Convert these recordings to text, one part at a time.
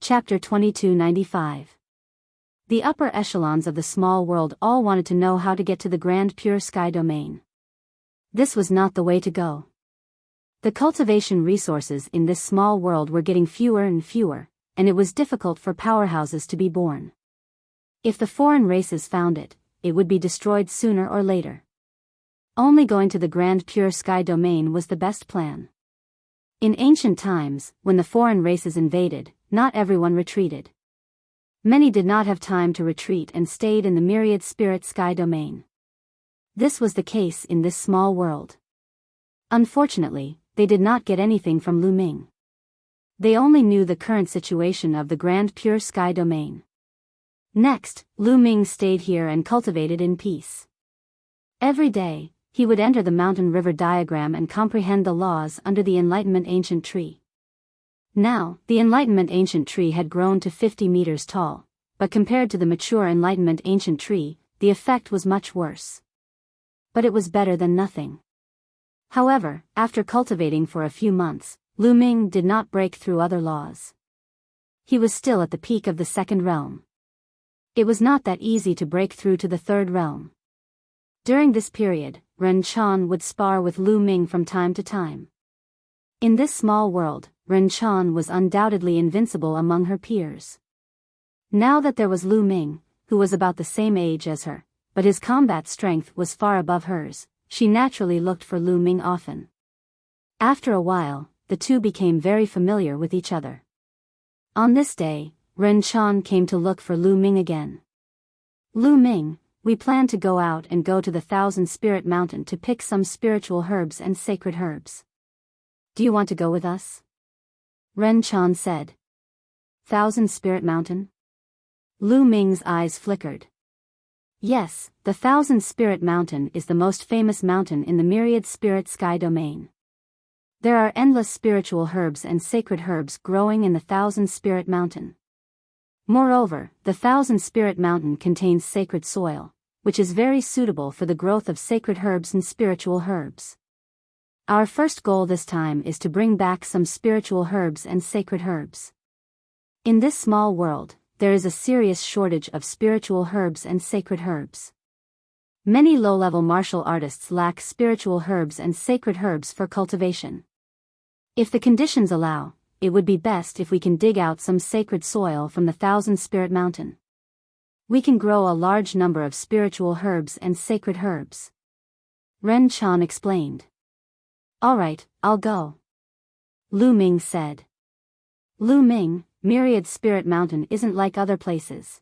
Chapter 2295. The upper echelons of the small world all wanted to know how to get to the grand pure sky domain. This was not the way to go. The cultivation resources in this small world were getting fewer and fewer, and it was difficult for powerhouses to be born. If the foreign races found it, it would be destroyed sooner or later. Only going to the grand pure sky domain was the best plan. In ancient times, when the foreign races invaded, not everyone retreated. Many did not have time to retreat and stayed in the myriad spirit sky domain. This was the case in this small world. Unfortunately, they did not get anything from Lu Ming. They only knew the current situation of the grand pure sky domain. Next, Lu Ming stayed here and cultivated in peace. Every day, he would enter the mountain river diagram and comprehend the laws under the Enlightenment Ancient Tree. Now, the Enlightenment Ancient Tree had grown to 50 meters tall, but compared to the mature Enlightenment Ancient Tree, the effect was much worse. But it was better than nothing. However, after cultivating for a few months, Lu Ming did not break through other laws. He was still at the peak of the second realm. It was not that easy to break through to the third realm. During this period, Ren Chan would spar with Lu Ming from time to time. In this small world, Ren Chan was undoubtedly invincible among her peers. Now that there was Lu Ming, who was about the same age as her, but his combat strength was far above hers, she naturally looked for Lu Ming often. After a while, the two became very familiar with each other. On this day, Ren Chan came to look for Lu Ming again. Lu Ming, we plan to go out and go to the Thousand Spirit Mountain to pick some spiritual herbs and sacred herbs. Do you want to go with us? Ren Chan said. Thousand Spirit Mountain? Lu Ming's eyes flickered. Yes, the Thousand Spirit Mountain is the most famous mountain in the myriad spirit sky domain. There are endless spiritual herbs and sacred herbs growing in the Thousand Spirit Mountain. Moreover, the Thousand Spirit Mountain contains sacred soil, which is very suitable for the growth of sacred herbs and spiritual herbs. Our first goal this time is to bring back some spiritual herbs and sacred herbs. In this small world, there is a serious shortage of spiritual herbs and sacred herbs. Many low-level martial artists lack spiritual herbs and sacred herbs for cultivation. If the conditions allow, it would be best if we can dig out some sacred soil from the Thousand Spirit Mountain. We can grow a large number of spiritual herbs and sacred herbs. Ren Chan explained. Alright, I'll go. Lu Ming said. Lu Ming, Myriad Spirit Mountain isn't like other places.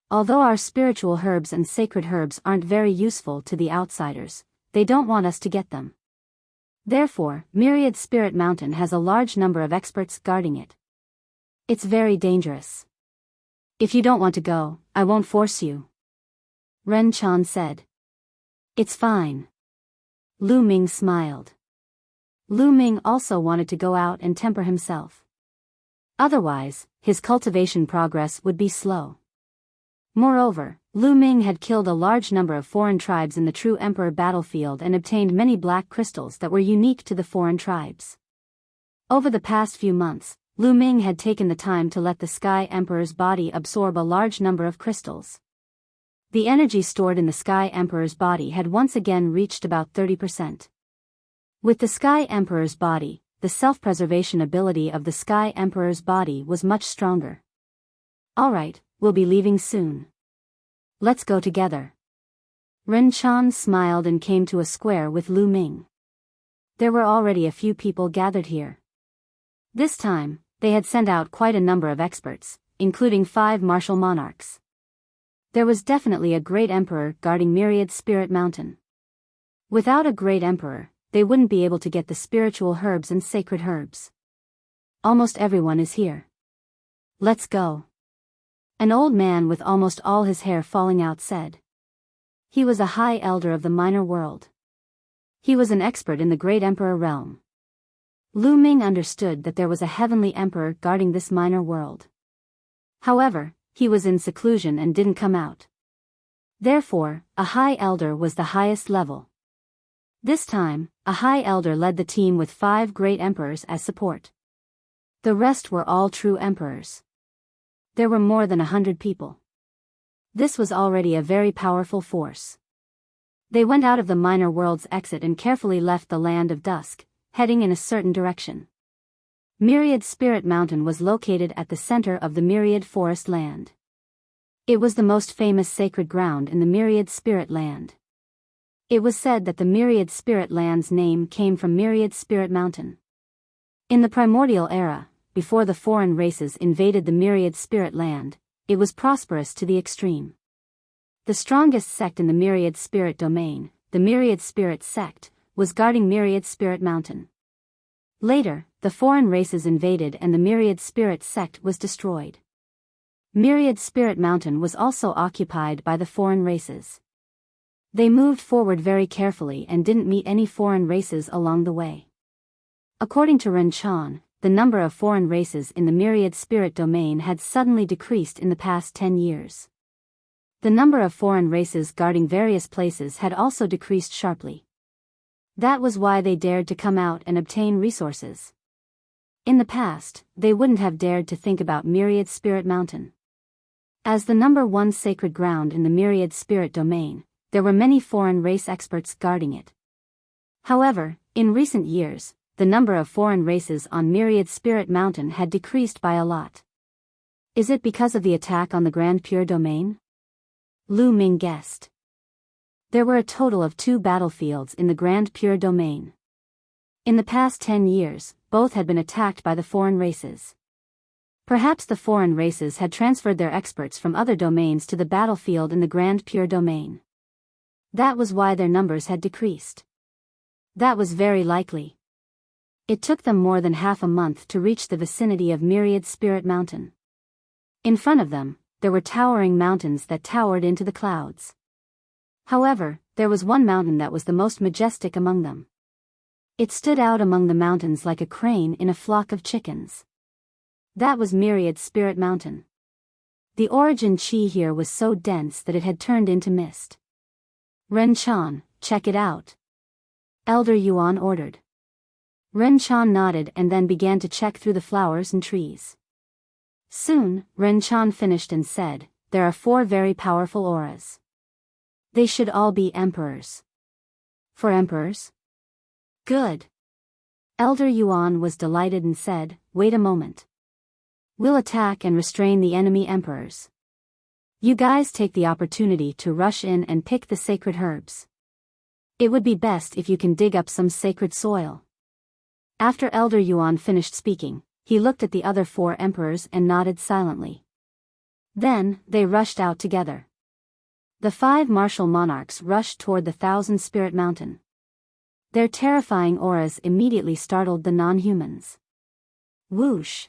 Although our spiritual herbs and sacred herbs aren't very useful to the outsiders, they don't want us to get them. Therefore, Myriad Spirit Mountain has a large number of experts guarding it. It's very dangerous. If you don't want to go, I won't force you. Ren Chan said. It's fine. Lu Ming smiled. Lu Ming also wanted to go out and temper himself. Otherwise, his cultivation progress would be slow. Moreover, Lu Ming had killed a large number of foreign tribes in the True Emperor battlefield and obtained many black crystals that were unique to the foreign tribes. Over the past few months, Lu Ming had taken the time to let the Sky Emperor's body absorb a large number of crystals. The energy stored in the Sky Emperor's body had once again reached about 30%. With the Sky Emperor's body, the self-preservation ability of the Sky Emperor's body was much stronger. Alright, we'll be leaving soon. Let's go together. Ren Chan smiled and came to a square with Lu Ming. There were already a few people gathered here. This time, they had sent out quite a number of experts, including 5 martial monarchs. There was definitely a great emperor guarding Myriad Spirit Mountain. Without a great emperor, they wouldn't be able to get the spiritual herbs and sacred herbs. Almost everyone is here. Let's go. An old man with almost all his hair falling out said. He was a high elder of the minor world. He was an expert in the great emperor realm. Lu Ming understood that there was a heavenly emperor guarding this minor world. However, he was in seclusion and didn't come out. Therefore, a high elder was the highest level. This time, a high elder led the team with 5 great emperors as support. The rest were all true emperors. There were more than 100 people. This was already a very powerful force. They went out of the minor world's exit and carefully left the land of dusk, heading in a certain direction. Myriad Spirit Mountain was located at the center of the Myriad Forest Land. It was the most famous sacred ground in the Myriad Spirit Land. It was said that the Myriad Spirit Land's name came from Myriad Spirit Mountain. In the primordial era, before the foreign races invaded the Myriad Spirit Land, it was prosperous to the extreme. The strongest sect in the Myriad Spirit domain, the Myriad Spirit sect, was guarding Myriad Spirit Mountain. Later, the foreign races invaded and the Myriad Spirit sect was destroyed. Myriad Spirit Mountain was also occupied by the foreign races. They moved forward very carefully and didn't meet any foreign races along the way. According to Ren Chan, the number of foreign races in the Myriad Spirit domain had suddenly decreased in the past 10 years. The number of foreign races guarding various places had also decreased sharply. That was why they dared to come out and obtain resources. In the past, they wouldn't have dared to think about Myriad Spirit Mountain. As the number one sacred ground in the Myriad Spirit domain, there were many foreign race experts guarding it. However, in recent years, the number of foreign races on Myriad Spirit Mountain had decreased by a lot. Is it because of the attack on the Grand Pure Domain? Lu Ming guessed. There were a total of 2 battlefields in the Grand Pure Domain. In the past 10 years, both had been attacked by the foreign races. Perhaps the foreign races had transferred their experts from other domains to the battlefield in the Grand Pure Domain. That was why their numbers had decreased. That was very likely. It took them more than half a month to reach the vicinity of Myriad Spirit Mountain. In front of them, there were towering mountains that towered into the clouds. However, there was one mountain that was the most majestic among them. It stood out among the mountains like a crane in a flock of chickens. That was Myriad Spirit Mountain. The origin chi here was so dense that it had turned into mist. Ren Chan, check it out. Elder Yuan ordered. Ren Chan nodded and then began to check through the flowers and trees. Soon, Ren Chan finished and said, there are 4 very powerful auras. They should all be emperors. 4 emperors? Good. Elder Yuan was delighted and said, wait a moment. We'll attack and restrain the enemy emperors. You guys take the opportunity to rush in and pick the sacred herbs. It would be best if you can dig up some sacred soil. After Elder Yuan finished speaking, he looked at the other 4 emperors and nodded silently. Then, they rushed out together. The 5 martial monarchs rushed toward the 1,000-spirit mountain. Their terrifying auras immediately startled the non-humans. Whoosh!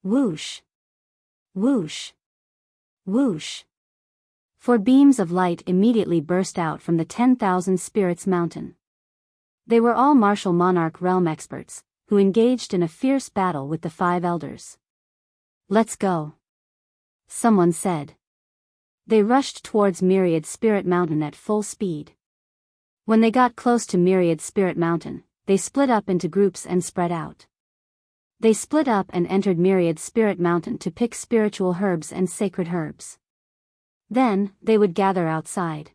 Whoosh! Whoosh! Whoosh! 4 beams of light immediately burst out from the 10,000 spirits mountain. They were all martial monarch realm experts, who engaged in a fierce battle with the 5 elders. Let's go. Someone said. They rushed towards Myriad Spirit Mountain at full speed. When they got close to Myriad Spirit Mountain, they split up into groups and spread out. They split up and entered Myriad Spirit Mountain to pick spiritual herbs and sacred herbs. Then, they would gather outside.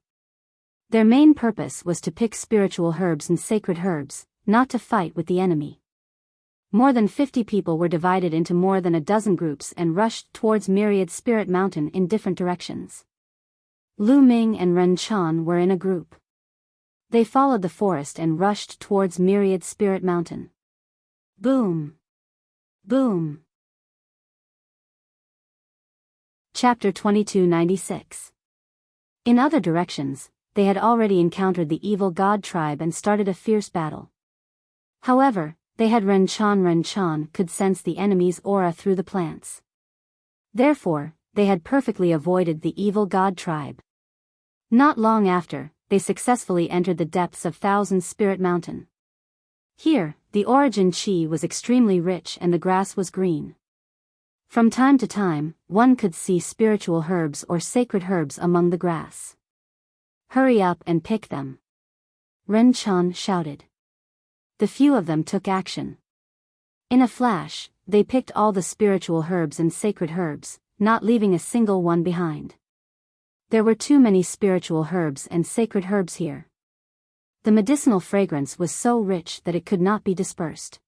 Their main purpose was to pick spiritual herbs and sacred herbs, not to fight with the enemy. More than 50 people were divided into more than a dozen groups and rushed towards Myriad Spirit Mountain in different directions. Lu Ming and Ren Chan were in a group. They followed the forest and rushed towards Myriad Spirit Mountain. Boom! Boom! Chapter 2296. In other directions, they had already encountered the evil god tribe and started a fierce battle. However, they had Ren Chan could sense the enemy's aura through the plants. Therefore, they had perfectly avoided the evil god tribe. Not long after, they successfully entered the depths of Thousand Spirit Mountain. Here, the origin chi was extremely rich and the grass was green. From time to time, one could see spiritual herbs or sacred herbs among the grass. Hurry up and pick them. Ren Chan shouted. The few of them took action. In a flash, they picked all the spiritual herbs and sacred herbs, not leaving a single one behind. There were too many spiritual herbs and sacred herbs here. The medicinal fragrance was so rich that it could not be dispersed.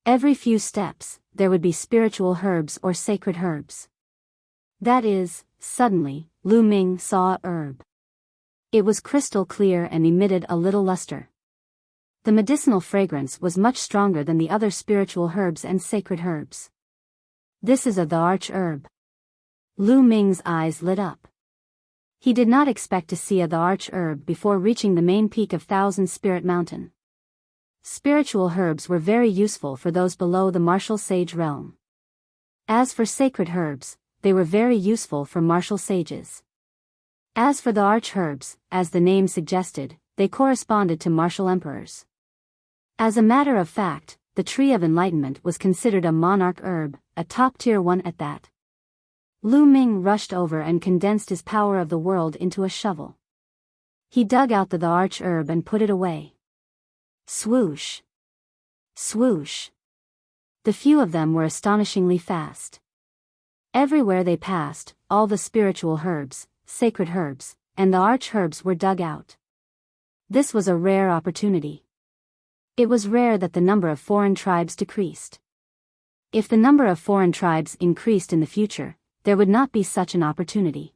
Every few steps, there would be spiritual herbs or sacred herbs. That is, suddenly, Lu Ming saw a herb. It was crystal clear and emitted a little luster. The medicinal fragrance was much stronger than the other spiritual herbs and sacred herbs. This is the arch herb. Lu Ming's eyes lit up. He did not expect to see the arch herb before reaching the main peak of Thousand Spirit Mountain. Spiritual herbs were very useful for those below the martial sage realm. As for sacred herbs, they were very useful for martial sages. As for the arch herbs, as the name suggested, they corresponded to martial emperors. As a matter of fact, the Tree of Enlightenment was considered a monarch herb, a top-tier one at that. Lu Ming rushed over and condensed his power of the world into a shovel. He dug out the arch herb and put it away. Swoosh! Swoosh! The few of them were astonishingly fast. Everywhere they passed, all the spiritual herbs, sacred herbs, and the arch herbs were dug out. This was a rare opportunity. It was rare that the number of foreign tribes decreased. If the number of foreign tribes increased in the future, there would not be such an opportunity.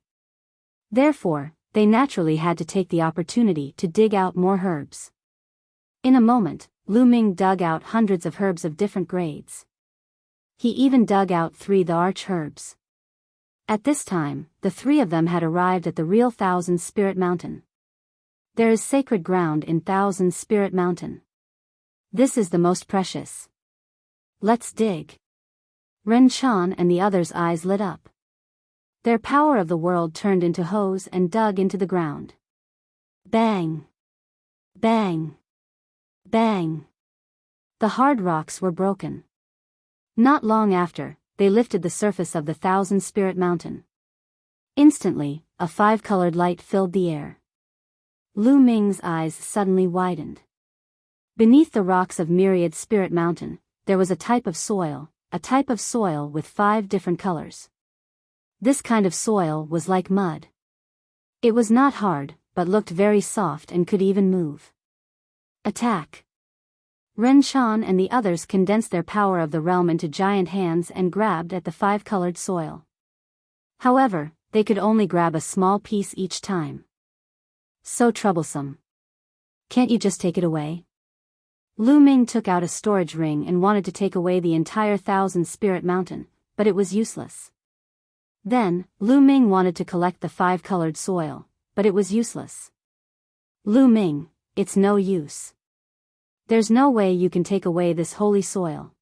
Therefore, they naturally had to take the opportunity to dig out more herbs. In a moment, Lu Ming dug out hundreds of herbs of different grades. He even dug out 3 the arch herbs. At this time, the 3 of them had arrived at the real Thousand Spirit Mountain. There is sacred ground in Thousand Spirit Mountain. This is the most precious. Let's dig. Ren Chan and the others' eyes lit up. Their power of the world turned into hoes and dug into the ground. Bang! Bang! Bang! The hard rocks were broken. Not long after, they lifted the surface of the Thousand Spirit Mountain. Instantly, a 5-colored light filled the air. Lu Ming's eyes suddenly widened. Beneath the rocks of Myriad Spirit Mountain, there was a type of soil with 5 different colors. This kind of soil was like mud. It was not hard, but looked very soft and could even move. Attack! Ren Chan and the others condensed their power of the realm into giant hands and grabbed at the 5-colored soil. However, they could only grab a small piece each time. So troublesome. Can't you just take it away? Lu Ming took out a storage ring and wanted to take away the entire Thousand Spirit Mountain, but it was useless. Then, Lu Ming wanted to collect the 5-colored soil, but it was useless. Lu Ming, it's no use. There's no way you can take away this holy soil.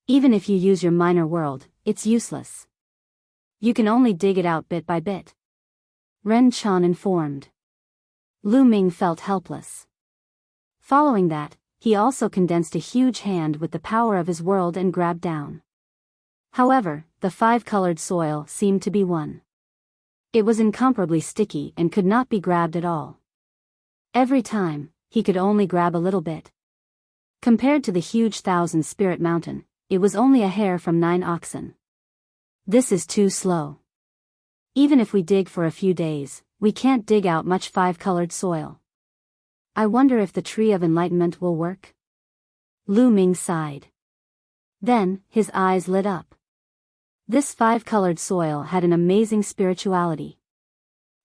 Even if you use your minor world, it's useless. You can only dig it out bit by bit. Ren Chan informed. Lu Ming felt helpless. Following that, he also condensed a huge hand with the power of his world and grabbed down. However, the 5-colored soil seemed to be one. It was incomparably sticky and could not be grabbed at all. Every time, he could only grab a little bit. Compared to the huge Thousand Spirit Mountain, it was only a hair from 9 oxen. This is too slow. Even if we dig for a few days, we can't dig out much 5-colored soil. I wonder if the Tree of Enlightenment will work? Lu Ming sighed. Then, his eyes lit up. This 5-colored soil had an amazing spirituality.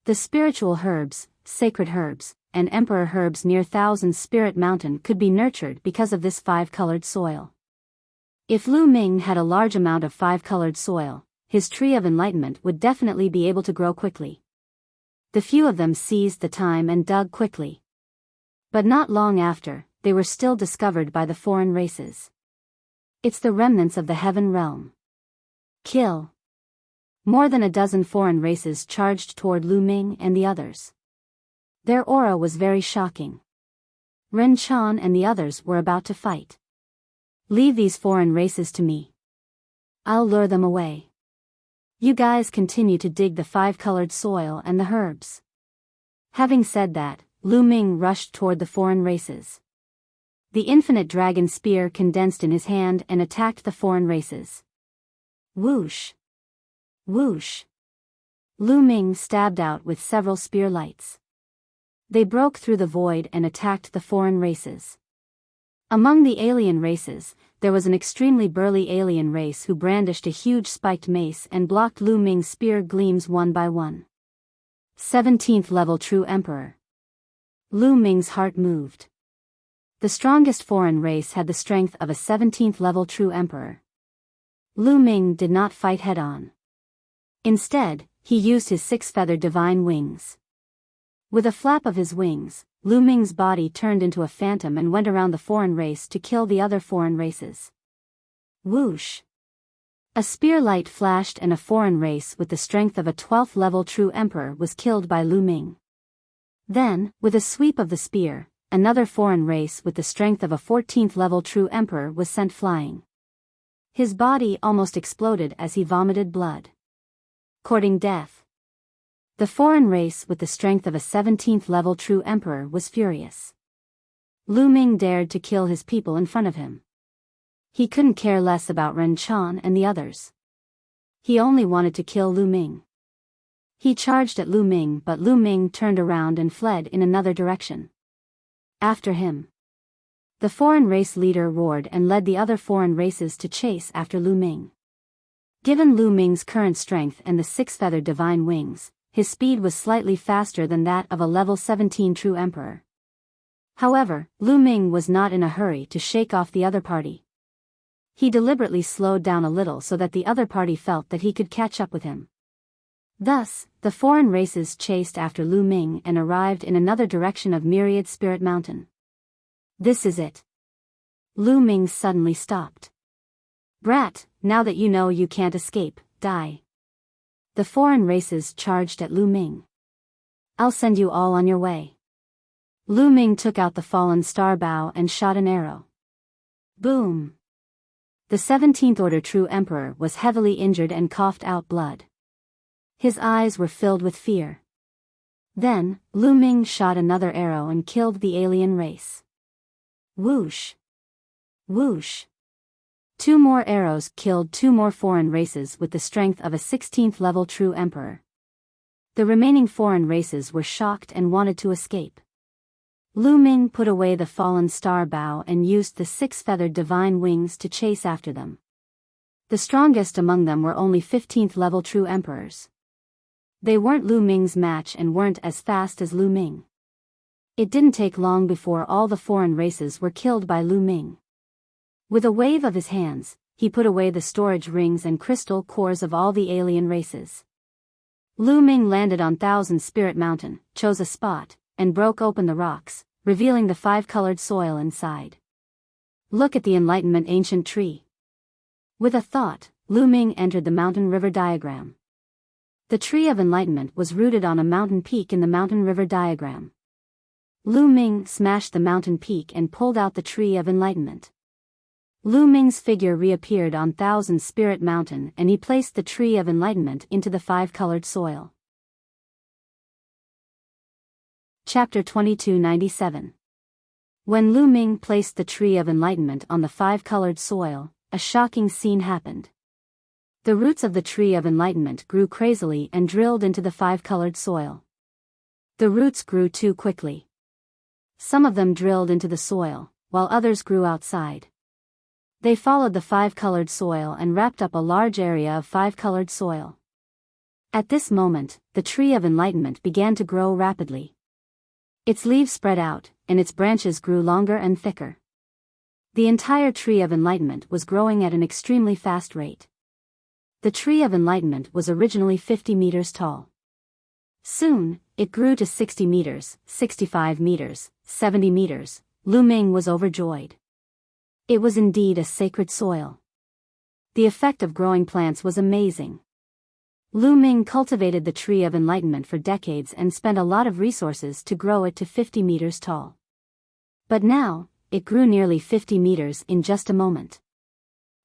The spiritual herbs, sacred herbs, and emperor herbs near Thousand Spirit Mountain could be nurtured because of this 5-colored soil. If Lu Ming had a large amount of 5-colored soil, his Tree of Enlightenment would definitely be able to grow quickly. The few of them seized the time and dug quickly. But not long after, they were still discovered by the foreign races. It's the remnants of the heaven realm. Kill! More than a dozen foreign races charged toward Lu Ming and the others. Their aura was very shocking. Ren Chan and the others were about to fight. Leave these foreign races to me. I'll lure them away. You guys continue to dig the 5-colored soil and the herbs. Having said that, Lu Ming rushed toward the foreign races. The infinite dragon spear condensed in his hand and attacked the foreign races. Whoosh! Whoosh! Lu Ming stabbed out with several spear lights. They broke through the void and attacked the foreign races. Among the alien races, there was an extremely burly alien race who brandished a huge spiked mace and blocked Lu Ming's spear gleams one by one. 17th level True Emperor. Lu Ming's heart moved. The strongest foreign race had the strength of a 17th level True Emperor. Lu Ming did not fight head-on. Instead, he used his six-feathered divine wings. With a flap of his wings, Lu Ming's body turned into a phantom and went around the foreign race to kill the other foreign races. Whoosh! A spear light flashed and a foreign race with the strength of a 12th level True Emperor was killed by Lu Ming. Then, with a sweep of the spear, another foreign race with the strength of a 14th level True Emperor was sent flying. His body almost exploded as he vomited blood. Courting death. The foreign race with the strength of a 17th level True Emperor was furious. Lu Ming dared to kill his people in front of him. He couldn't care less about Ren Chan and the others. He only wanted to kill Lu Ming. He charged at Lu Ming, but Lu Ming turned around and fled in another direction. After him. The foreign race leader roared and led the other foreign races to chase after Lu Ming. Given Lu Ming's current strength and the six-feathered divine wings, his speed was slightly faster than that of a level 17 True Emperor. However, Lu Ming was not in a hurry to shake off the other party. He deliberately slowed down a little so that the other party felt that he could catch up with him. Thus, the foreign races chased after Lu Ming and arrived in another direction of Myriad Spirit Mountain. This is it. Lu Ming suddenly stopped. Brat, now that you know you can't escape, die. The foreign races charged at Lu Ming. I'll send you all on your way. Lu Ming took out the fallen star bow and shot an arrow. Boom! The 17th Order True Emperor was heavily injured and coughed out blood. His eyes were filled with fear. Then, Lu Ming shot another arrow and killed the alien race. Whoosh! Whoosh! 2 more arrows killed 2 more foreign races with the strength of a 16th level True Emperor. The remaining foreign races were shocked and wanted to escape. Lu Ming put away the fallen star bow and used the 6-feathered divine wings to chase after them. The strongest among them were only 15th level True Emperors. They weren't Lu Ming's match and weren't as fast as Lu Ming. It didn't take long before all the foreign races were killed by Lu Ming. With a wave of his hands, he put away the storage rings and crystal cores of all the alien races. Lu Ming landed on Thousand Spirit Mountain, chose a spot, and broke open the rocks, revealing the 5-colored soil inside. Look at the Enlightenment Ancient Tree. With a thought, Lu Ming entered the mountain river diagram. The Tree of Enlightenment was rooted on a mountain peak in the mountain river diagram. Lu Ming smashed the mountain peak and pulled out the Tree of Enlightenment. Lu Ming's figure reappeared on Thousand Spirit Mountain and he placed the Tree of Enlightenment into the 5-colored soil. Chapter 2297. When Lu Ming placed the Tree of Enlightenment on the 5-colored soil, a shocking scene happened. The roots of the Tree of Enlightenment grew crazily and drilled into the 5-colored soil. The roots grew too quickly. Some of them drilled into the soil, while others grew outside. They followed the 5-colored soil and wrapped up a large area of 5-colored soil. At this moment, the Tree of Enlightenment began to grow rapidly. Its leaves spread out, and its branches grew longer and thicker. The entire Tree of Enlightenment was growing at an extremely fast rate. The Tree of Enlightenment was originally 50 meters tall. Soon, it grew to 60 meters, 65 meters, 70 meters. Lu Ming was overjoyed. It was indeed a sacred soil. The effect of growing plants was amazing. Lu Ming cultivated the Tree of Enlightenment for decades and spent a lot of resources to grow it to 50 meters tall. But now, it grew nearly 50 meters in just a moment.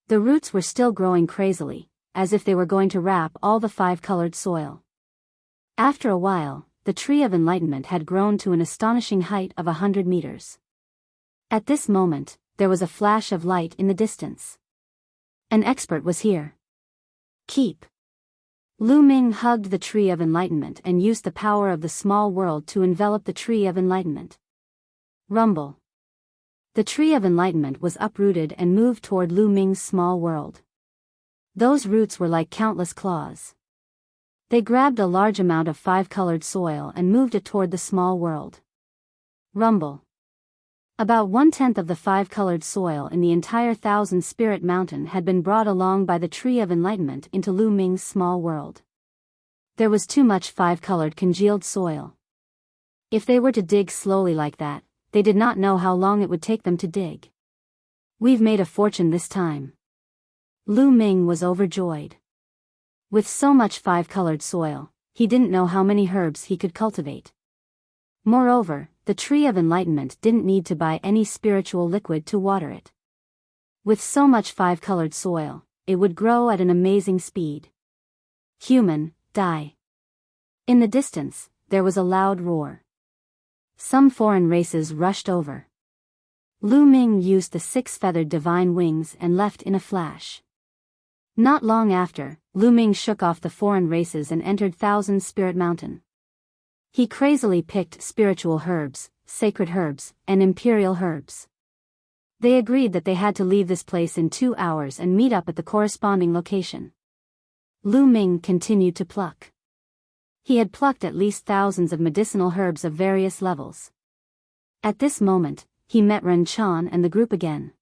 The roots were still growing crazily, as if they were going to wrap all the 5-colored soil. After a while, the Tree of Enlightenment had grown to an astonishing height of 100 meters. At this moment, there was a flash of light in the distance. An expert was here. Keep. Lu Ming hugged the Tree of Enlightenment and used the power of the small world to envelop the Tree of Enlightenment. Rumble. The Tree of Enlightenment was uprooted and moved toward Lu Ming's small world. Those roots were like countless claws. They grabbed a large amount of five-colored soil and moved it toward the small world. Rumble. About 1/10 of the five-colored soil in the entire Thousand Spirit Mountain had been brought along by the Tree of Enlightenment into Lu Ming's small world. There was too much five-colored congealed soil. If they were to dig slowly like that, they did not know how long it would take them to dig. We've made a fortune this time. Lu Ming was overjoyed. With so much five-colored soil, he didn't know how many herbs he could cultivate. Moreover, the Tree of Enlightenment didn't need to buy any spiritual liquid to water it. With so much five-colored soil, it would grow at an amazing speed. Human, die. In the distance, there was a loud roar. Some foreign races rushed over. Lu Ming used the six-feathered divine wings and left in a flash. Not long after, Lu Ming shook off the foreign races and entered Thousand Spirit Mountain. He crazily picked spiritual herbs, sacred herbs, and imperial herbs. They agreed that they had to leave this place in 2 hours and meet up at the corresponding location. Lu Ming continued to pluck. He had plucked at least thousands of medicinal herbs of various levels. At this moment, he met Ren Chan and the group again.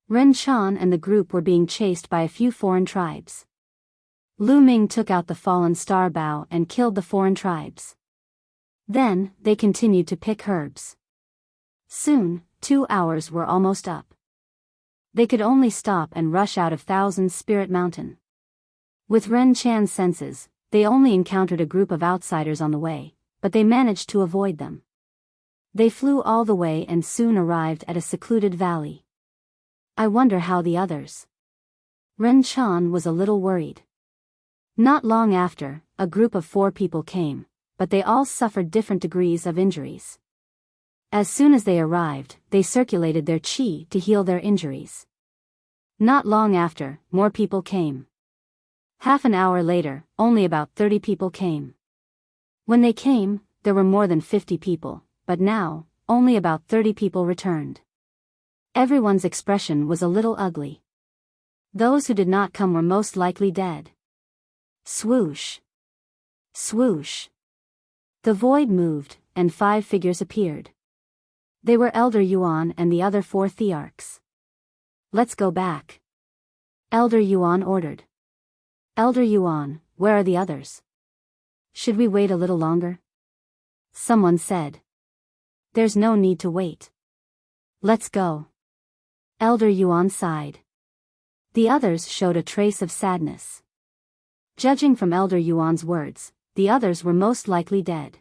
Ren Chan and the group were being chased by a few foreign tribes. Lu Ming took out the fallen star bow and killed the foreign tribes. Then, they continued to pick herbs. Soon, 2 hours were almost up. They could only stop and rush out of Thousand Spirit Mountain. With Ren Chan's senses, they only encountered a group of outsiders on the way, but they managed to avoid them. They flew all the way and soon arrived at a secluded valley. I wonder how the others. Ren Chan was a little worried. Not long after, a group of 4 people came, but they all suffered different degrees of injuries. As soon as they arrived, they circulated their qi to heal their injuries. Not long after, more people came. Half an hour later, only about 30 people came. When they came, there were more than 50 people, but now, only about 30 people returned. Everyone's expression was a little ugly. Those who did not come were most likely dead. Swoosh. Swoosh. The void moved, and 5 figures appeared. They were Elder Yuan and the other 4 thearchs. Let's go back. Elder Yuan ordered. Elder Yuan, where are the others? Should we wait a little longer? Someone said. There's no need to wait. Let's go. Elder Yuan sighed. The others showed a trace of sadness. Judging from Elder Yuan's words, the others were most likely dead.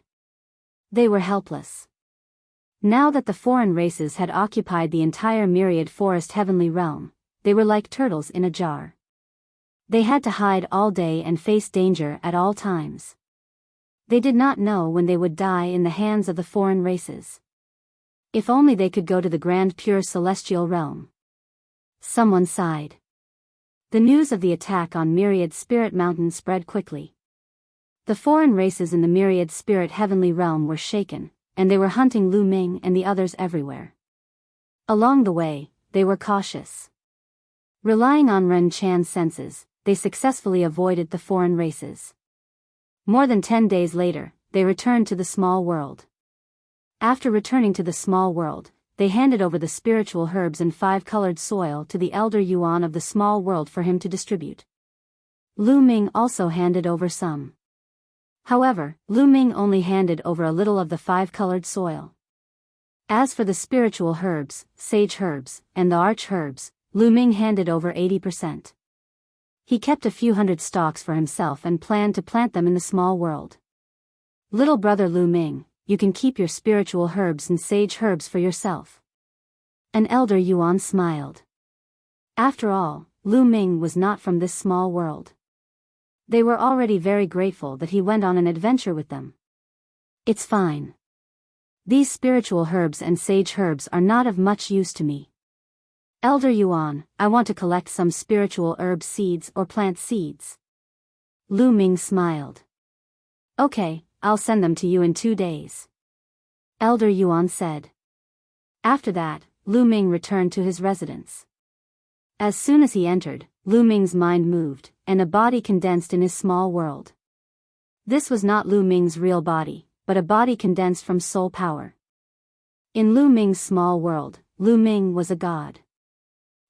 They were helpless. Now that the foreign races had occupied the entire myriad forest heavenly realm, they were like turtles in a jar. They had to hide all day and face danger at all times. They did not know when they would die in the hands of the foreign races. If only they could go to the grand pure celestial realm. Someone sighed. The news of the attack on Myriad Spirit Mountain spread quickly. The foreign races in the Myriad Spirit Heavenly Realm were shaken, and they were hunting Lu Ming and the others everywhere. Along the way, they were cautious. Relying on Ren Chan's senses, they successfully avoided the foreign races. More than 10 days later, they returned to the small world. After returning to the small world, they handed over the spiritual herbs and 5-colored soil to the Elder Yuan of the small world for him to distribute. Lu Ming also handed over some. However, Lu Ming only handed over a little of the 5-colored soil. As for the spiritual herbs, sage herbs, and the arch herbs, Lu Ming handed over 80%. He kept a few hundred stalks for himself and planned to plant them in the small world. Little brother Lu Ming, you can keep your spiritual herbs and sage herbs for yourself. An Elder Yuan smiled. After all, Lu Ming was not from this small world. They were already very grateful that he went on an adventure with them. It's fine. These spiritual herbs and sage herbs are not of much use to me. Elder Yuan, I want to collect some spiritual herb seeds or plant seeds. Lu Ming smiled. Okay, I'll send them to you in 2 days. Elder Yuan said. After that, Lu Ming returned to his residence. As soon as he entered, Lu Ming's mind moved, and a body condensed in his small world. This was not Lu Ming's real body, but a body condensed from soul power. In Lu Ming's small world, Lu Ming was a god.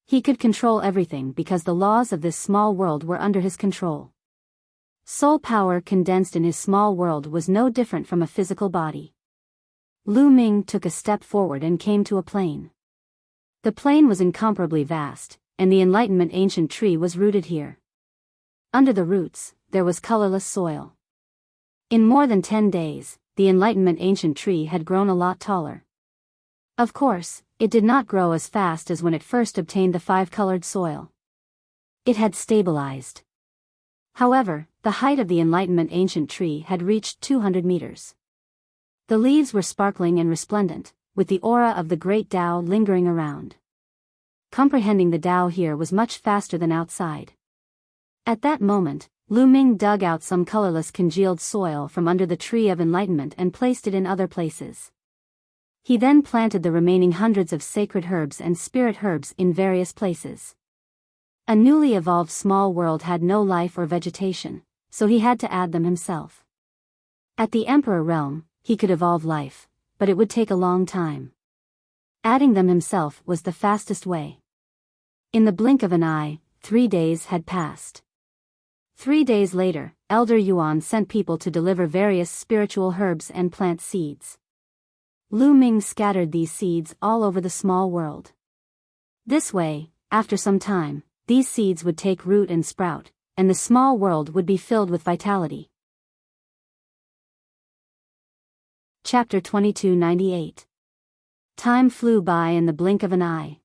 He could control everything because the laws of this small world were under his control. Soul power condensed in his small world was no different from a physical body. Lu Ming took a step forward and came to a plain. The plain was incomparably vast, and the Enlightenment ancient tree was rooted here. Under the roots, there was colorless soil. In more than 10 days, the Enlightenment ancient tree had grown a lot taller. Of course, it did not grow as fast as when it first obtained the 5-colored soil. It had stabilized. However, the height of the Enlightenment ancient tree had reached 200 meters. The leaves were sparkling and resplendent, with the aura of the great Tao lingering around. Comprehending the Tao here was much faster than outside. At that moment, Lu Ming dug out some colorless congealed soil from under the tree of enlightenment and placed it in other places. He then planted the remaining hundreds of sacred herbs and spirit herbs in various places. A newly evolved small world had no life or vegetation, so he had to add them himself. At the Emperor realm, he could evolve life, but it would take a long time. Adding them himself was the fastest way. In the blink of an eye, 3 days had passed. 3 days later, Elder Yuan sent people to deliver various spiritual herbs and plant seeds. Lu Ming scattered these seeds all over the small world. This way, after some time, these seeds would take root and sprout, and the small world would be filled with vitality. Chapter 2298. Time flew by in the blink of an eye.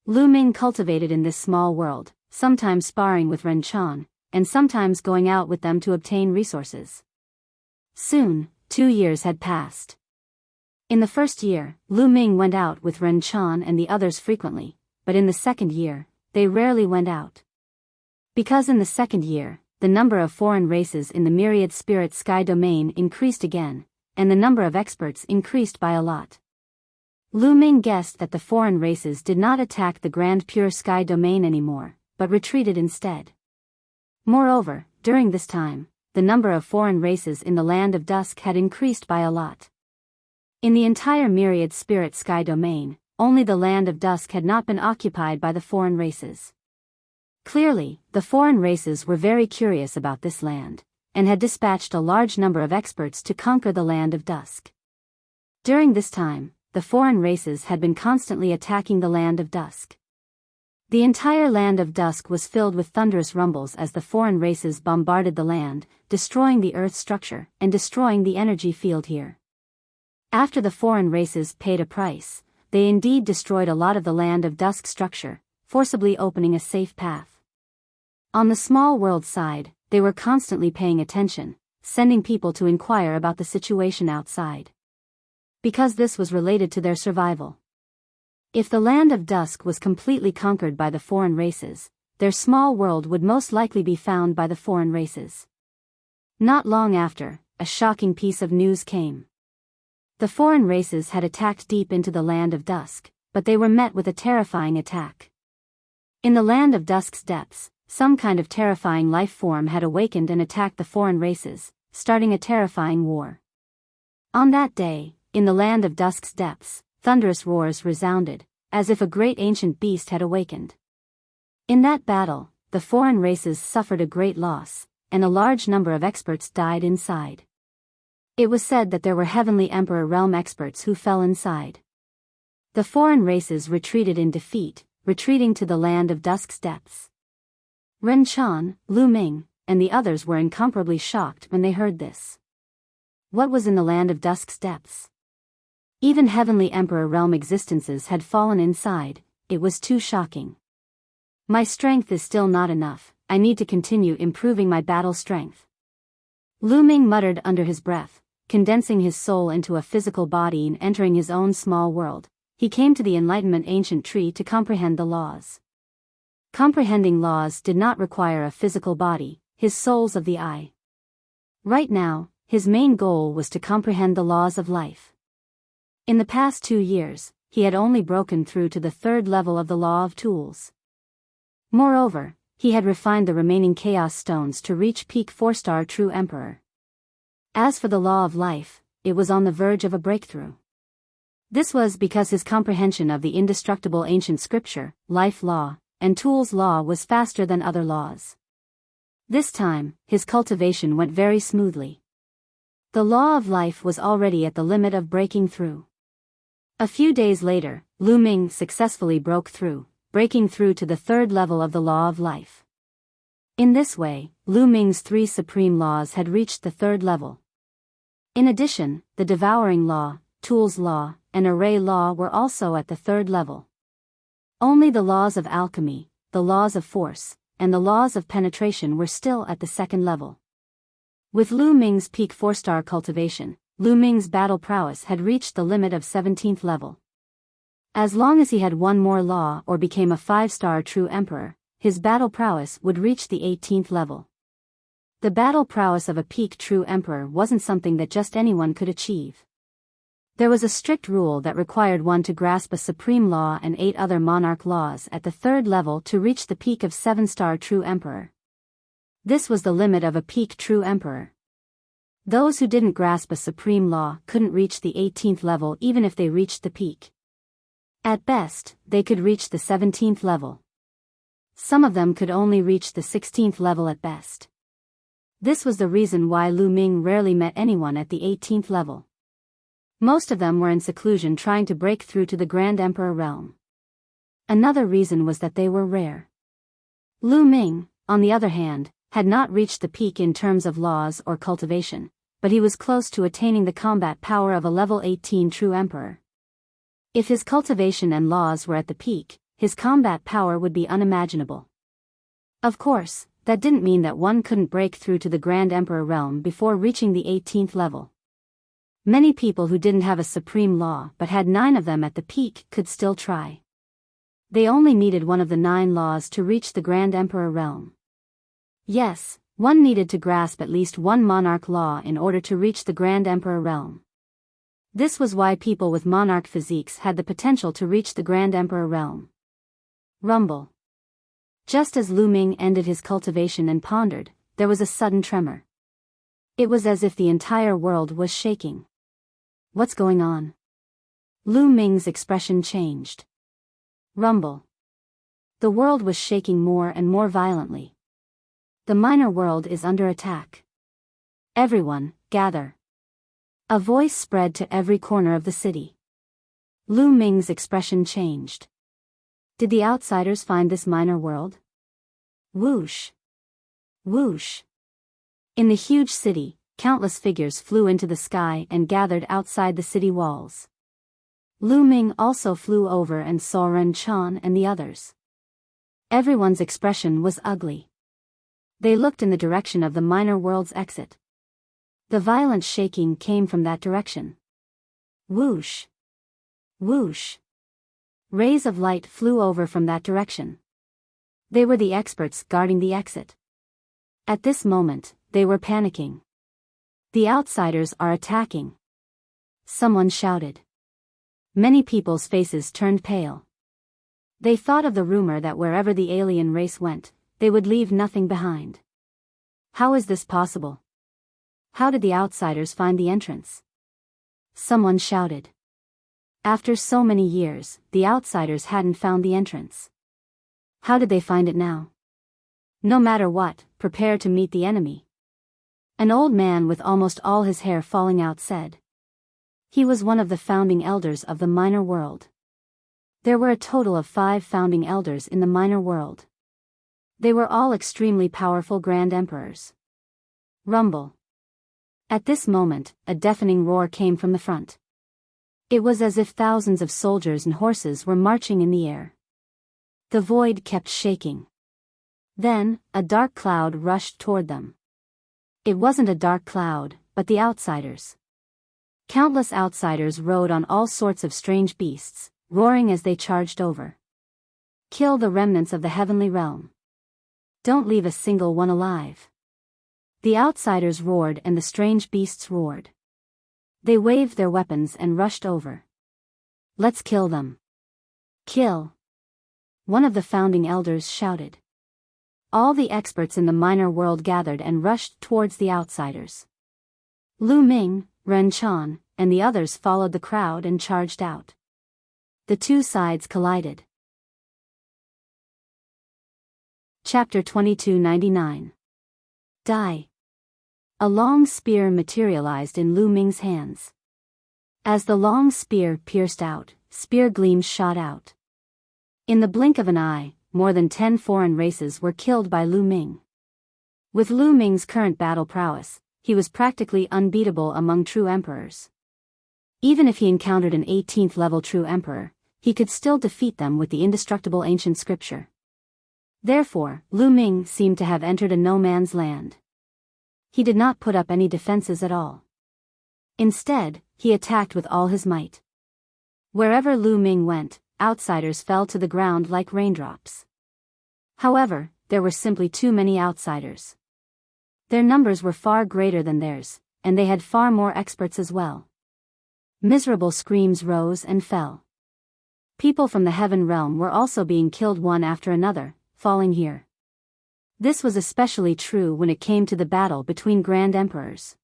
Lu Ming cultivated in this small world, sometimes sparring with Ren Chan, and sometimes going out with them to obtain resources. Soon, 2 years had passed. In the first year, Lu Ming went out with Ren Chan and the others frequently, but in the second year, they rarely went out. Because in the second year, the number of foreign races in the myriad spirit sky domain increased again, and the number of experts increased by a lot. Lu Ming guessed that the foreign races did not attack the grand pure sky domain anymore, but retreated instead. Moreover, during this time, the number of foreign races in the land of dusk had increased by a lot. In the entire myriad spirit sky domain, only the land of dusk had not been occupied by the foreign races. Clearly, the foreign races were very curious about this land, and had dispatched a large number of experts to conquer the land of dusk. During this time, the foreign races had been constantly attacking the land of dusk. The entire land of dusk was filled with thunderous rumbles as the foreign races bombarded the land, destroying the earth structure and destroying the energy field here. After the foreign races paid a price, they indeed destroyed a lot of the land of dusk structure, forcibly opening a safe path. On the small world side, they were constantly paying attention, sending people to inquire about the situation outside. Because this was related to their survival. If the land of dusk was completely conquered by the foreign races, their small world would most likely be found by the foreign races. Not long after, a shocking piece of news came. The foreign races had attacked deep into the land of dusk, but they were met with a terrifying attack. In the land of dusk's depths, some kind of terrifying life form had awakened and attacked the foreign races, starting a terrifying war. On that day, in the land of dusk's depths, thunderous roars resounded, as if a great ancient beast had awakened. In that battle, the foreign races suffered a great loss, and a large number of experts died inside. It was said that there were heavenly emperor realm experts who fell inside. The foreign races retreated in defeat, retreating to the land of dusk's depths. Ren Chan, Lu Ming, and the others were incomparably shocked when they heard this. What was in the land of dusk's depths? Even heavenly emperor realm existences had fallen inside. It was too shocking. My strength is still not enough, I need to continue improving my battle strength. Lu Ming muttered under his breath, condensing his soul into a physical body and entering his own small world. He came to the Enlightenment ancient tree to comprehend the laws. Comprehending laws did not require a physical body, his souls of the eye. Right now, his main goal was to comprehend the laws of life. In the past 2 years, he had only broken through to the 3rd level of the law of tools. Moreover, he had refined the remaining chaos stones to reach peak 4-star true emperor. As for the law of life, it was on the verge of a breakthrough. This was because his comprehension of the indestructible ancient scripture, life law, and tools law was faster than other laws. This time, his cultivation went very smoothly. The law of life was already at the limit of breaking through. A few days later, Lu Ming successfully broke through, breaking through to the 3rd level of the law of life. In this way, Lu Ming's 3 supreme laws had reached the 3rd level. In addition, the devouring law, tools law, and array law were also at the 3rd level. Only the laws of alchemy, the laws of force, and the laws of penetration were still at the 2nd level. With Lu Ming's peak 4-star cultivation, Lu Ming's battle prowess had reached the limit of 17th level. As long as he had one more law or became a 5-star true emperor, his battle prowess would reach the 18th level. The battle prowess of a peak true emperor wasn't something that just anyone could achieve. There was a strict rule that required one to grasp a supreme law and 8 other monarch laws at the 3rd level to reach the peak of 7-star true emperor. This was the limit of a peak true emperor. Those who didn't grasp a supreme law couldn't reach the 18th level even if they reached the peak. At best, they could reach the 17th level. Some of them could only reach the 16th level at best. This was the reason why Lu Ming rarely met anyone at the 18th level. Most of them were in seclusion trying to break through to the Grand Emperor realm. Another reason was that they were rare. Lu Ming, on the other hand, had not reached the peak in terms of laws or cultivation, but he was close to attaining the combat power of a level 18 true emperor. If his cultivation and laws were at the peak, his combat power would be unimaginable. Of course, that didn't mean that one couldn't break through to the Grand Emperor realm before reaching the 18th level. Many people who didn't have a supreme law but had 9 of them at the peak could still try. They only needed one of the 9 laws to reach the Grand Emperor realm. Yes, one needed to grasp at least one monarch law in order to reach the Grand Emperor realm. This was why people with monarch physiques had the potential to reach the Grand Emperor realm. Rumble. Just as Lu Ming ended his cultivation and pondered, there was a sudden tremor. It was as if the entire world was shaking. What's going on? Lu Ming's expression changed. Rumble. The world was shaking more and more violently. The minor world is under attack. Everyone, gather. A voice spread to every corner of the city. Lu Ming's expression changed. Did the outsiders find this minor world? Whoosh. Whoosh. In the huge city, countless figures flew into the sky and gathered outside the city walls. Lu Ming also flew over and saw Ren Chan and the others. Everyone's expression was ugly. They looked in the direction of the minor world's exit. The violent shaking came from that direction. Whoosh. Whoosh. Rays of light flew over from that direction. They were the experts guarding the exit. At this moment, they were panicking. The outsiders are attacking. Someone shouted. Many people's faces turned pale. They thought of the rumor that wherever the alien race went, they would leave nothing behind. How is this possible? How did the outsiders find the entrance? Someone shouted. After so many years, the outsiders hadn't found the entrance. How did they find it now? No matter what, prepare to meet the enemy. An old man with almost all his hair falling out said. He was one of the founding elders of the minor world. There were a total of 5 founding elders in the minor world. They were all extremely powerful grand emperors. Rumble. At this moment, a deafening roar came from the front. It was as if thousands of soldiers and horses were marching in the air. The void kept shaking. Then, a dark cloud rushed toward them. It wasn't a dark cloud, but the outsiders. Countless outsiders rode on all sorts of strange beasts, roaring as they charged over. Kill the remnants of the heavenly realm. Don't leave a single one alive. The outsiders roared and the strange beasts roared. They waved their weapons and rushed over. "Let's kill them. Kill!" one of the founding elders shouted. All the experts in the minor world gathered and rushed towards the outsiders. Lu Ming, Ren Chan, and the others followed the crowd and charged out. The two sides collided. Chapter 2299. Die. A long spear materialized in Lu Ming's hands. As the long spear pierced out, spear gleams shot out. In the blink of an eye, more than 10 foreign races were killed by Lu Ming. With Lu Ming's current battle prowess, he was practically unbeatable among true emperors. Even if he encountered an 18th level true emperor, he could still defeat them with the indestructible ancient scripture. Therefore, Lu Ming seemed to have entered a no-man's land. He did not put up any defenses at all. Instead, he attacked with all his might. Wherever Lu Ming went, outsiders fell to the ground like raindrops. However, there were simply too many outsiders. Their numbers were far greater than theirs, and they had far more experts as well. Miserable screams rose and fell. People from the heaven realm were also being killed one after another, falling here. This was especially true when it came to the battle between grand emperors.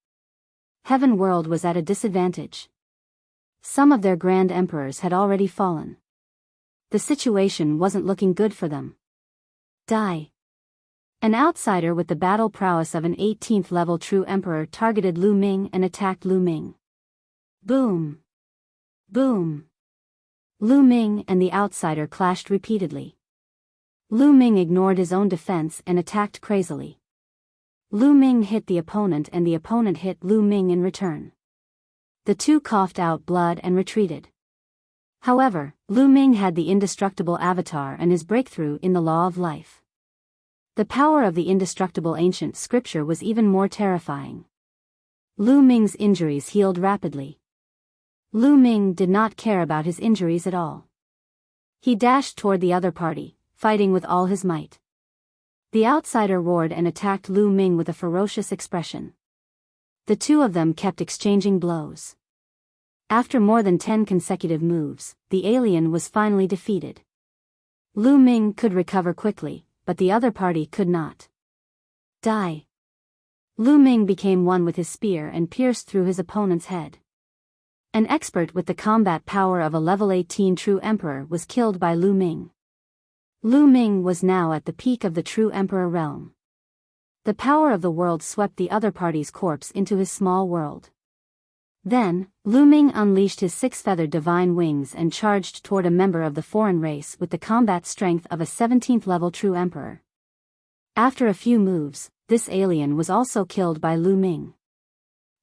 Heaven world was at a disadvantage. Some of their grand emperors had already fallen. The situation wasn't looking good for them. Die. An outsider with the battle prowess of an 18th level true emperor targeted Lu Ming and attacked Lu Ming. Boom. Boom. Lu Ming and the outsider clashed repeatedly. Lu Ming ignored his own defense and attacked crazily. Lu Ming hit the opponent and the opponent hit Lu Ming in return. The two coughed out blood and retreated. However, Lu Ming had the indestructible avatar and his breakthrough in the law of life. The power of the indestructible ancient scripture was even more terrifying. Lu Ming's injuries healed rapidly. Lu Ming did not care about his injuries at all. He dashed toward the other party, fighting with all his might. The outsider roared and attacked Lu Ming with a ferocious expression. The two of them kept exchanging blows. After more than 10 consecutive moves, the alien was finally defeated. Lu Ming could recover quickly, but the other party could not. Die. Lu Ming became one with his spear and pierced through his opponent's head. An expert with the combat power of a level 18 true emperor was killed by Lu Ming. Lu Ming was now at the peak of the true emperor realm. The power of the world swept the other party's corpse into his small world. Then, Lu Ming unleashed his 6-feathered divine wings and charged toward a member of the foreign race with the combat strength of a 17th level true emperor. After a few moves, this alien was also killed by Lu Ming.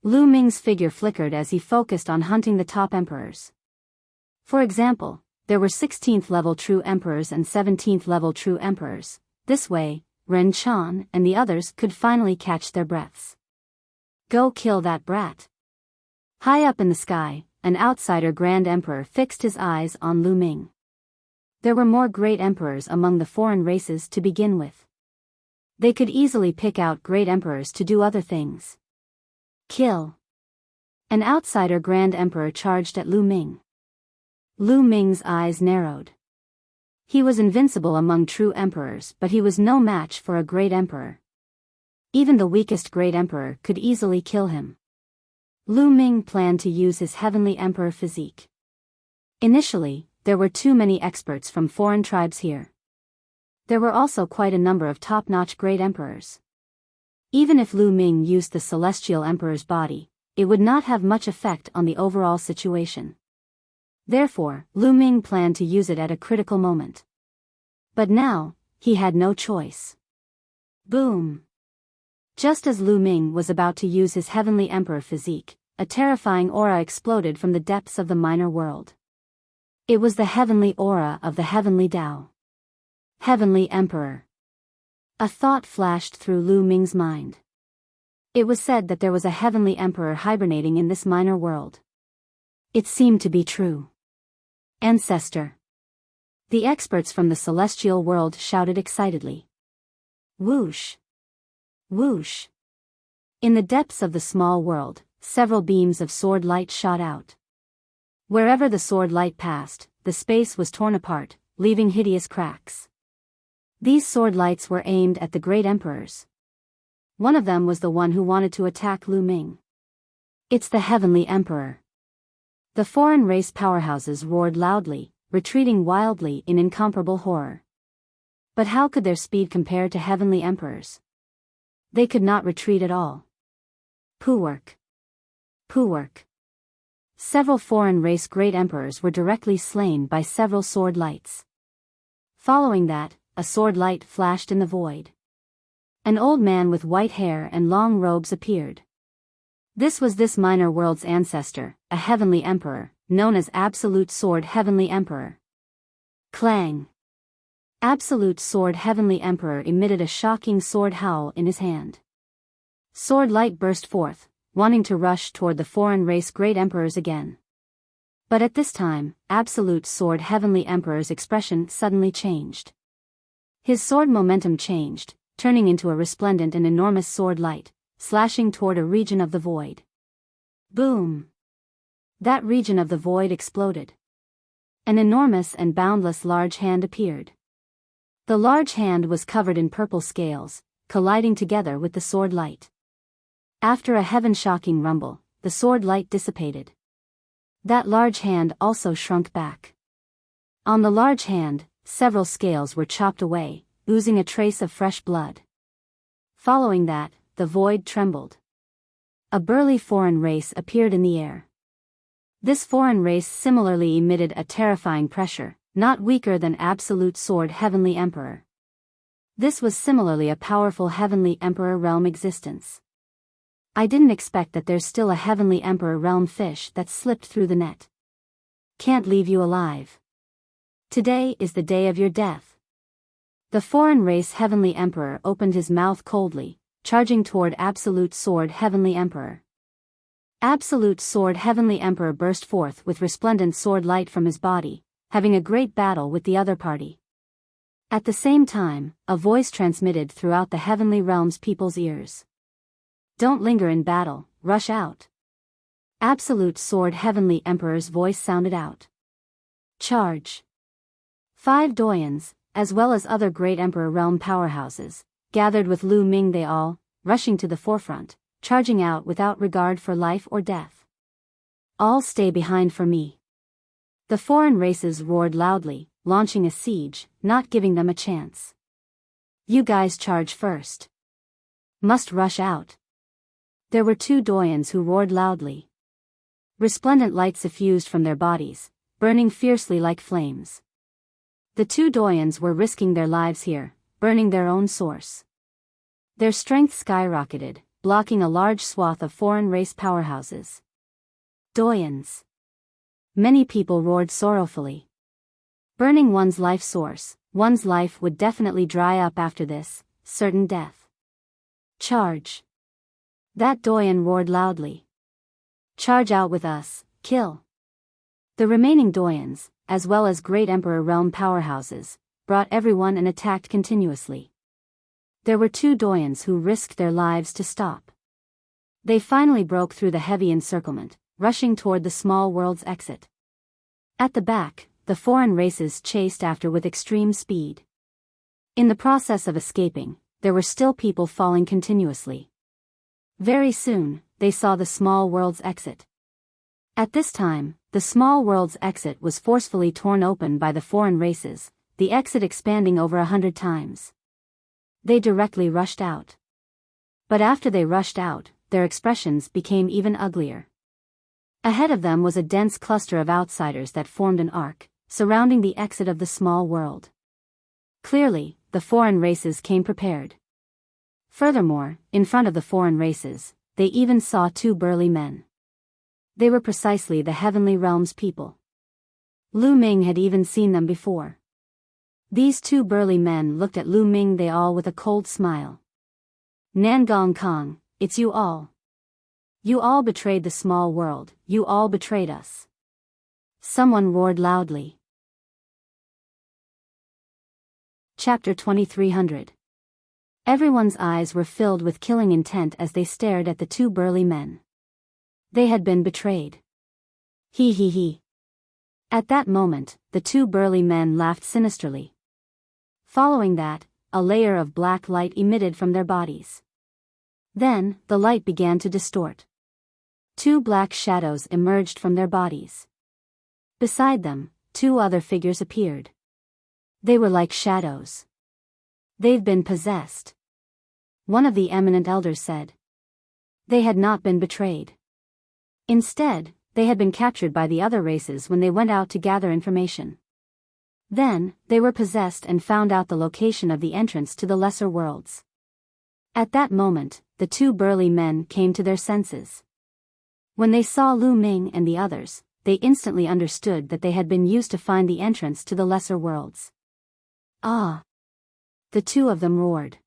Lu Ming's figure flickered as he focused on hunting the top emperors. For example, there were 16th level true emperors and 17th level true emperors. This way, Ren Chan and the others could finally catch their breaths. Go kill that brat. High up in the sky, an outsider Grand Emperor fixed his eyes on Lu Ming. There were more great emperors among the foreign races to begin with. They could easily pick out great emperors to do other things. Kill. An outsider Grand Emperor charged at Lu Ming. Lu Ming's eyes narrowed. He was invincible among true emperors, but he was no match for a great emperor. Even the weakest great emperor could easily kill him. Lu Ming planned to use his heavenly emperor physique. Initially, there were too many experts from foreign tribes here. There were also quite a number of top-notch great emperors. Even if Lu Ming used the celestial emperor's body, it would not have much effect on the overall situation. Therefore, Lu Ming planned to use it at a critical moment. But now, he had no choice. Boom! Just as Lu Ming was about to use his heavenly emperor physique, a terrifying aura exploded from the depths of the minor world. It was the heavenly aura of the heavenly Tao. Heavenly Emperor. A thought flashed through Lu Ming's mind. It was said that there was a heavenly emperor hibernating in this minor world. It seemed to be true. Ancestor. The experts from the celestial world shouted excitedly. Whoosh! Whoosh! In the depths of the small world, several beams of sword light shot out. Wherever the sword light passed, the space was torn apart, leaving hideous cracks. These sword lights were aimed at the great emperors. One of them was the one who wanted to attack Lu Ming. It's the Heavenly Emperor. The foreign race powerhouses roared loudly, retreating wildly in incomparable horror. But how could their speed compare to Heavenly Emperors? They could not retreat at all. Poowork. Poowork. Several foreign race great emperors were directly slain by several sword lights. Following that, a sword light flashed in the void. An old man with white hair and long robes appeared. This was this minor world's ancestor, a heavenly emperor, known as Absolute Sword Heavenly Emperor. Clang! Absolute Sword Heavenly Emperor emitted a shocking sword howl in his hand. Sword light burst forth, wanting to rush toward the foreign race great emperors again. But at this time, Absolute Sword Heavenly Emperor's expression suddenly changed. His sword momentum changed, turning into a resplendent and enormous sword light, slashing toward a region of the void. Boom! That region of the void exploded. An enormous and boundless large hand appeared. The large hand was covered in purple scales, colliding together with the sword light. After a heaven-shocking rumble, the sword light dissipated. That large hand also shrunk back. On the large hand, several scales were chopped away, oozing a trace of fresh blood. Following that, the void trembled. A burly foreign race appeared in the air. This foreign race similarly emitted a terrifying pressure, not weaker than Absolute Sword Heavenly Emperor. This was similarly a powerful Heavenly Emperor realm existence. I didn't expect that there's still a Heavenly Emperor realm fish that slipped through the net. Can't leave you alive. Today is the day of your death. The foreign race Heavenly Emperor opened his mouth coldly, charging toward Absolute Sword Heavenly Emperor. Absolute Sword Heavenly Emperor burst forth with resplendent sword light from his body, having a great battle with the other party. At the same time, a voice transmitted throughout the heavenly realm's people's ears. Don't linger in battle, rush out. Absolute Sword Heavenly Emperor's voice sounded out. Charge. 5 doyens, as well as other great Emperor realm powerhouses, gathered with Lu Ming, they all, rushing to the forefront, charging out without regard for life or death. All stay behind for me. The foreign races roared loudly, launching a siege, not giving them a chance. You guys charge first. Must rush out. There were 2 doyens who roared loudly. Resplendent light suffused from their bodies, burning fiercely like flames. The 2 doyens were risking their lives here, burning their own source. Their strength skyrocketed, blocking a large swath of foreign race powerhouses. Doyens. Many people roared sorrowfully. Burning one's life source, one's life would definitely dry up after this, certain death. Charge. That doyen roared loudly. Charge out with us, kill. The remaining doyens, as well as great Emperor realm powerhouses, brought everyone and attacked continuously. There were 2 doyens who risked their lives to stop. They finally broke through the heavy encirclement, rushing toward the small world's exit. At the back, the foreign races chased after with extreme speed. In the process of escaping, there were still people falling continuously. Very soon, they saw the small world's exit. At this time, the small world's exit was forcefully torn open by the foreign races, the exit expanding over 100 times. They directly rushed out. But after they rushed out, their expressions became even uglier. Ahead of them was a dense cluster of outsiders that formed an arc, surrounding the exit of the small world. Clearly, the foreign races came prepared. Furthermore, in front of the foreign races, they even saw 2 burly men. They were precisely the heavenly realm's people. Lu Ming had even seen them before. These 2 burly men looked at Lu Ming they all with a cold smile. Nangong Kong, it's you all. You all betrayed the small world, you all betrayed us. Someone roared loudly. Chapter 2300. Everyone's eyes were filled with killing intent as they stared at the two burly men. They had been betrayed. He he he. At that moment, the two burly men laughed sinisterly. Following that, a layer of black light emitted from their bodies. Then, the light began to distort. Two black shadows emerged from their bodies. Beside them, two other figures appeared. They were like shadows. They've been possessed. One of the eminent elders said. They had not been betrayed. Instead, they had been captured by the other races when they went out to gather information. Then, they were possessed and found out the location of the entrance to the lesser worlds. At that moment, the two burly men came to their senses. When they saw Lu Ming and the others, they instantly understood that they had been used to find the entrance to the lesser worlds. Ah! The two of them roared.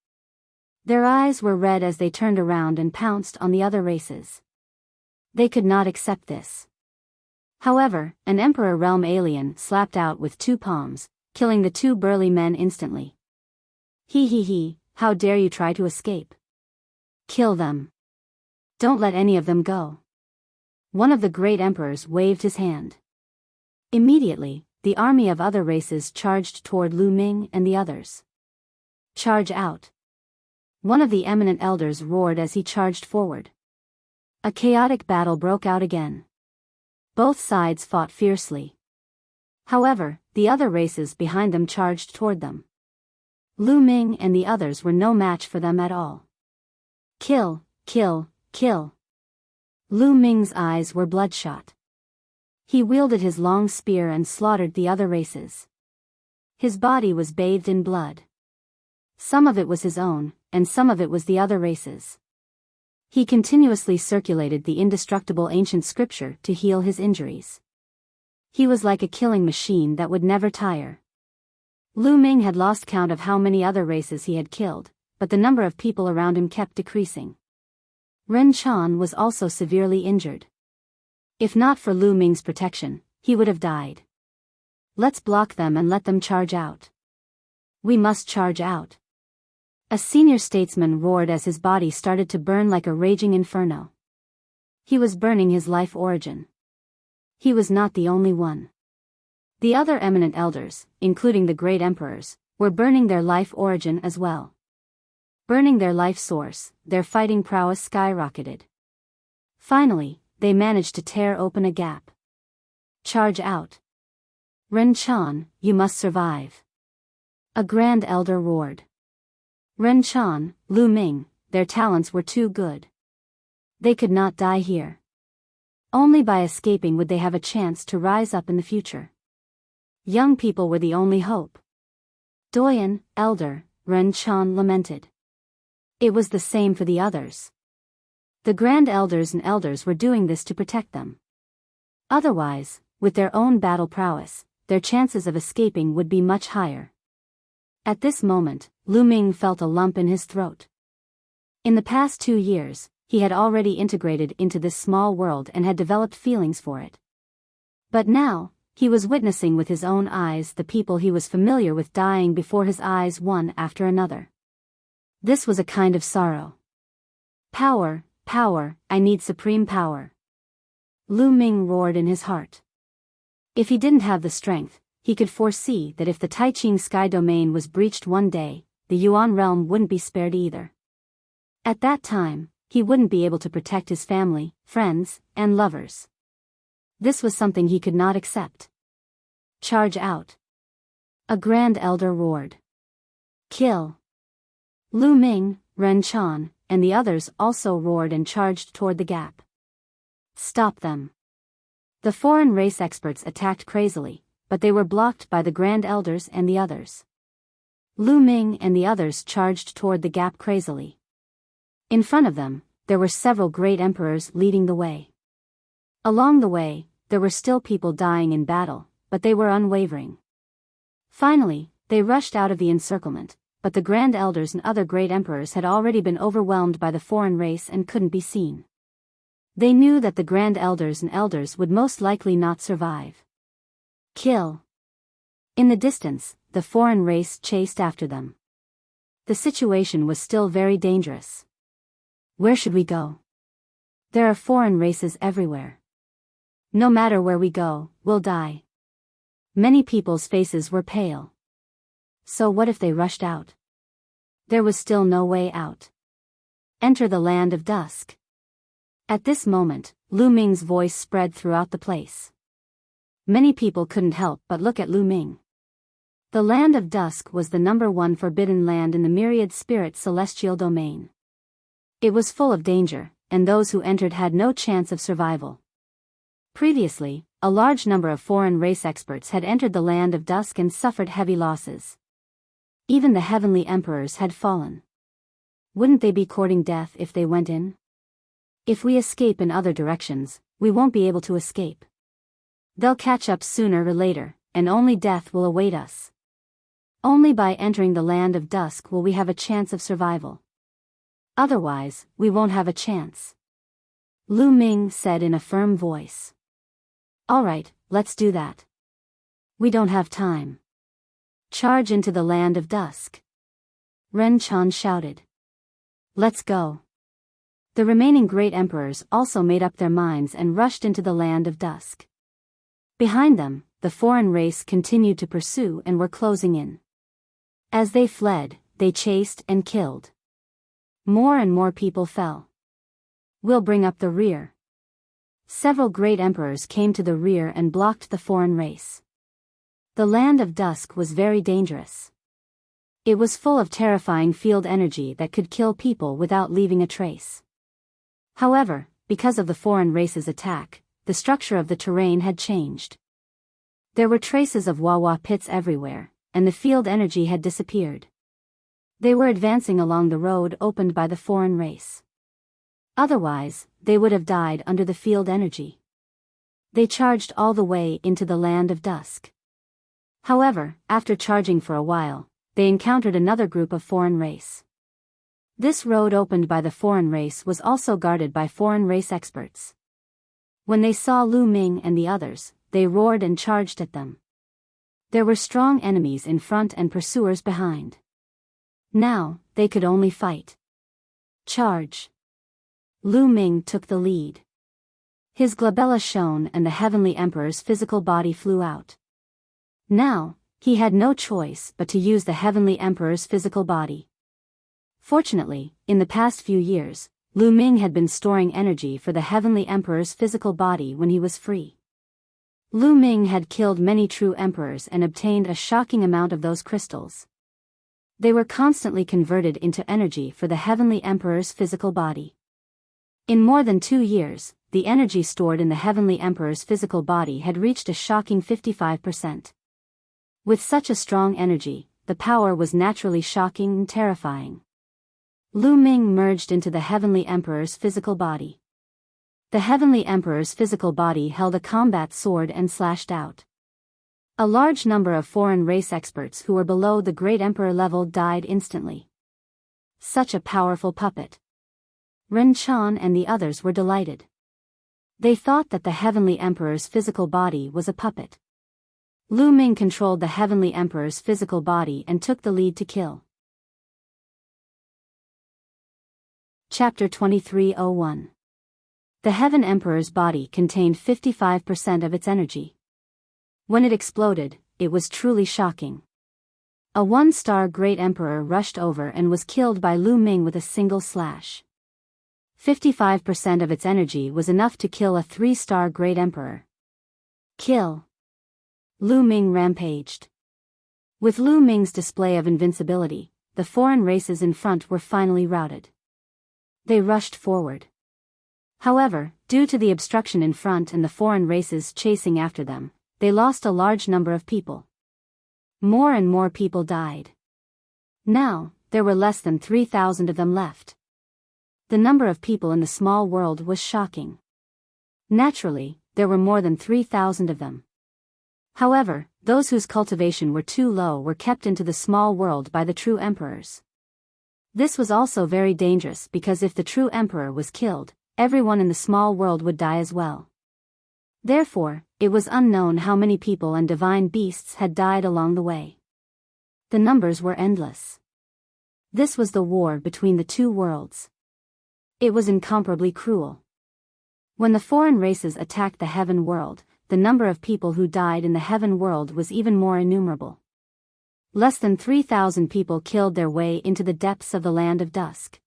Their eyes were red as they turned around and pounced on the other races. They could not accept this. However, an Emperor Realm alien slapped out with two palms, killing the two burly men instantly. He he he, how dare you try to escape? Kill them. Don't let any of them go. One of the great emperors waved his hand. Immediately, the army of other races charged toward Lu Ming and the others. Charge out. One of the eminent elders roared as he charged forward. A chaotic battle broke out again. Both sides fought fiercely. However, the other races behind them charged toward them. Lu Ming and the others were no match for them at all. Kill, kill, kill. Lu Ming's eyes were bloodshot. He wielded his long spear and slaughtered the other races. His body was bathed in blood. Some of it was his own, and some of it was the other races. He continuously circulated the indestructible ancient scripture to heal his injuries. He was like a killing machine that would never tire. Lu Ming had lost count of how many other races he had killed, but the number of people around him kept decreasing. Ren Chan was also severely injured. If not for Lu Ming's protection, he would have died. Let's block them and let them charge out. We must charge out. A senior statesman roared as his body started to burn like a raging inferno. He was burning his life origin. He was not the only one. The other eminent elders, including the great emperors, were burning their life origin as well. Burning their life source, their fighting prowess skyrocketed. Finally, they managed to tear open a gap. Charge out. Ren Chan, you must survive. A grand elder roared. Ren Chan, Lu Ming, their talents were too good. They could not die here. Only by escaping would they have a chance to rise up in the future. Young people were the only hope. Doyen, elder, Ren Chan lamented. It was the same for the others. The grand elders and elders were doing this to protect them. Otherwise, with their own battle prowess, their chances of escaping would be much higher. At this moment, Lu Ming felt a lump in his throat. In the past 2 years, he had already integrated into this small world and had developed feelings for it. But now, he was witnessing with his own eyes the people he was familiar with dying before his eyes one after another. This was a kind of sorrow. Power, power, I need supreme power. Lu Ming roared in his heart. If he didn't have the strength, he could foresee that if the Taiqing sky domain was breached one day, the Yuan realm wouldn't be spared either. At that time, he wouldn't be able to protect his family, friends, and lovers. This was something he could not accept. Charge out. A grand elder roared. Kill. Lu Ming, Ren Chan, and the others also roared and charged toward the gap. Stop them. The foreign race experts attacked crazily, but they were blocked by the grand elders and the others. Lu Ming and the others charged toward the gap crazily. In front of them, there were several great emperors leading the way. Along the way, there were still people dying in battle, but they were unwavering. Finally, they rushed out of the encirclement, but the grand elders and other great emperors had already been overwhelmed by the foreign race and couldn't be seen. They knew that the grand elders and elders would most likely not survive. Kill. In the distance, the foreign race chased after them. the situation was still very dangerous. Where should we go? There are foreign races everywhere. No matter where we go, we'll die. Many people's faces were pale. So what if they rushed out? There was still no way out. Enter the land of dusk. At this moment, Lu Ming's voice spread throughout the place. Many people couldn't help but look at Lu Ming. The land of dusk was the #1 forbidden land in the myriad spirit celestial domain. It was full of danger, and those who entered had no chance of survival. Previously, a large number of foreign race experts had entered the land of dusk and suffered heavy losses. Even the heavenly emperors had fallen. Wouldn't they be courting death if they went in? If we escape in other directions, we won't be able to escape. They'll catch up sooner or later, and only death will await us. Only by entering the land of dusk will we have a chance of survival. Otherwise, we won't have a chance. Lu Ming said in a firm voice. All right, let's do that. We don't have time. Charge into the land of dusk. Ren Chan shouted. Let's go. The remaining great emperors also made up their minds and rushed into the land of dusk. Behind them, the foreign race continued to pursue and were closing in. As they fled, they chased and killed. More and more people fell. We'll bring up the rear. Several great emperors came to the rear and blocked the foreign race. The land of dusk was very dangerous. It was full of terrifying field energy that could kill people without leaving a trace. However, because of the foreign race's attack, the structure of the terrain had changed. There were traces of Wawa pits everywhere, and the field energy had disappeared. They were advancing along the road opened by the foreign race. Otherwise, they would have died under the field energy. They charged all the way into the land of dusk. However, after charging for a while, they encountered another group of foreign race. This road opened by the foreign race was also guarded by foreign race experts. When they saw Lu Ming and the others, they roared and charged at them. There were strong enemies in front and pursuers behind. Now, they could only fight. Charge. Lu Ming took the lead. His glabella shone and the heavenly emperor's physical body flew out. Now, he had no choice but to use the heavenly emperor's physical body. Fortunately, in the past few years, Lu Ming had been storing energy for the heavenly emperor's physical body when he was free. Lu Ming had killed many true emperors and obtained a shocking amount of those crystals. They were constantly converted into energy for the heavenly emperor's physical body. In more than 2 years, the energy stored in the heavenly emperor's physical body had reached a shocking 55%. With such a strong energy, the power was naturally shocking and terrifying. Lu Ming merged into the heavenly emperor's physical body. The heavenly emperor's physical body held a combat sword and slashed out. A large number of foreign race experts who were below the great emperor level died instantly. Such a powerful puppet. Ren Chan and the others were delighted. They thought that the heavenly emperor's physical body was a puppet. Lu Ming controlled the heavenly emperor's physical body and took the lead to kill. Chapter 2301. The Heaven Emperor's body contained 55% of its energy. When it exploded, it was truly shocking. A 1-star great emperor rushed over and was killed by Lu Ming with a single slash. 55% of its energy was enough to kill a 3-star great emperor. Kill. Lu Ming rampaged. With Lu Ming's display of invincibility, the foreign races in front were finally routed. They rushed forward. However, due to the obstruction in front and the foreign races chasing after them, they lost a large number of people. More and more people died. Now, there were less than 3,000 of them left. The number of people in the small world was shocking. Naturally, there were more than 3,000 of them. However, those whose cultivation were too low were kept into the small world by the true emperors. This was also very dangerous because if the true emperor was killed, everyone in the small world would die as well. Therefore, it was unknown how many people and divine beasts had died along the way. The numbers were endless. This was the war between the two worlds. It was incomparably cruel. When the foreign races attacked the heaven world, the number of people who died in the heaven world was even more innumerable. Less than 3,000 people killed their way into the depths of the land of dusk.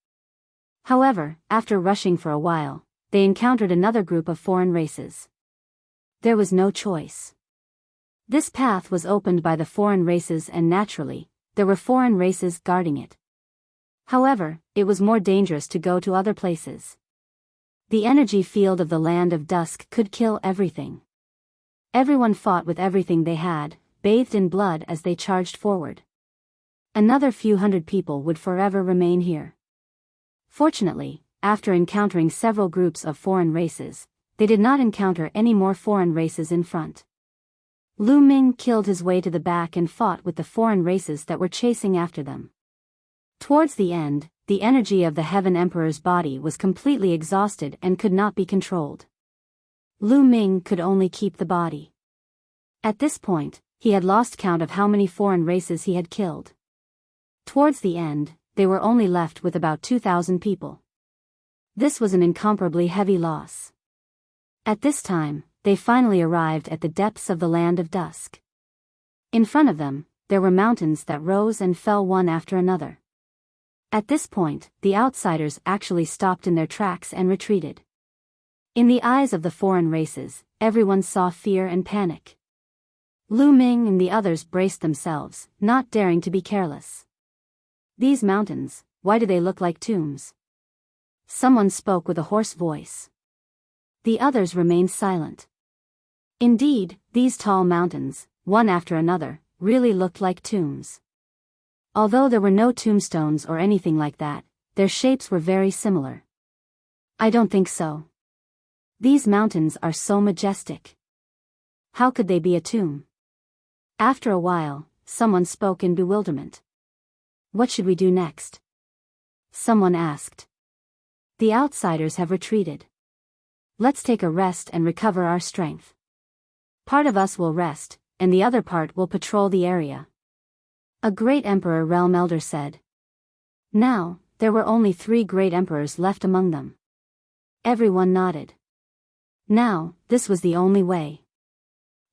However, after rushing for a while, they encountered another group of foreign races. There was no choice. This path was opened by the foreign races, and naturally, there were foreign races guarding it. However, it was more dangerous to go to other places. The energy field of the land of dusk could kill everything. Everyone fought with everything they had, bathed in blood as they charged forward. Another few hundred people would forever remain here. Fortunately, after encountering several groups of foreign races, they did not encounter any more foreign races in front. Lu Ming killed his way to the back and fought with the foreign races that were chasing after them. Towards the end, the energy of the Heaven Emperor's body was completely exhausted and could not be controlled. Lu Ming could only keep the body. At this point, he had lost count of how many foreign races he had killed. Towards the end, they were only left with about 2,000 people. This was an incomparably heavy loss. At this time, they finally arrived at the depths of the land of dusk. In front of them, there were mountains that rose and fell one after another. At this point, the outsiders actually stopped in their tracks and retreated. In the eyes of the foreign races, everyone saw fear and panic. Lu Ming and the others braced themselves, not daring to be careless. These mountains, why do they look like tombs? Someone spoke with a hoarse voice. The others remained silent. Indeed, these tall mountains, one after another, really looked like tombs. Although there were no tombstones or anything like that, their shapes were very similar. I don't think so. These mountains are so majestic. How could they be a tomb? After a while, someone spoke in bewilderment. What should we do next? Someone asked. The outsiders have retreated. Let's take a rest and recover our strength. Part of us will rest, and the other part will patrol the area. A great emperor realm elder said. Now, there were only 3 great emperors left among them. Everyone nodded. Now, this was the only way.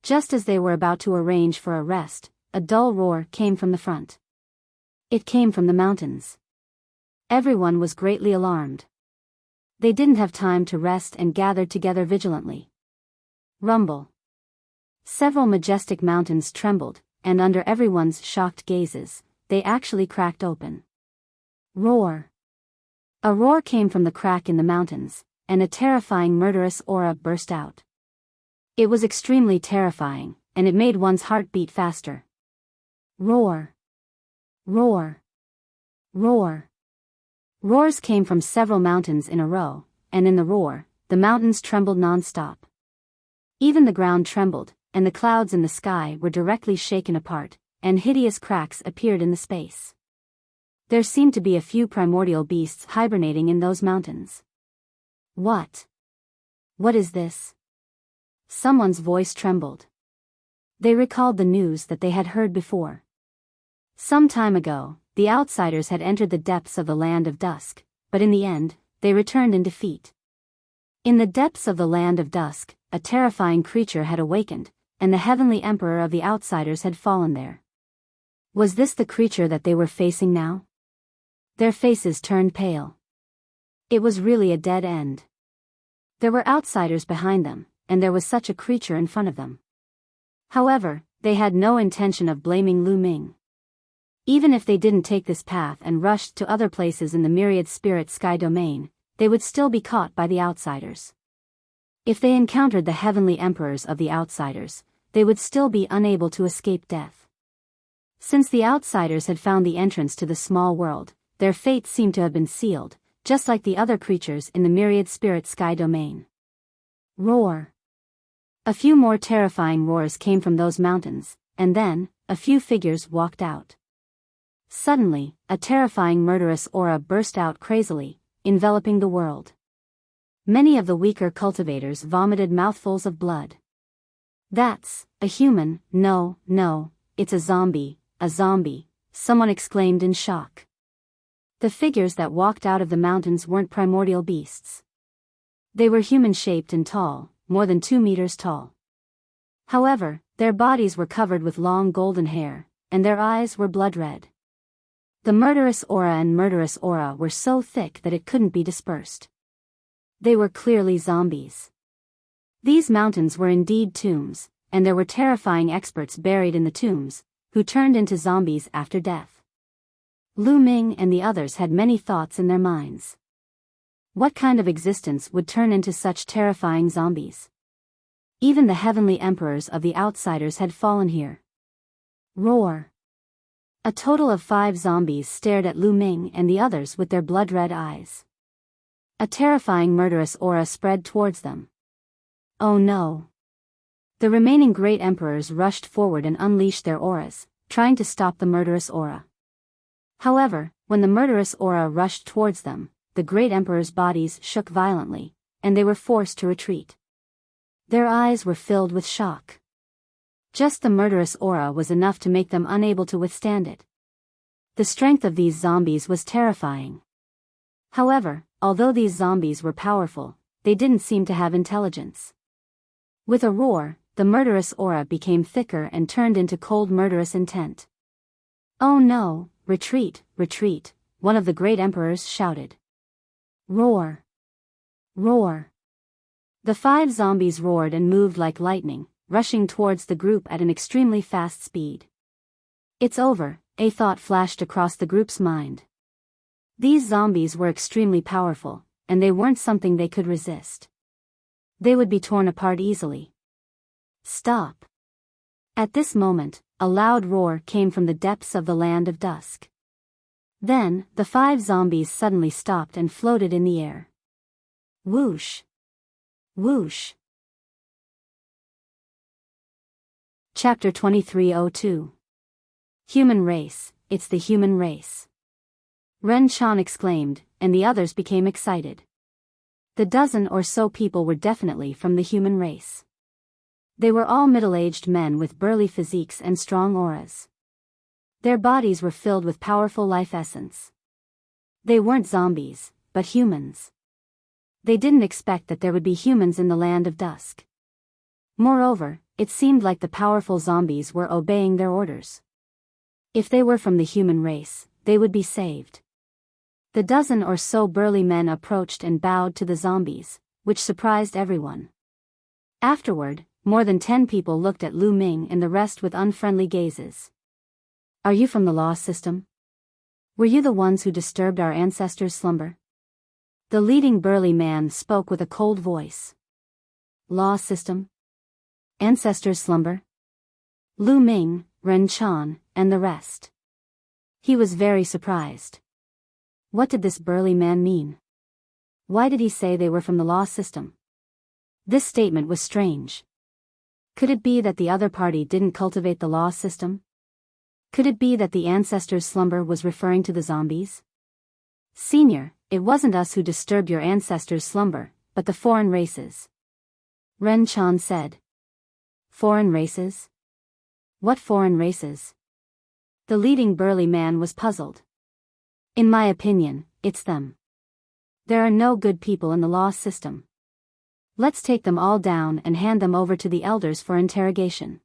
Just as they were about to arrange for a rest, a dull roar came from the front. It came from the mountains. Everyone was greatly alarmed. They didn't have time to rest and gathered together vigilantly. Rumble. Several majestic mountains trembled, and under everyone's shocked gazes, they actually cracked open. Roar. A roar came from the crack in the mountains, and a terrifying murderous aura burst out. It was extremely terrifying, and it made one's heart beat faster. Roar. Roar. Roar. Roars came from several mountains in a row, and in the roar, the mountains trembled non-stop. Even the ground trembled, and the clouds in the sky were directly shaken apart, and hideous cracks appeared in the space. There seemed to be a few primordial beasts hibernating in those mountains. What? What is this? Someone's voice trembled. They recalled the news that they had heard before. Some time ago, the outsiders had entered the depths of the land of dusk, but in the end, they returned in defeat. In the depths of the land of dusk, a terrifying creature had awakened, and the heavenly emperor of the outsiders had fallen there. Was this the creature that they were facing now? Their faces turned pale. It was really a dead end. There were outsiders behind them, and there was such a creature in front of them. However, they had no intention of blaming Lu Ming. Even if they didn't take this path and rushed to other places in the myriad spirit sky domain, they would still be caught by the outsiders. If they encountered the heavenly emperors of the outsiders, they would still be unable to escape death. Since the outsiders had found the entrance to the small world, their fate seemed to have been sealed, just like the other creatures in the myriad spirit sky domain. Roar. A few more terrifying roars came from those mountains, and then, a few figures walked out. Suddenly, a terrifying murderous aura burst out crazily, enveloping the world. Many of the weaker cultivators vomited mouthfuls of blood. That's a human. No, it's a zombie, someone exclaimed in shock. The figures that walked out of the mountains weren't primordial beasts. They were human-shaped and tall, more than 2 meters tall. However, their bodies were covered with long golden hair, and their eyes were blood red. The murderous aura were so thick that it couldn't be dispersed. They were clearly zombies. These mountains were indeed tombs, and there were terrifying experts buried in the tombs, who turned into zombies after death. Lu Ming and the others had many thoughts in their minds. What kind of existence would turn into such terrifying zombies? Even the heavenly emperors of the outsiders had fallen here. Roar! A total of 5 zombies stared at Lu Ming and the others with their blood-red eyes. A terrifying murderous aura spread towards them. Oh no! The remaining great emperors rushed forward and unleashed their auras, trying to stop the murderous aura. However, when the murderous aura rushed towards them, the great emperors' bodies shook violently, and they were forced to retreat. Their eyes were filled with shock. Just the murderous aura was enough to make them unable to withstand it. The strength of these zombies was terrifying. However, although these zombies were powerful, they didn't seem to have intelligence. With a roar, the murderous aura became thicker and turned into cold murderous intent. Oh no, retreat, retreat, one of the great emperors shouted. Roar! Roar! The 5 zombies roared and moved like lightning, rushing towards the group at an extremely fast speed. It's over, a thought flashed across the group's mind. These zombies were extremely powerful, and they weren't something they could resist. They would be torn apart easily. Stop! At this moment, a loud roar came from the depths of the land of dusk. Then, the 5 zombies suddenly stopped and floated in the air. Whoosh! Whoosh! Chapter 2302. Human race, it's the human race. Ren Chan exclaimed, and the others became excited. The dozen or so people were definitely from the human race. They were all middle-aged men with burly physiques and strong auras. Their bodies were filled with powerful life essence. They weren't zombies, but humans. They didn't expect that there would be humans in the land of dusk. Moreover, it seemed like the powerful zombies were obeying their orders. If they were from the human race, they would be saved. The dozen or so burly men approached and bowed to the zombies, which surprised everyone. Afterward, more than 10 people looked at Lu Ming and the rest with unfriendly gazes. Are you from the law system? Were you the ones who disturbed our ancestors' slumber? The leading burly man spoke with a cold voice. Law system? Ancestors' slumber? Lu Ming, Ren Chan, and the rest. He was very surprised. What did this burly man mean? Why did he say they were from the law system? This statement was strange. Could it be that the other party didn't cultivate the law system? Could it be that the ancestors' slumber was referring to the zombies? Senior, it wasn't us who disturbed your ancestors' slumber, but the foreign races. Ren Chan said. Foreign races? What foreign races? The leading burly man was puzzled. In my opinion, it's them. There are no good people in the law system. Let's take them all down and hand them over to the elders for interrogation.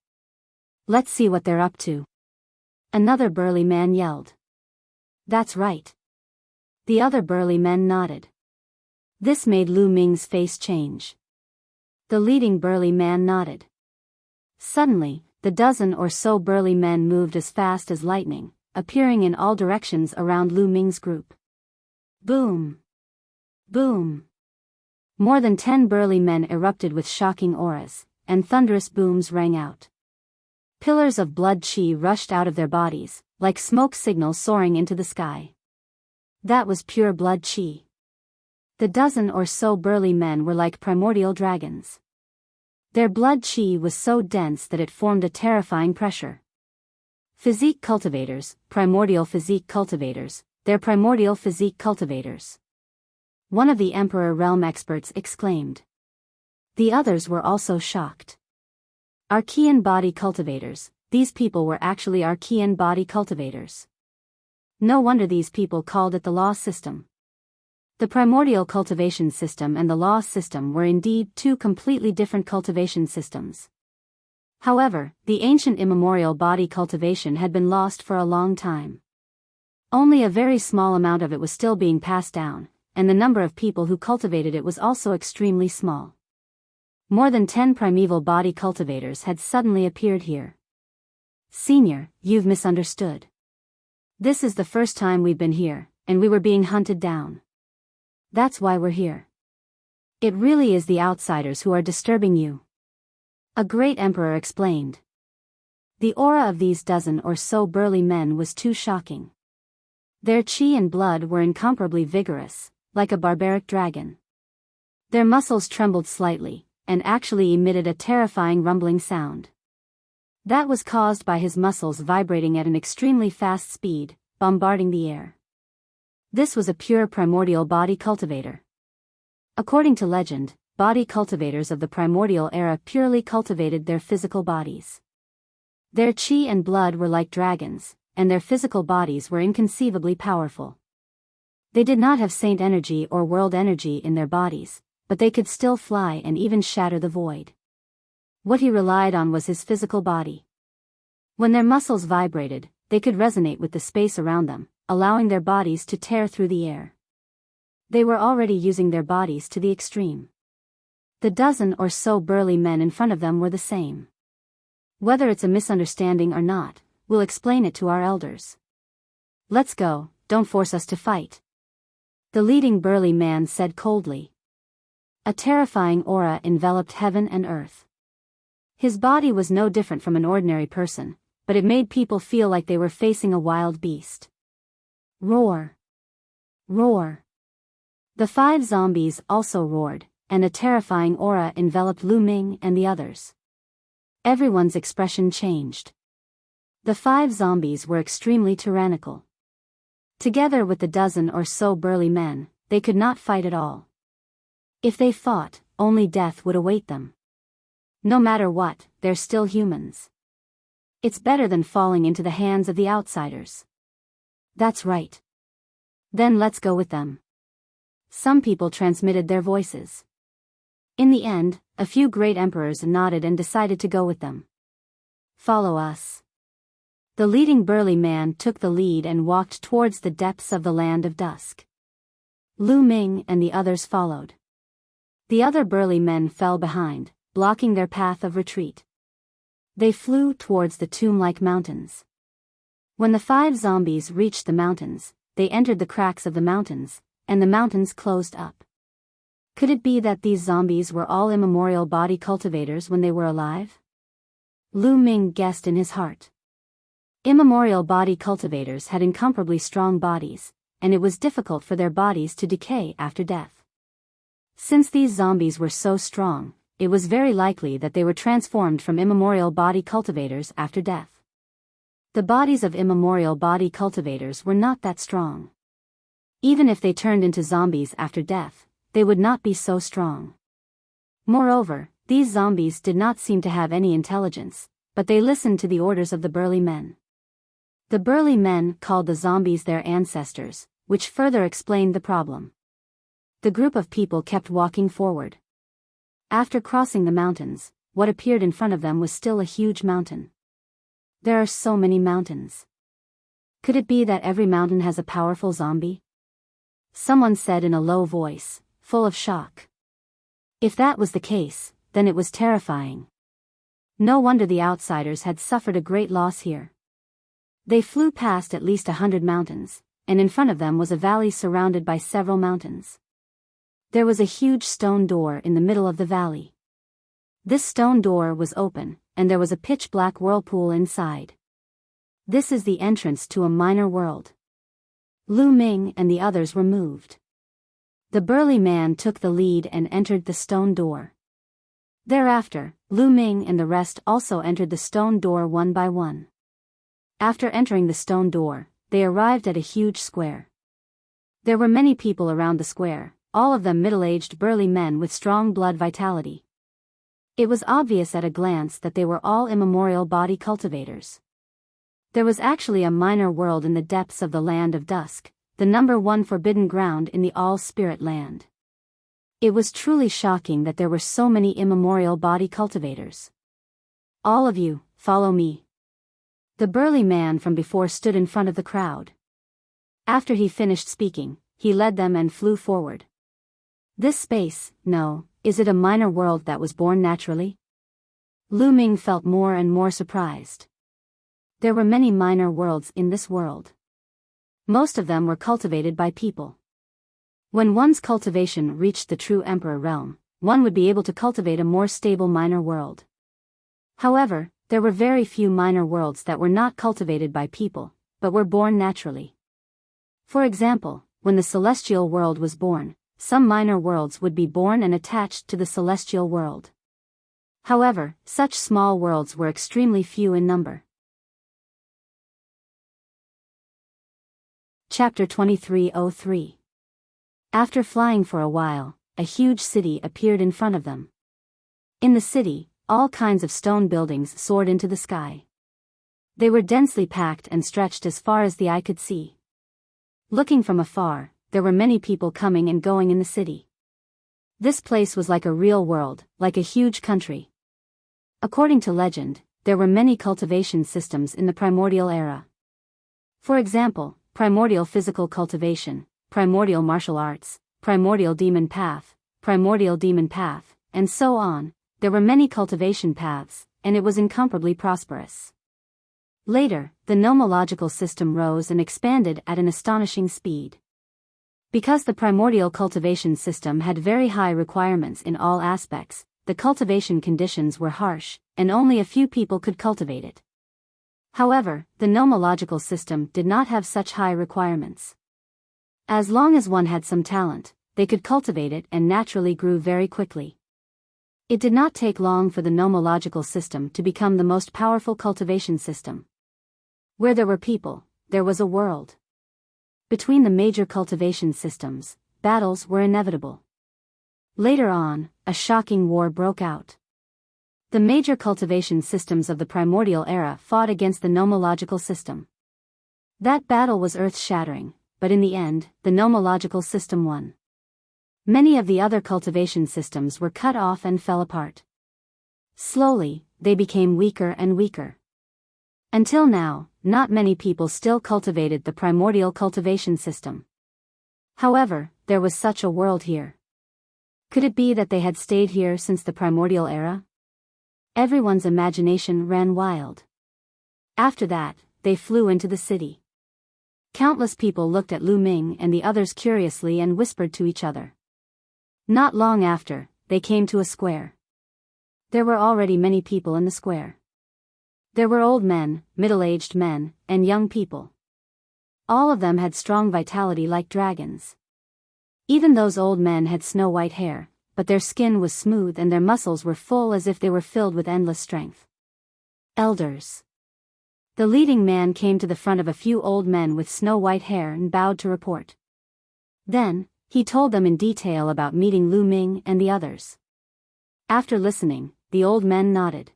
Let's see what they're up to. Another burly man yelled. That's right. The other burly men nodded. This made Lu Ming's face change. The leading burly man nodded. Suddenly, the dozen or so burly men moved as fast as lightning, appearing in all directions around Lu Ming's group. Boom! Boom! More than 10 burly men erupted with shocking auras, and thunderous booms rang out. Pillars of blood chi rushed out of their bodies, like smoke signals soaring into the sky. That was pure blood chi. The dozen or so burly men were like primordial dragons. Their blood chi was so dense that it formed a terrifying pressure. Physique cultivators, primordial physique cultivators, they're primordial physique cultivators. One of the Emperor Realm experts exclaimed. The others were also shocked. Archean body cultivators, these people were actually Archean body cultivators. No wonder these people called it the law system. The primordial cultivation system and the law system were indeed two completely different cultivation systems. However, the ancient immemorial body cultivation had been lost for a long time. Only a very small amount of it was still being passed down, and the number of people who cultivated it was also extremely small. More than 10 primeval body cultivators had suddenly appeared here. Senior, you've misunderstood. This is the first time we've been here, and we were being hunted down. That's why we're here. It really is the outsiders who are disturbing you. A great emperor explained. The aura of these dozen or so burly men was too shocking. Their chi and blood were incomparably vigorous, like a barbaric dragon. Their muscles trembled slightly, and actually emitted a terrifying rumbling sound. That was caused by his muscles vibrating at an extremely fast speed, bombarding the air. This was a pure primordial body cultivator. According to legend, body cultivators of the primordial era purely cultivated their physical bodies. Their chi and blood were like dragons, and their physical bodies were inconceivably powerful. They did not have saint energy or world energy in their bodies, but they could still fly and even shatter the void. What he relied on was his physical body. When their muscles vibrated, they could resonate with the space around them, allowing their bodies to tear through the air. They were already using their bodies to the extreme. The dozen or so burly men in front of them were the same. Whether it's a misunderstanding or not, we'll explain it to our elders. Let's go, don't force us to fight. The leading burly man said coldly. A terrifying aura enveloped heaven and earth. His body was no different from an ordinary person, but it made people feel like they were facing a wild beast. Roar! Roar! The 5 zombies also roared, and a terrifying aura enveloped Lu Ming and the others. Everyone's expression changed. The 5 zombies were extremely tyrannical. Together with the dozen or so burly men, they could not fight at all. If they fought, only death would await them. No matter what, they're still humans. It's better than falling into the hands of the outsiders. That's right. Then let's go with them. Some people transmitted their voices. In the end, a few great emperors nodded and decided to go with them. Follow us. The leading burly man took the lead and walked towards the depths of the land of dusk. Lu Ming and the others followed. The other burly men fell behind, blocking their path of retreat. They flew towards the tomb-like mountains. When the 5 zombies reached the mountains, they entered the cracks of the mountains, and the mountains closed up. Could it be that these zombies were all immemorial body cultivators when they were alive? Lu Ming guessed in his heart. Immemorial body cultivators had incomparably strong bodies, and it was difficult for their bodies to decay after death. Since these zombies were so strong, it was very likely that they were transformed from immemorial body cultivators after death. The bodies of immemorial body cultivators were not that strong. Even if they turned into zombies after death, they would not be so strong. Moreover, these zombies did not seem to have any intelligence, but they listened to the orders of the burly men. The burly men called the zombies their ancestors, which further explained the problem. The group of people kept walking forward. After crossing the mountains, what appeared in front of them was still a huge mountain. There are so many mountains. Could it be that every mountain has a powerful zombie? Someone said in a low voice, full of shock. If that was the case, then it was terrifying. No wonder the outsiders had suffered a great loss here. They flew past at least 100 mountains, and in front of them was a valley surrounded by several mountains. There was a huge stone door in the middle of the valley. This stone door was open, and there was a pitch-black whirlpool inside. This is the entrance to a minor world. Lu Ming and the others were moved. The burly man took the lead and entered the stone door. Thereafter, Lu Ming and the rest also entered the stone door one by one. After entering the stone door, they arrived at a huge square. There were many people around the square, all of them middle-aged burly men with strong blood vitality. It was obvious at a glance that they were all immemorial body cultivators. There was actually a minor world in the depths of the Land of Dusk, the number one forbidden ground in the All-Spirit Land. It was truly shocking that there were so many immemorial body cultivators. "All of you, follow me." The burly man from before stood in front of the crowd. After he finished speaking, he led them and flew forward. "This space, no, is it a minor world that was born naturally?" Lu Ming felt more and more surprised. There were many minor worlds in this world. Most of them were cultivated by people. When one's cultivation reached the true Emperor realm, one would be able to cultivate a more stable minor world. However, there were very few minor worlds that were not cultivated by people, but were born naturally. For example, when the celestial world was born, some minor worlds would be born and attached to the celestial world. However, such small worlds were extremely few in number. Chapter 2303. After flying for a while, a huge city appeared in front of them. In the city, all kinds of stone buildings soared into the sky. They were densely packed and stretched as far as the eye could see. Looking from afar, there were many people coming and going in the city. This place was like a real world, like a huge country. According to legend, there were many cultivation systems in the primordial era. For example, primordial physical cultivation, primordial martial arts, primordial demon path, and so on. There were many cultivation paths, and it was incomparably prosperous. Later, the nomological system rose and expanded at an astonishing speed. Because the primordial cultivation system had very high requirements in all aspects, the cultivation conditions were harsh, and only a few people could cultivate it. However, the nomological system did not have such high requirements. As long as one had some talent, they could cultivate it and naturally grew very quickly. It did not take long for the nomological system to become the most powerful cultivation system. Where there were people, there was a world. Between the major cultivation systems, battles were inevitable. Later on, a shocking war broke out. The major cultivation systems of the primordial era fought against the nomological system. That battle was earth-shattering, but in the end, the nomological system won. Many of the other cultivation systems were cut off and fell apart. Slowly, they became weaker and weaker. Until now, not many people still cultivated the primordial cultivation system. However, there was such a world here. Could it be that they had stayed here since the primordial era? Everyone's imagination ran wild. After that, they flew into the city. Countless people looked at Lu Ming and the others curiously and whispered to each other. Not long after, they came to a square. There were already many people in the square. There were old men, middle-aged men, and young people. All of them had strong vitality like dragons. Even those old men had snow-white hair, but their skin was smooth and their muscles were full as if they were filled with endless strength. Elders. The leading man came to the front of a few old men with snow-white hair and bowed to report. Then, he told them in detail about meeting Lu Ming and the others. After listening, the old men nodded.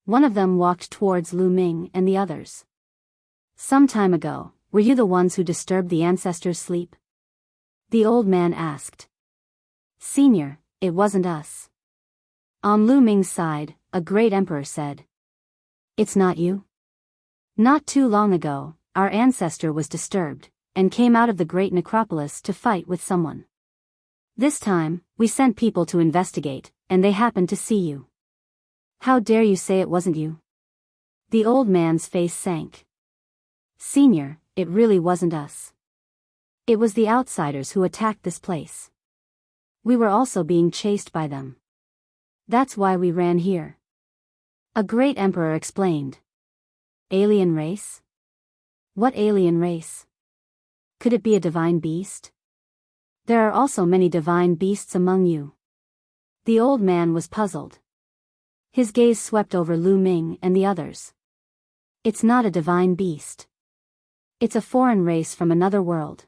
One of them walked towards Lu Ming and the others. "Some time ago, were you the ones who disturbed the ancestors' sleep?" The old man asked. "Senior, it wasn't us." On Lu Ming's side, a great emperor said. "It's not you? Not too long ago, our ancestor was disturbed, and came out of the great necropolis to fight with someone. This time, we sent people to investigate, and they happened to see you. How dare you say it wasn't you?" The old man's face sank. "Senior, it really wasn't us. It was the outsiders who attacked this place. We were also being chased by them. That's why we ran here." A great emperor explained. "Alien race? What alien race? Could it be a divine beast? There are also many divine beasts among you." The old man was puzzled. His gaze swept over Lu Ming and the others. "It's not a divine beast. It's a foreign race from another world.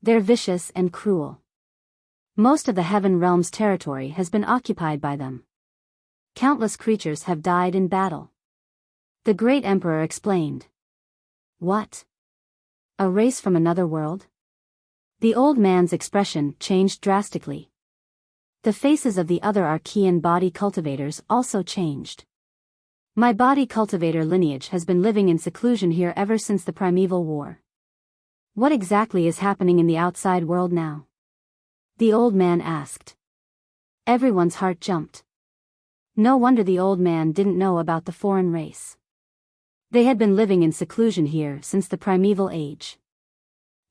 They're vicious and cruel. Most of the Heaven Realm's territory has been occupied by them. Countless creatures have died in battle. The great emperor explained. What? A race from another world? The old man's expression changed drastically. The faces of the other Archean body cultivators also changed. My body cultivator lineage has been living in seclusion here ever since the primeval war. What exactly is happening in the outside world now? The old man asked. Everyone's heart jumped. No wonder the old man didn't know about the foreign race. They had been living in seclusion here since the primeval age.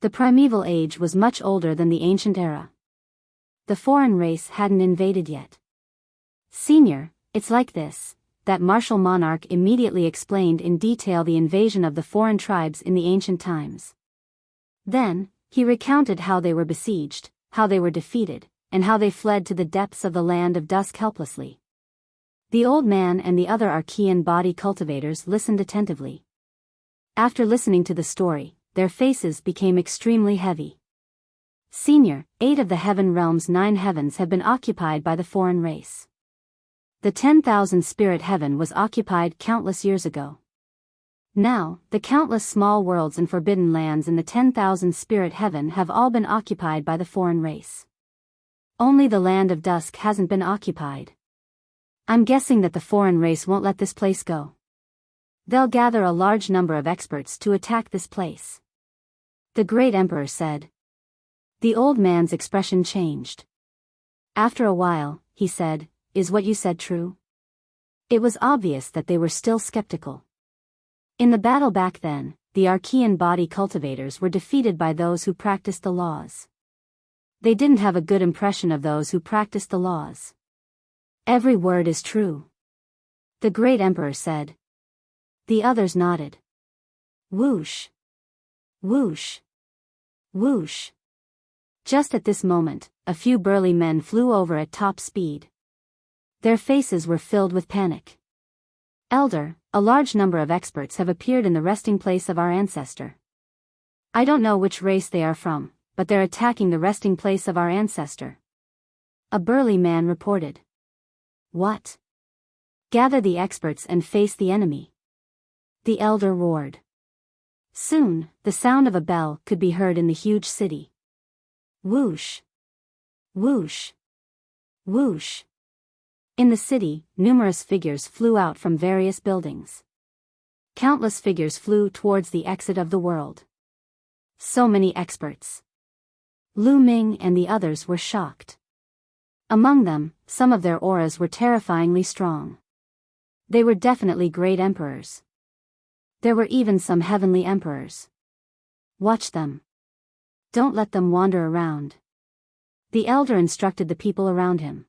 The primeval age was much older than the ancient era. The foreign race hadn't invaded yet. Senior, it's like this, that martial monarch immediately explained in detail the invasion of the foreign tribes in the ancient times. Then, he recounted how they were besieged, how they were defeated, and how they fled to the depths of the land of dusk helplessly. The old man and the other Archean body cultivators listened attentively. After listening to the story, their faces became extremely heavy. Senior, 8 of the heaven realm's 9 heavens have been occupied by the foreign race. The 10,000 spirit heaven was occupied countless years ago. Now, the countless small worlds and forbidden lands in the 10,000 spirit heaven have all been occupied by the foreign race. Only the land of dusk hasn't been occupied. I'm guessing that the foreign race won't let this place go. They'll gather a large number of experts to attack this place. The great emperor said. The old man's expression changed. After a while, he said, "Is what you said true?" It was obvious that they were still skeptical. In the battle back then, the Archean body cultivators were defeated by those who practiced the laws. They didn't have a good impression of those who practiced the laws. Every word is true. The great emperor said. The others nodded. Whoosh. Whoosh. Whoosh. Just at this moment, a few burly men flew over at top speed. Their faces were filled with panic. Elder, a large number of experts have appeared in the resting place of our ancestor. I don't know which race they are from, but they're attacking the resting place of our ancestor. A burly man reported. What? Gather the experts and face the enemy. The elder roared. Soon, the sound of a bell could be heard in the huge city. Whoosh. Whoosh. Whoosh. In the city, numerous figures flew out from various buildings. Countless figures flew towards the exit of the world. So many experts. Lu Ming and the others were shocked. Among them, some of their auras were terrifyingly strong. They were definitely great emperors. There were even some heavenly emperors. Watch them. Don't let them wander around. The elder instructed the people around him.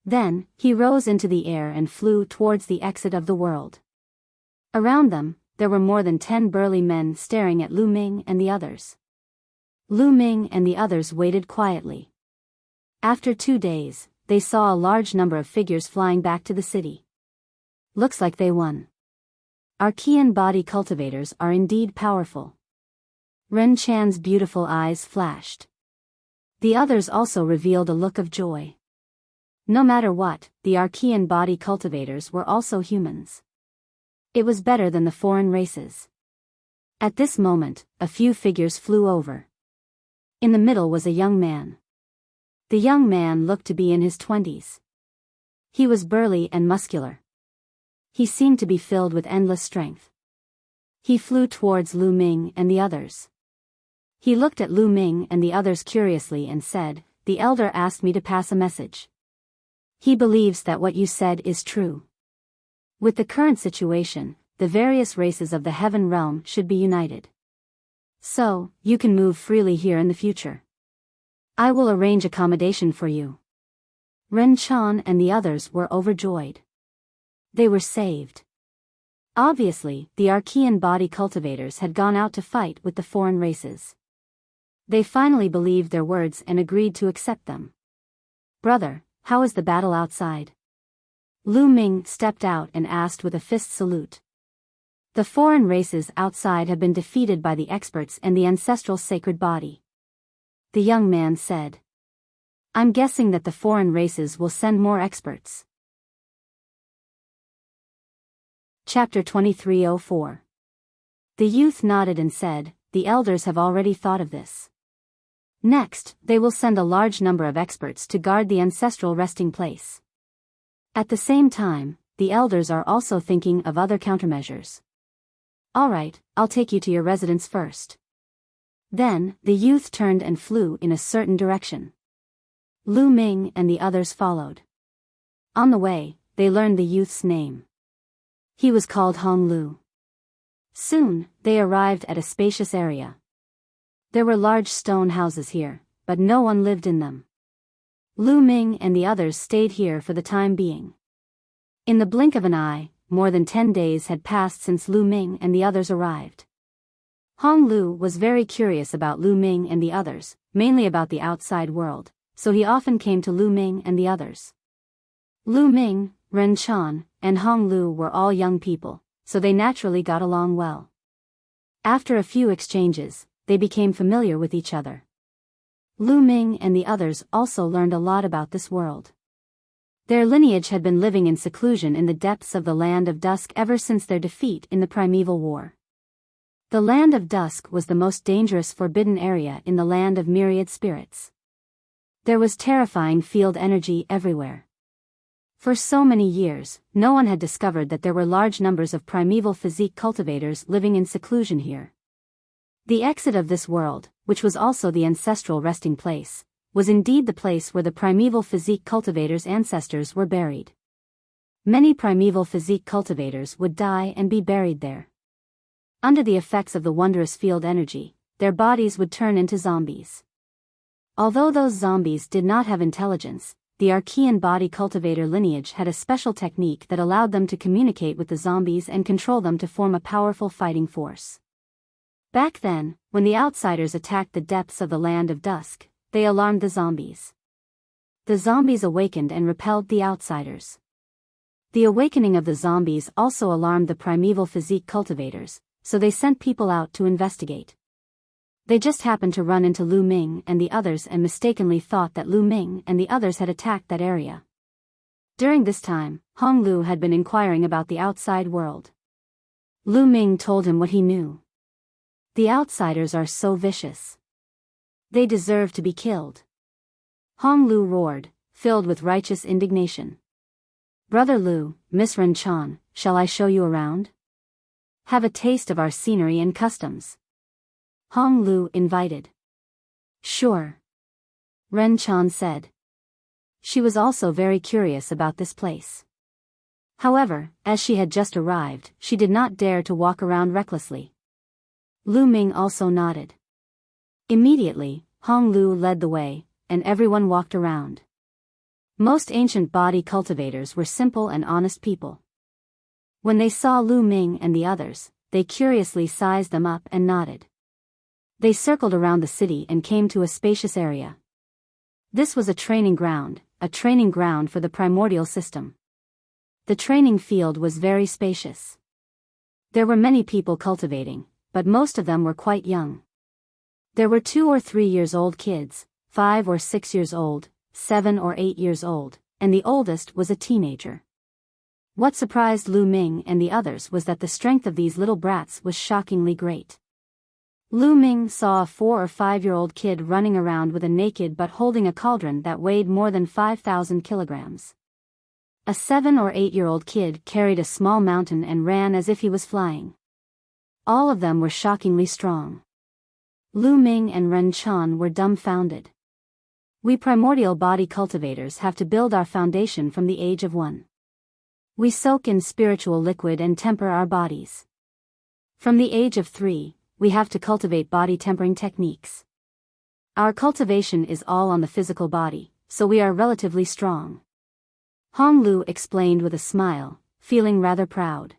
Then, he rose into the air and flew towards the exit of the world. Around them, there were more than 10 burly men staring at Lu Ming and the others. Lu Ming and the others waited quietly. After 2 days, they saw a large number of figures flying back to the city. Looks like they won. Archean body cultivators are indeed powerful. Ren Chan's beautiful eyes flashed. The others also revealed a look of joy. No matter what, the Archean body cultivators were also humans. It was better than the foreign races. At this moment, a few figures flew over. In the middle was a young man. The young man looked to be in his 20s. He was burly and muscular. He seemed to be filled with endless strength. He flew towards Lu Ming and the others. He looked at Lu Ming and the others curiously and said, "The elder asked me to pass a message. He believes that what you said is true. With the current situation, the various races of the heaven realm should be united. So, you can move freely here in the future. I will arrange accommodation for you." Ren Chan and the others were overjoyed. They were saved. Obviously, the Archean body cultivators had gone out to fight with the foreign races. They finally believed their words and agreed to accept them. "Brother, how is the battle outside?" Lu Ming stepped out and asked with a fist salute. "The foreign races outside have been defeated by the experts and the ancestral sacred body," the young man said. "I'm guessing that the foreign races will send more experts." Chapter 2304. The youth nodded and said, "The elders have already thought of this. Next, they will send a large number of experts to guard the ancestral resting place. At the same time, the elders are also thinking of other countermeasures. Alright, I'll take you to your residence first." Then, the youth turned and flew in a certain direction. Lu Ming and the others followed. On the way, they learned the youth's name. He was called Hong Lu. Soon, they arrived at a spacious area. There were large stone houses here, but no one lived in them. Lu Ming and the others stayed here for the time being. In the blink of an eye, more than 10 days had passed since Lu Ming and the others arrived. Hong Lu was very curious about Lu Ming and the others, mainly about the outside world, so he often came to Lu Ming and the others. Lu Ming, Ren Chan, and Hong Lu were all young people, so they naturally got along well. After a few exchanges, they became familiar with each other. Lu Ming and the others also learned a lot about this world. Their lineage had been living in seclusion in the depths of the Land of Dusk ever since their defeat in the Primeval War. The Land of Dusk was the most dangerous forbidden area in the Land of Myriad Spirits. There was terrifying field energy everywhere. For so many years, no one had discovered that there were large numbers of primeval physique cultivators living in seclusion here. The exit of this world, which was also the ancestral resting place, was indeed the place where the primeval physique cultivators' ancestors were buried. Many primeval physique cultivators would die and be buried there. Under the effects of the wondrous field energy, their bodies would turn into zombies. Although those zombies did not have intelligence, the Archean body cultivator lineage had a special technique that allowed them to communicate with the zombies and control them to form a powerful fighting force. Back then, when the outsiders attacked the depths of the Land of Dusk, they alarmed the zombies. The zombies awakened and repelled the outsiders. The awakening of the zombies also alarmed the primeval physique cultivators, so they sent people out to investigate. They just happened to run into Lu Ming and the others and mistakenly thought that Lu Ming and the others had attacked that area. During this time, Hong Lu had been inquiring about the outside world. Lu Ming told him what he knew. The outsiders are so vicious. They deserve to be killed. Hong Lu roared, filled with righteous indignation. "Brother Lu, Miss Ren Chan, shall I show you around? Have a taste of our scenery and customs?" Hong Lu invited. "Sure," Ren Chan said. She was also very curious about this place. However, as she had just arrived, she did not dare to walk around recklessly. Lu Ming also nodded. Immediately, Hong Lu led the way, and everyone walked around. Most ancient body cultivators were simple and honest people. When they saw Lu Ming and the others, they curiously sized them up and nodded. They circled around the city and came to a spacious area. This was a training ground for the primordial system. The training field was very spacious. There were many people cultivating, but most of them were quite young. There were 2 or 3 years old kids, 5 or 6 years old, 7 or 8 years old, and the oldest was a teenager. What surprised Lu Ming and the others was that the strength of these little brats was shockingly great. Lu Ming saw a 4 or 5-year-old kid running around with a naked but holding a cauldron that weighed more than 5,000 kilograms. A 7 or 8-year-old kid carried a small mountain and ran as if he was flying. All of them were shockingly strong. Lu Ming and Ren Chan were dumbfounded. We primordial body cultivators have to build our foundation from the age of 1. We soak in spiritual liquid and temper our bodies. From the age of 3, we have to cultivate body tempering techniques. Our cultivation is all on the physical body, so we are relatively strong. Hong Lu explained with a smile, feeling rather proud.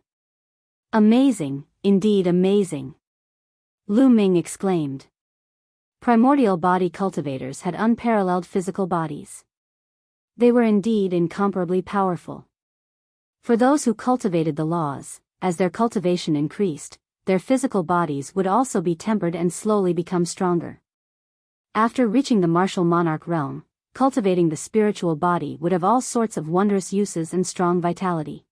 "Amazing, indeed amazing," Lu Ming exclaimed. Primordial body cultivators had unparalleled physical bodies. They were indeed incomparably powerful. For those who cultivated the laws, as their cultivation increased, their physical bodies would also be tempered and slowly become stronger. After reaching the martial monarch realm, cultivating the spiritual body would have all sorts of wondrous uses and strong vitality.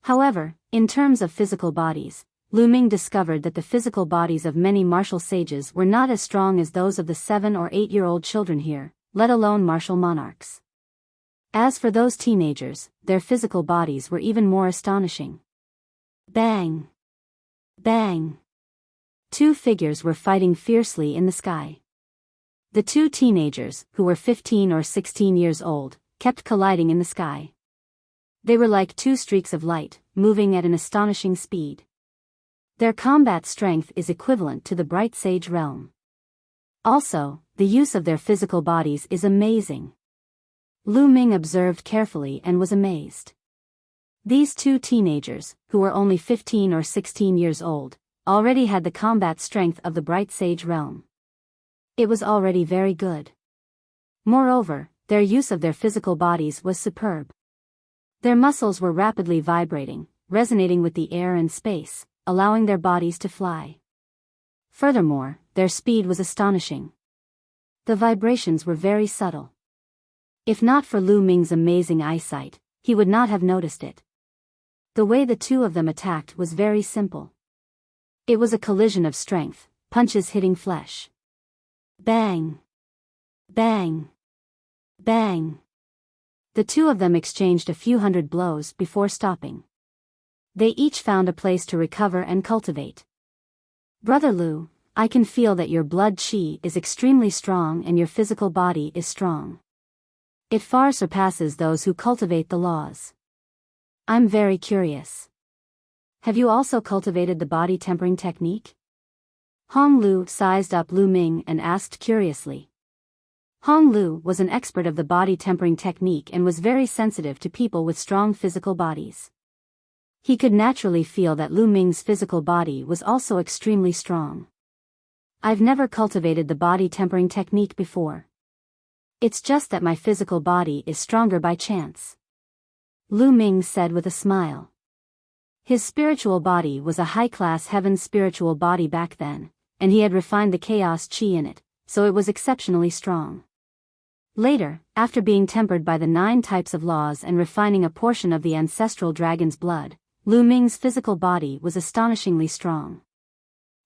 However, in terms of physical bodies, Lu Ming discovered that the physical bodies of many martial sages were not as strong as those of the 7 or 8-year-old children here, let alone martial monarchs. As for those teenagers, their physical bodies were even more astonishing. Bang! Bang! 2 figures were fighting fiercely in the sky. The 2 teenagers, who were 15 or 16 years old, kept colliding in the sky. They were like 2 streaks of light, moving at an astonishing speed. Their combat strength is equivalent to the bright sage realm. Also, the use of their physical bodies is amazing. Lu Ming observed carefully and was amazed. These 2 teenagers, who were only 15 or 16 years old, already had the combat strength of the bright sage realm. It was already very good. Moreover, their use of their physical bodies was superb. Their muscles were rapidly vibrating, resonating with the air and space, allowing their bodies to fly. Furthermore, their speed was astonishing. The vibrations were very subtle. If not for Lu Ming's amazing eyesight, he would not have noticed it. The way the 2 of them attacked was very simple. It was a collision of strength, punches hitting flesh. Bang! Bang! Bang! The 2 of them exchanged a few hundred blows before stopping. They each found a place to recover and cultivate. Brother Lu, I can feel that your blood qi is extremely strong and your physical body is strong. It far surpasses those who cultivate the laws. I'm very curious. Have you also cultivated the body tempering technique? Hong Lu sized up Lu Ming and asked curiously. Hong Lu was an expert of the body tempering technique and was very sensitive to people with strong physical bodies. He could naturally feel that Lu Ming's physical body was also extremely strong. I've never cultivated the body tempering technique before. It's just that my physical body is stronger by chance. Lu Ming said with a smile. His spiritual body was a high-class heaven spiritual body back then, and he had refined the chaos qi in it, so it was exceptionally strong. Later, after being tempered by the 9 types of laws and refining a portion of the ancestral dragon's blood, Lu Ming's physical body was astonishingly strong.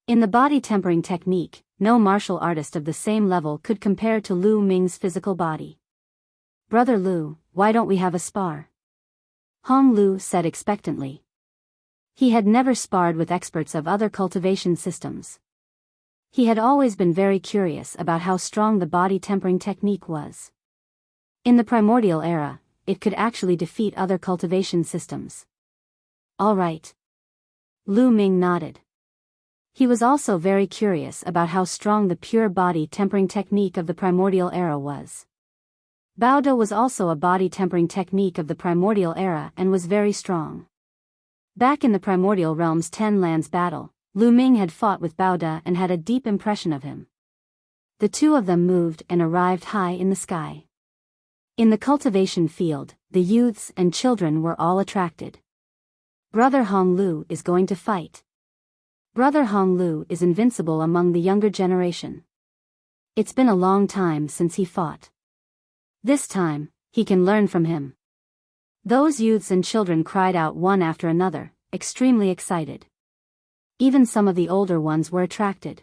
In the body tempering technique, no martial artist of the same level could compare to Lu Ming's physical body. Brother Lu, why don't we have a spar? Hong Lu said expectantly. He had never sparred with experts of other cultivation systems. He had always been very curious about how strong the body tempering technique was. In the primordial era, it could actually defeat other cultivation systems. All right. Lu Ming nodded. He was also very curious about how strong the pure body tempering technique of the primordial era was. Biyao was also a body tempering technique of the primordial era and was very strong. Back in the primordial realm's 10 lands battle, Lu Ming had fought with Biyao and had a deep impression of him. The 2 of them moved and arrived high in the sky. In the cultivation field, the youths and children were all attracted. Brother Hong Lu is going to fight. Brother Hong Lu is invincible among the younger generation. It's been a long time since he fought. This time, he can learn from him. Those youths and children cried out one after another, extremely excited. Even some of the older ones were attracted.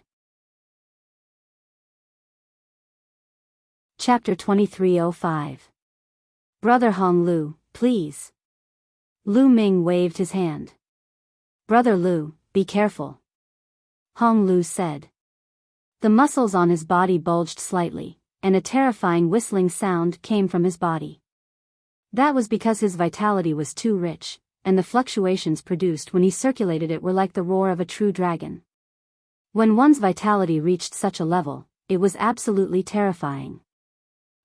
Chapter 2305. Brother Hong Lu, please. Lu Ming waved his hand. Brother Lu, be careful. Hong Lu said. The muscles on his body bulged slightly, and a terrifying whistling sound came from his body. That was because his vitality was too rich, and the fluctuations produced when he circulated it were like the roar of a true dragon. When one's vitality reached such a level, it was absolutely terrifying.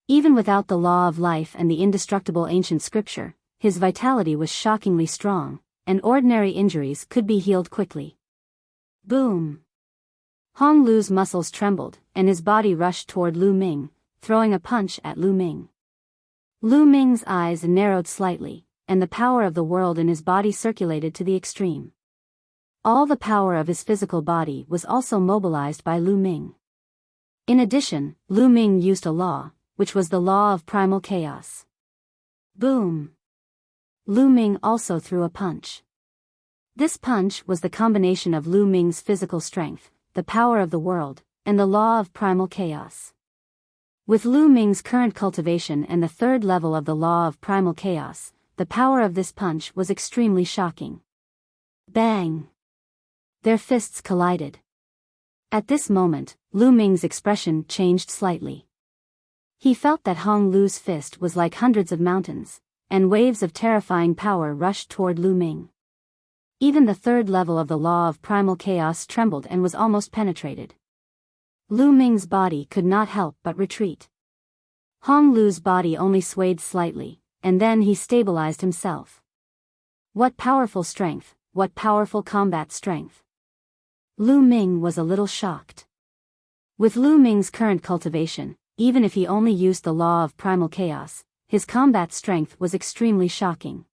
Even without the law of life and the indestructible ancient scripture, his vitality was shockingly strong, and ordinary injuries could be healed quickly. Boom! Hong Lu's muscles trembled, and his body rushed toward Lu Ming, throwing a punch at Lu Ming. Lu Ming's eyes narrowed slightly, and the power of the world in his body circulated to the extreme. All the power of his physical body was also mobilized by Lu Ming. In addition, Lu Ming used a law, which was the law of primal chaos. Boom! Lu Ming also threw a punch. This punch was the combination of Lu Ming's physical strength, the power of the world, and the law of primal chaos. With Lu Ming's current cultivation and the third level of the law of primal chaos, the power of this punch was extremely shocking. Bang! Their fists collided. At this moment, Lu Ming's expression changed slightly. He felt that Hong Lu's fist was like hundreds of mountains, and waves of terrifying power rushed toward Lu Ming. Even the third level of the law of primal chaos trembled and was almost penetrated. Lu Ming's body could not help but retreat. Hong Lu's body only swayed slightly, and then he stabilized himself. What powerful strength, what powerful combat strength. Lu Ming was a little shocked. With Lu Ming's current cultivation, even if he only used the law of primal chaos, his combat strength was extremely shocking.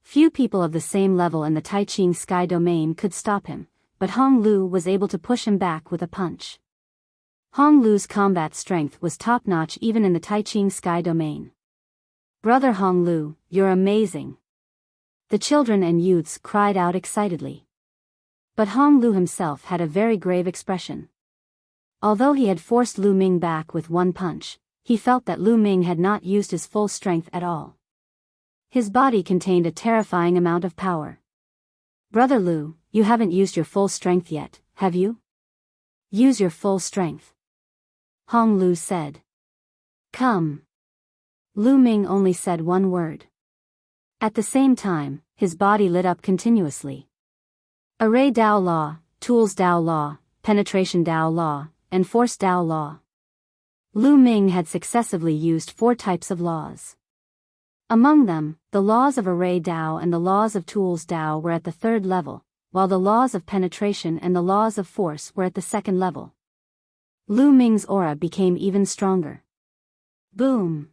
Few people of the same level in the Taiching Sky Domain could stop him, but Hong Lu was able to push him back with a punch. Hong Lu's combat strength was top-notch even in the Taiching Sky Domain. "Brother Hong Lu, you're amazing!" The children and youths cried out excitedly. But Hong Lu himself had a very grave expression. Although he had forced Lu Ming back with one punch, he felt that Lu Ming had not used his full strength at all. His body contained a terrifying amount of power. "Brother Lu, you haven't used your full strength yet, have you? Use your full strength," Hong Lu said. "Come." Lu Ming only said one word. At the same time, his body lit up continuously. Array Dao Law, Tools Dao Law, Penetration Dao Law, and Force Dao Law. Lu Ming had successively used 4 types of laws. Among them, the laws of Array Dao and the laws of Tools Dao were at the 3rd level, while the laws of penetration and the laws of force were at the 2nd level. Lu Ming's aura became even stronger. Boom!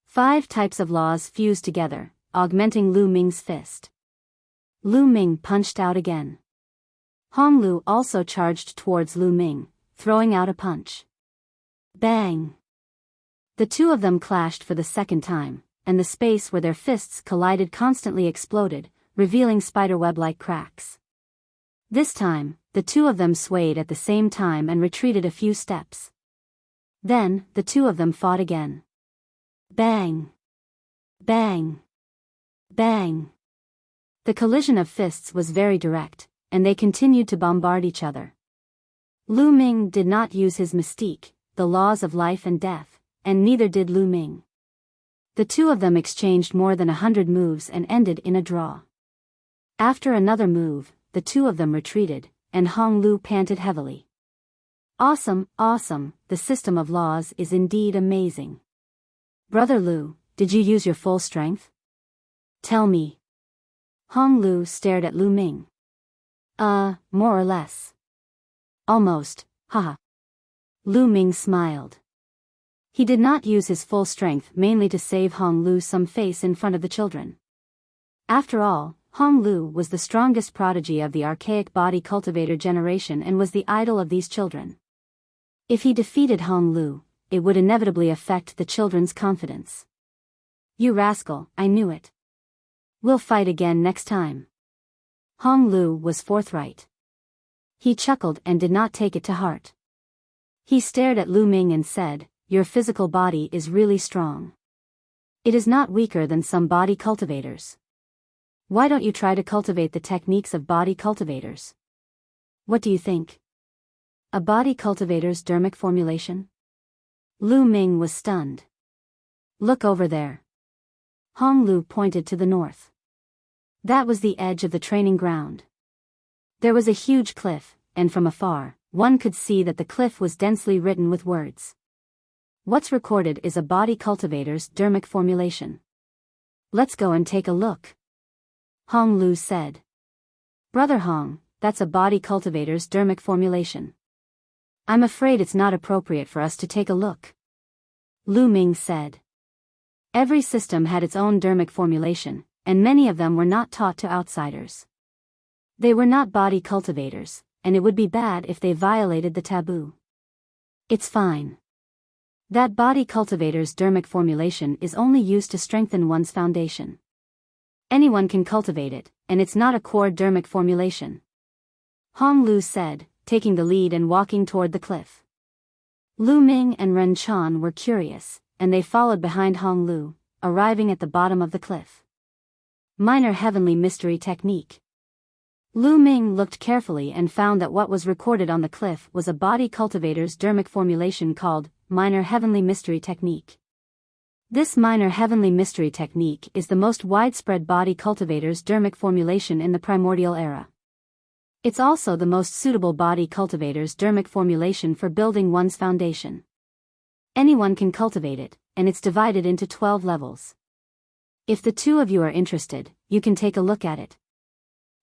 5 types of laws fused together, augmenting Lu Ming's fist. Lu Ming punched out again. Hong Lu also charged towards Lu Ming, throwing out a punch. Bang! The two of them clashed for the 2nd time, and the space where their fists collided constantly exploded, revealing spiderweb-like cracks. This time, the two of them swayed at the same time and retreated a few steps. Then, the two of them fought again. Bang! Bang! Bang! The collision of fists was very direct, and they continued to bombard each other. Lu Ming did not use his mystique, the laws of life and death, and neither did Lu Ming. The two of them exchanged more than 100 moves and ended in a draw. After another move, the two of them retreated, and Hong Lu panted heavily. "Awesome, awesome, the system of laws is indeed amazing. Brother Lu, did you use your full strength? Tell me." Hong Lu stared at Lu Ming. More or less. Almost, haha. Lu Ming smiled. He did not use his full strength mainly to save Hong Lu some face in front of the children. After all, Hong Lu was the strongest prodigy of the archaic body cultivator generation and was the idol of these children. If he defeated Hong Lu, it would inevitably affect the children's confidence. "You rascal, I knew it. We'll fight again next time." Hong Lu was forthright. He chuckled and did not take it to heart. He stared at Lu Ming and said, "Your physical body is really strong. It is not weaker than some body cultivators. Why don't you try to cultivate the techniques of body cultivators? What do you think? A body cultivator's dermic formulation?" Lu Ming was stunned. "Look over there." Hong Lu pointed to the north. That was the edge of the training ground. There was a huge cliff, and from afar, one could see that the cliff was densely written with words. What's recorded is a body cultivator's dermic formulation. "Let's go and take a look," Hong Lu said. "Brother Hong, that's a body cultivator's dermic formulation. I'm afraid it's not appropriate for us to take a look," Lu Ming said. Every system had its own dermic formulation, and many of them were not taught to outsiders. They were not body cultivators, and it would be bad if they violated the taboo. "It's fine. That body cultivator's dermic formulation is only used to strengthen one's foundation. Anyone can cultivate it, and it's not a core dermic formulation. Hong Lu said, taking the lead and walking toward the cliff. Lu Ming and Ren Chan were curious, and they followed behind Hong Lu, arriving at the bottom of the cliff. Minor Heavenly Mystery Technique. Lu Ming looked carefully and found that what was recorded on the cliff was a body cultivator's dermic formulation called Minor Heavenly Mystery Technique. This Minor Heavenly Mystery Technique is the most widespread body cultivator's dermic formulation in the primordial era. It's also the most suitable body cultivator's dermic formulation for building one's foundation. Anyone can cultivate it, and it's divided into 12 levels. If the two of you are interested, you can take a look at it.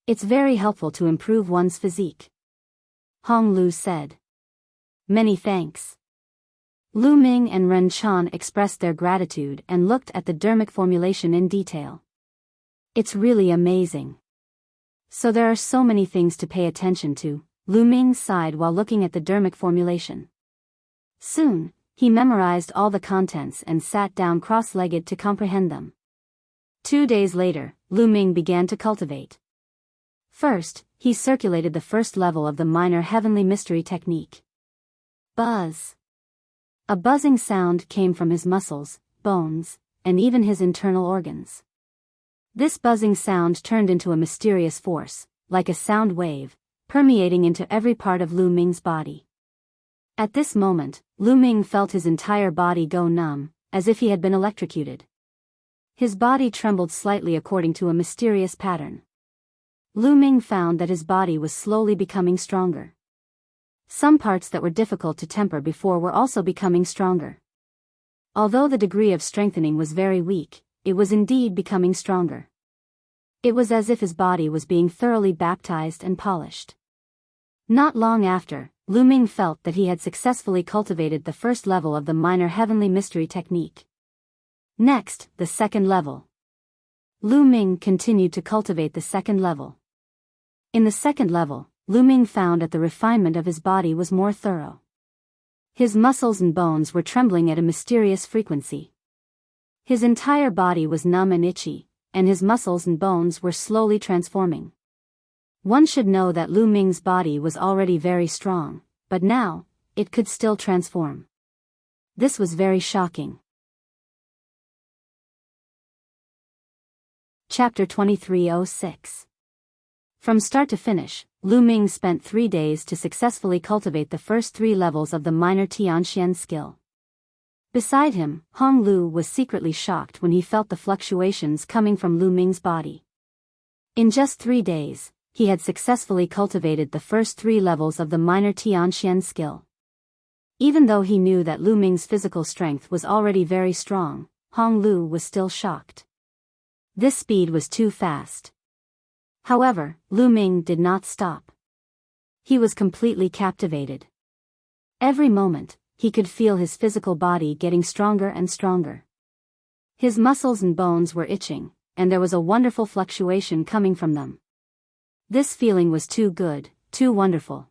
It's very helpful to improve one's physique. Hong Lu said. Many thanks. Lu Ming and Ren Chan expressed their gratitude and looked at the dermic formulation in detail. It's really amazing. So there are so many things to pay attention to, Lu Ming sighed while looking at the dermic formulation. Soon, he memorized all the contents and sat down cross-legged to comprehend them. 2 days later, Lu Ming began to cultivate. First, he circulated the first level of the Minor Heavenly Mystery Technique. Buzz. A buzzing sound came from his muscles, bones, and even his internal organs. This buzzing sound turned into a mysterious force, like a sound wave, permeating into every part of Lu Ming's body. At this moment, Lu Ming felt his entire body go numb, as if he had been electrocuted. His body trembled slightly according to a mysterious pattern. Lu Ming found that his body was slowly becoming stronger. Some parts that were difficult to temper before were also becoming stronger. Although the degree of strengthening was very weak, it was indeed becoming stronger. It was as if his body was being thoroughly baptized and polished. Not long after, Lu Ming felt that he had successfully cultivated the first level of the Minor Heavenly Mystery Technique. Next, the second level. Lu Ming continued to cultivate the second level. In the second level, Lu Ming found that the refinement of his body was more thorough. His muscles and bones were trembling at a mysterious frequency. His entire body was numb and itchy, and his muscles and bones were slowly transforming. One should know that Lu Ming's body was already very strong, but now, it could still transform. This was very shocking. Chapter 2306. From start to finish, Lu Ming spent 3 days to successfully cultivate the first 3 levels of the minor Tianxian skill. Beside him, Hong Lu was secretly shocked when he felt the fluctuations coming from Lu Ming's body. In just 3 days, he had successfully cultivated the first 3 levels of the minor Tianxian skill. Even though he knew that Lu Ming's physical strength was already very strong, Hong Lu was still shocked. This speed was too fast. However, Lu Ming did not stop. He was completely captivated. Every moment, he could feel his physical body getting stronger and stronger. His muscles and bones were itching, and there was a wonderful fluctuation coming from them. This feeling was too good, too wonderful.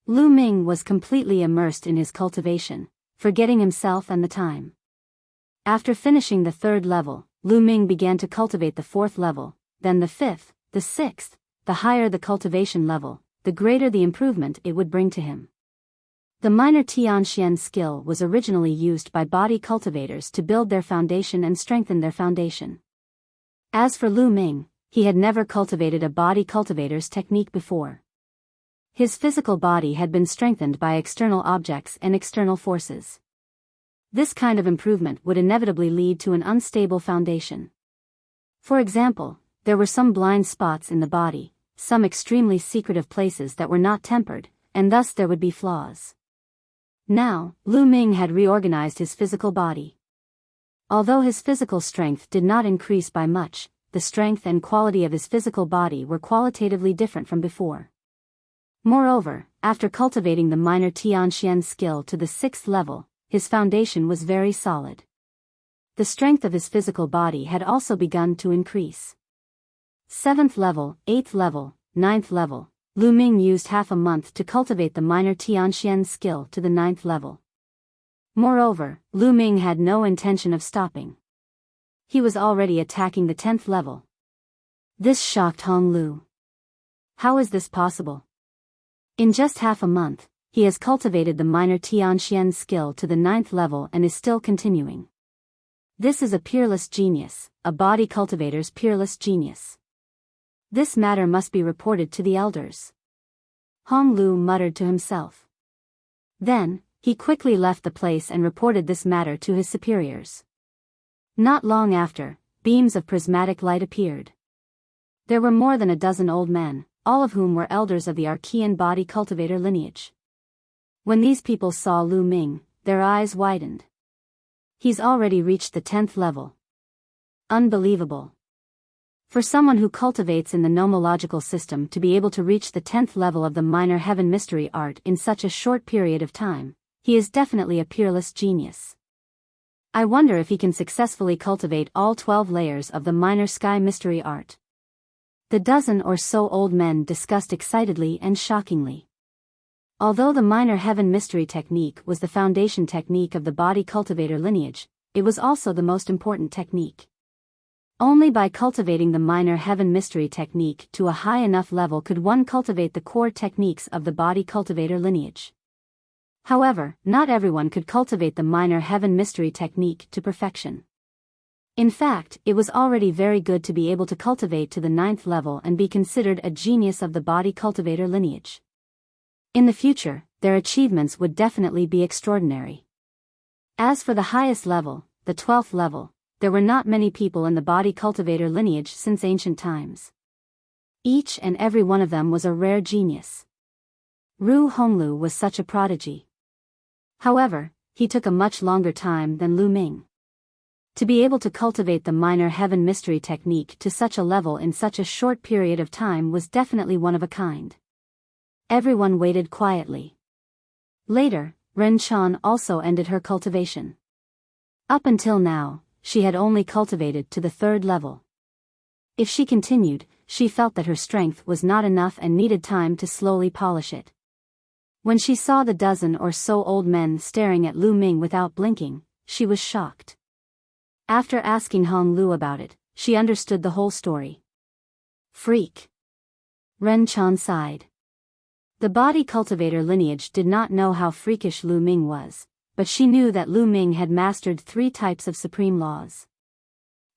Lu Ming was completely immersed in his cultivation, forgetting himself and the time. After finishing the 3rd level, Lu Ming began to cultivate the 4th level, then the 5th, the 6th. The higher the cultivation level, the greater the improvement it would bring to him. The minor Tianxian skill was originally used by body cultivators to build their foundation and strengthen their foundation. As for Lu Ming, he had never cultivated a body cultivator's technique before. His physical body had been strengthened by external objects and external forces. This kind of improvement would inevitably lead to an unstable foundation. For example, there were some blind spots in the body, some extremely secretive places that were not tempered, and thus there would be flaws. Now, Lu Ming had reorganized his physical body. Although his physical strength did not increase by much, the strength and quality of his physical body were qualitatively different from before. Moreover, after cultivating the minor Tianxian skill to the 6th level, his foundation was very solid. The strength of his physical body had also begun to increase. 7th level, 8th level, 9th level. Lu Ming used half a month to cultivate the minor Tianxian skill to the 9th level. Moreover, Lu Ming had no intention of stopping. He was already attacking the 10th level, This shocked Hong Lu. How is this possible? In just half a month, he has cultivated the minor Tianxian skill to the 9th level and is still continuing. This is a peerless genius, a body cultivator's peerless genius. This matter must be reported to the elders. Hong Lu muttered to himself. Then, he quickly left the place and reported this matter to his superiors. Not long after, beams of prismatic light appeared. There were more than a dozen old men, all of whom were elders of the Archean body cultivator lineage. When these people saw Lu Ming, their eyes widened. He's already reached the 10th level. Unbelievable. For someone who cultivates in the nomological system to be able to reach the 10th level of the minor heaven mystery art in such a short period of time, he is definitely a peerless genius. I wonder if he can successfully cultivate all 12 layers of the minor sky mystery art. The dozen or so old men discussed excitedly and shockingly. Although the minor heaven mystery technique was the foundation technique of the body cultivator lineage, it was also the most important technique. Only by cultivating the minor heaven mystery technique to a high enough level could one cultivate the core techniques of the body cultivator lineage. However, not everyone could cultivate the minor heaven mystery technique to perfection. In fact, it was already very good to be able to cultivate to the 9th level and be considered a genius of the body cultivator lineage. In the future, their achievements would definitely be extraordinary. As for the highest level, the 12th level, there were not many people in the body cultivator lineage since ancient times. Each and every one of them was a rare genius. Ru Honglu was such a prodigy. However, he took a much longer time than Lu Ming. To be able to cultivate the minor heaven mystery technique to such a level in such a short period of time was definitely one of a kind. Everyone waited quietly. Later, Ren Chan also ended her cultivation. Up until now, she had only cultivated to the 3rd level. If she continued, she felt that her strength was not enough and needed time to slowly polish it. When she saw the dozen or so old men staring at Lu Ming without blinking, she was shocked. After asking Hong Lu about it, she understood the whole story. Freak. Ren Chan sighed. The body cultivator lineage did not know how freakish Lu Ming was, but she knew that Lu Ming had mastered 3 types of supreme laws.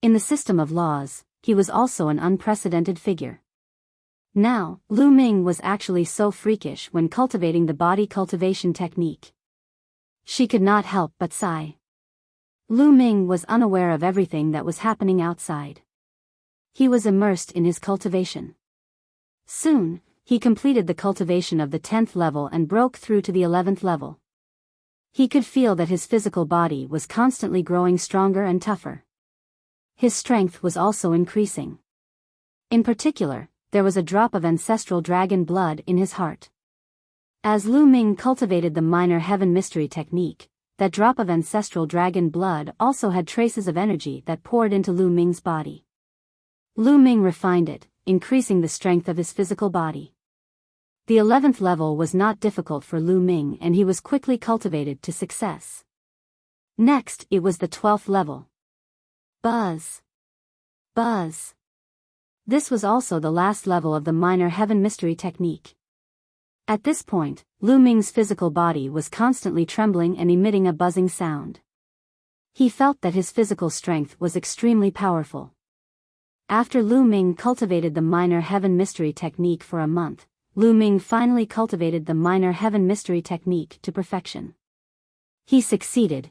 In the system of laws, he was also an unprecedented figure. Now, Lu Ming was actually so freakish when cultivating the body cultivation technique. She could not help but sigh. Lu Ming was unaware of everything that was happening outside. He was immersed in his cultivation. Soon, he completed the cultivation of the 10th level and broke through to the 11th level. He could feel that his physical body was constantly growing stronger and tougher. His strength was also increasing. In particular, there was a drop of ancestral dragon blood in his heart. As Lu Ming cultivated the minor heaven mystery technique, that drop of ancestral dragon blood also had traces of energy that poured into Lu Ming's body. Lu Ming refined it, increasing the strength of his physical body. The 11th level was not difficult for Lu Ming and he was quickly cultivated to success. Next, it was the 12th level. Buzz. Buzz. This was also the last level of the minor heaven mystery technique. At this point, Lu Ming's physical body was constantly trembling and emitting a buzzing sound. He felt that his physical strength was extremely powerful. After Lu Ming cultivated the minor heaven mystery technique for a month, Lu Ming finally cultivated the minor heaven mystery technique to perfection. He succeeded.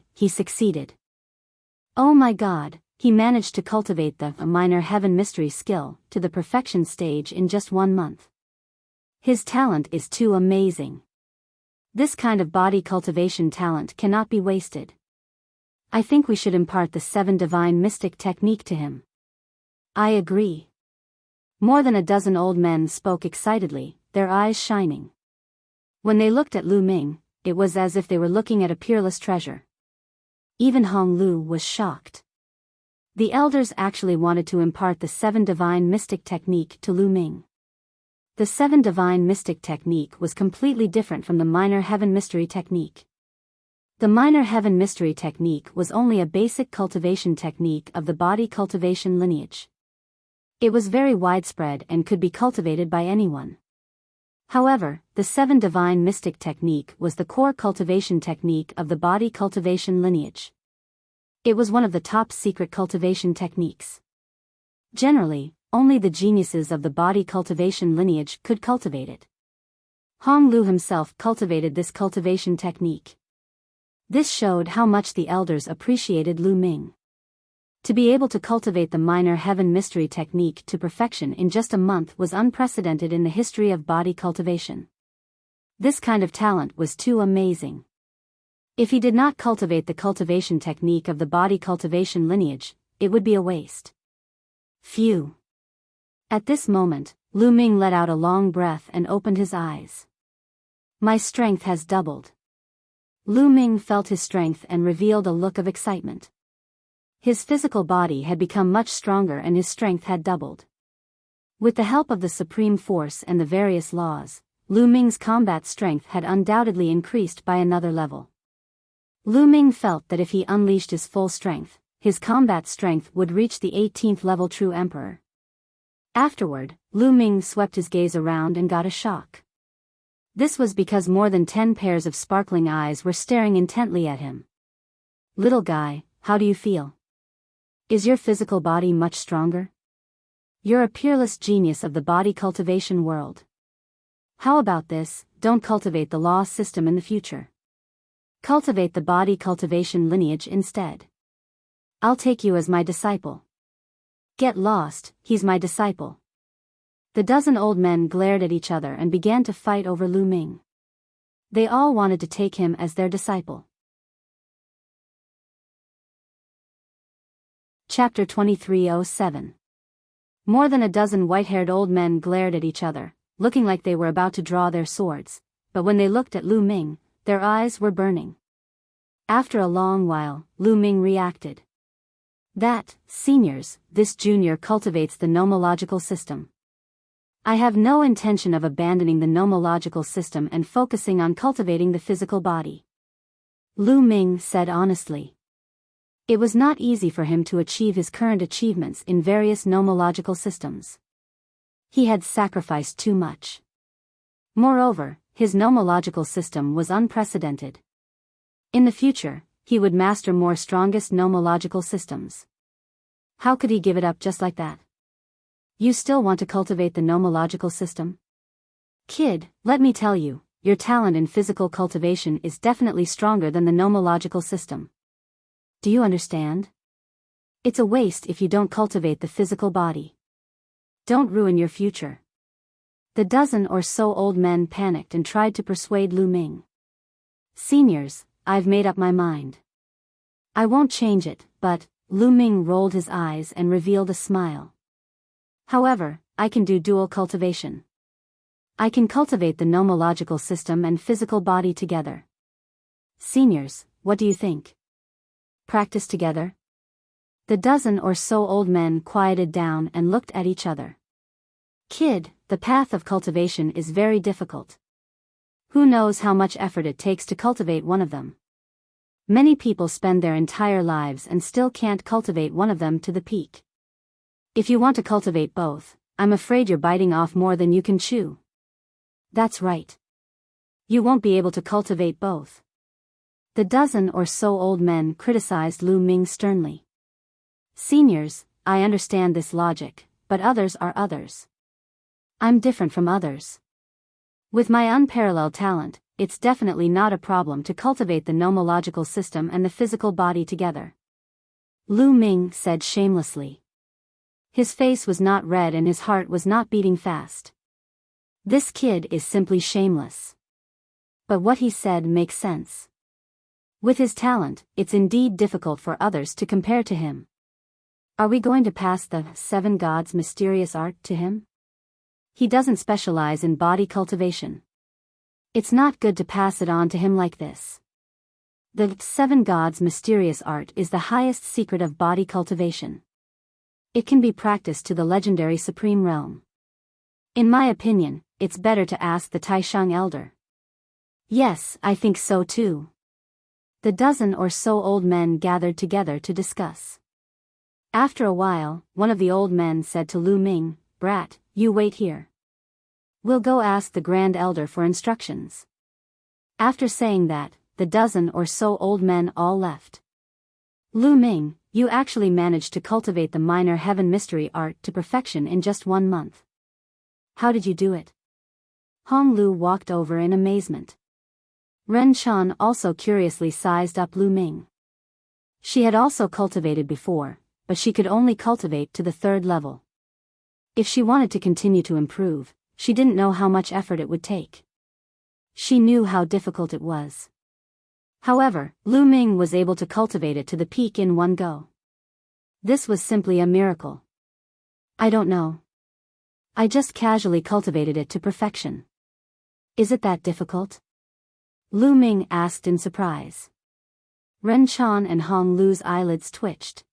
Oh my God, he managed to cultivate the minor heaven mystery skill to the perfection stage in just 1 month. His talent is too amazing. This kind of body cultivation talent cannot be wasted. I think we should impart the 7 divine mystic technique to him. I agree. More than a dozen old men spoke excitedly, their eyes shining. When they looked at Lu Ming, it was as if they were looking at a peerless treasure. Even Hong Lu was shocked. The elders actually wanted to impart the 7 divine mystic technique to Lu Ming. The 7 divine mystic technique was completely different from the minor heaven mystery technique. The minor heaven mystery technique was only a basic cultivation technique of the body cultivation lineage. It was very widespread and could be cultivated by anyone. However, the 7 divine mystic technique was the core cultivation technique of the body cultivation lineage. It was one of the top secret cultivation techniques. Generally, only the geniuses of the body cultivation lineage could cultivate it. Hong Lu himself cultivated this cultivation technique. This showed how much the elders appreciated Lu Ming. To be able to cultivate the minor heaven mystery technique to perfection in just a month was unprecedented in the history of body cultivation. This kind of talent was too amazing. If he did not cultivate the cultivation technique of the body cultivation lineage, it would be a waste. Phew. At this moment, Lu Ming let out a long breath and opened his eyes. My strength has doubled. Lu Ming felt his strength and revealed a look of excitement. His physical body had become much stronger and his strength had doubled. With the help of the Supreme Force and the various laws, Lu Ming's combat strength had undoubtedly increased by another level. Lu Ming felt that if he unleashed his full strength, his combat strength would reach the 18th level True Emperor. Afterward, Lu Ming swept his gaze around and got a shock. This was because more than 10 pairs of sparkling eyes were staring intently at him. Little guy, how do you feel? Is your physical body much stronger? You're a peerless genius of the body cultivation world. How about this, don't cultivate the law system in the future. Cultivate the body cultivation lineage instead. I'll take you as my disciple. Get lost, he's my disciple. The dozen old men glared at each other and began to fight over Lu Ming. They all wanted to take him as their disciple. Chapter 2307. More than a dozen white-haired old men glared at each other, looking like they were about to draw their swords, but when they looked at Lu Ming, their eyes were burning. After a long while, Lu Ming reacted. That, seniors, this junior cultivates the nomological system. I have no intention of abandoning the nomological system and focusing on cultivating the physical body. Lu Ming said honestly. It was not easy for him to achieve his current achievements in various nomological systems. He had sacrificed too much. Moreover, his nomological system was unprecedented. In the future, he would master more strongest nomological systems. How could he give it up just like that? You still want to cultivate the nomological system? Kid, let me tell you, your talent in physical cultivation is definitely stronger than the nomological system. Do you understand? It's a waste if you don't cultivate the physical body. Don't ruin your future. The dozen or so old men panicked and tried to persuade Lu Ming. Seniors, I've made up my mind. I won't change it, but, Lu Ming rolled his eyes and revealed a smile. However, I can do dual cultivation. I can cultivate the nomological system and physical body together. Seniors, what do you think? Practice together? The dozen or so old men quieted down and looked at each other. Kid, the path of cultivation is very difficult. Who knows how much effort it takes to cultivate one of them? Many people spend their entire lives and still can't cultivate one of them to the peak. If you want to cultivate both, I'm afraid you're biting off more than you can chew. That's right. You won't be able to cultivate both. The dozen or so old men criticized Lu Ming sternly. Seniors, I understand this logic, but others are others. I'm different from others. With my unparalleled talent, it's definitely not a problem to cultivate the nomological system and the physical body together. Lu Ming said shamelessly. His face was not red and his heart was not beating fast. This kid is simply shameless. But what he said makes sense. With his talent, it's indeed difficult for others to compare to him. Are we going to pass the 7 gods' mysterious art to him? He doesn't specialize in body cultivation. It's not good to pass it on to him like this. The 7 gods' mysterious art is the highest secret of body cultivation. It can be practiced to the legendary supreme realm. In my opinion, it's better to ask the Taishang elder. Yes, I think so too. The dozen or so old men gathered together to discuss. After a while, one of the old men said to Lu Ming, "Brat, you wait here. We'll go ask the Grand Elder for instructions." After saying that, the dozen or so old men all left. "Lu Ming, you actually managed to cultivate the minor heaven mystery art to perfection in just 1 month. How did you do it?" Hong Lu walked over in amazement. Ren Chan also curiously sized up Lu Ming. She had also cultivated before, but she could only cultivate to the 3rd level. If she wanted to continue to improve, she didn't know how much effort it would take. She knew how difficult it was. However, Lu Ming was able to cultivate it to the peak in one go. This was simply a miracle. "I don't know. I just casually cultivated it to perfection." "Is it that difficult?" Lu Ming asked in surprise. Ren Chan and Hong Lu's eyelids twitched.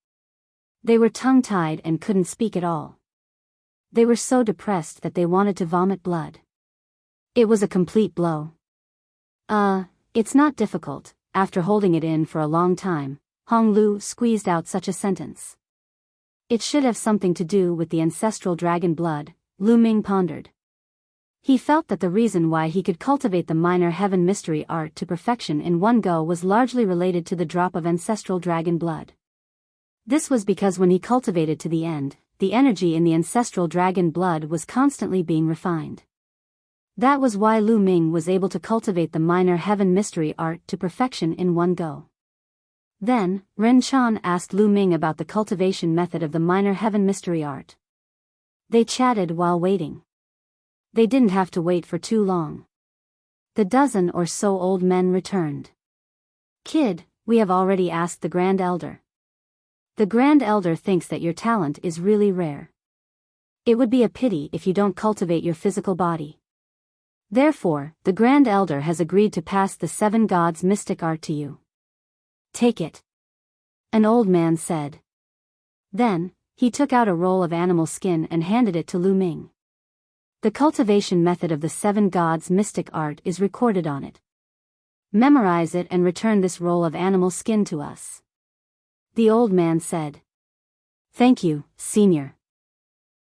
They were tongue-tied and couldn't speak at all. They were so depressed that they wanted to vomit blood. It was a complete blow. It's not difficult." After holding it in for a long time, Hong Lu squeezed out such a sentence. "It should have something to do with the ancestral dragon blood," Lu Ming pondered. He felt that the reason why he could cultivate the minor heaven mystery art to perfection in one go was largely related to the drop of ancestral dragon blood. This was because when he cultivated to the end, the energy in the ancestral dragon blood was constantly being refined. That was why Lu Ming was able to cultivate the minor heaven mystery art to perfection in one go. Then, Ren Chan asked Lu Ming about the cultivation method of the minor heaven mystery art. They chatted while waiting. They didn't have to wait for too long. The dozen or so old men returned. "Kid, we have already asked the Grand Elder. The Grand Elder thinks that your talent is really rare. It would be a pity if you don't cultivate your physical body. Therefore, the Grand Elder has agreed to pass the 7 gods' mystic art to you. Take it," an old man said. Then, he took out a roll of animal skin and handed it to Lu Ming. "The cultivation method of the 7 gods' mystic art is recorded on it. Memorize it and return this roll of animal skin to us," the old man said. "Thank you, Senior."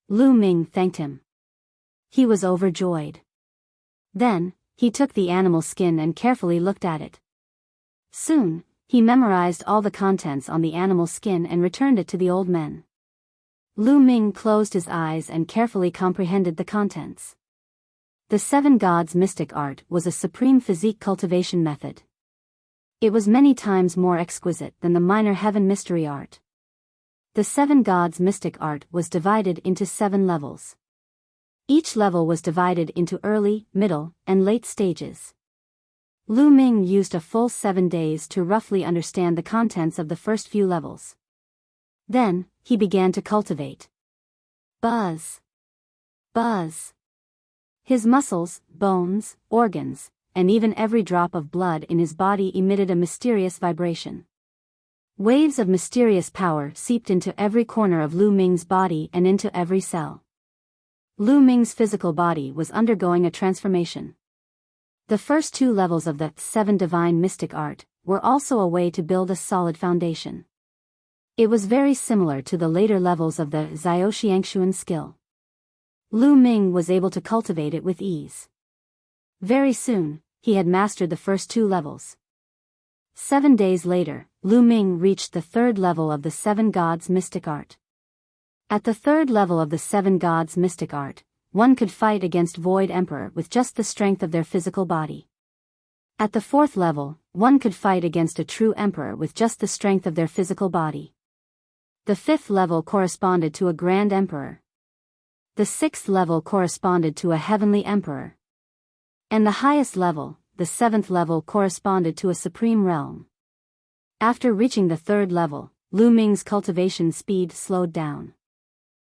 Lu Ming thanked him. He was overjoyed. Then, he took the animal skin and carefully looked at it. Soon, he memorized all the contents on the animal skin and returned it to the old men. Lu Ming closed his eyes and carefully comprehended the contents. The 7 gods' mystic art was a supreme physique cultivation method. It was many times more exquisite than the minor heaven mystery art. The 7 gods' mystic art was divided into 7 levels. Each level was divided into early, middle, and late stages. Lu Ming used a full 7 days to roughly understand the contents of the first few levels. Then, he began to cultivate. Buzz. Buzz. His muscles, bones, organs, and even every drop of blood in his body emitted a mysterious vibration. Waves of mysterious power seeped into every corner of Lu Ming's body and into every cell. Lu Ming's physical body was undergoing a transformation. The first 2 levels of the 7 divine mystic art were also a way to build a solid foundation. It was very similar to the later levels of the Xiaoxiangshuan skill. Lu Ming was able to cultivate it with ease. Very soon, he had mastered the first 2 levels. 7 days later, Lu Ming reached the 3rd level of the 7 gods' mystic art. At the 3rd level of the 7 gods' mystic art, one could fight against Void Emperor with just the strength of their physical body. At the 4th level, one could fight against a true emperor with just the strength of their physical body. The 5th level corresponded to a grand emperor. The 6th level corresponded to a heavenly emperor. And the highest level, the 7th level, corresponded to a supreme realm. After reaching the 3rd level, Lu Ming's cultivation speed slowed down.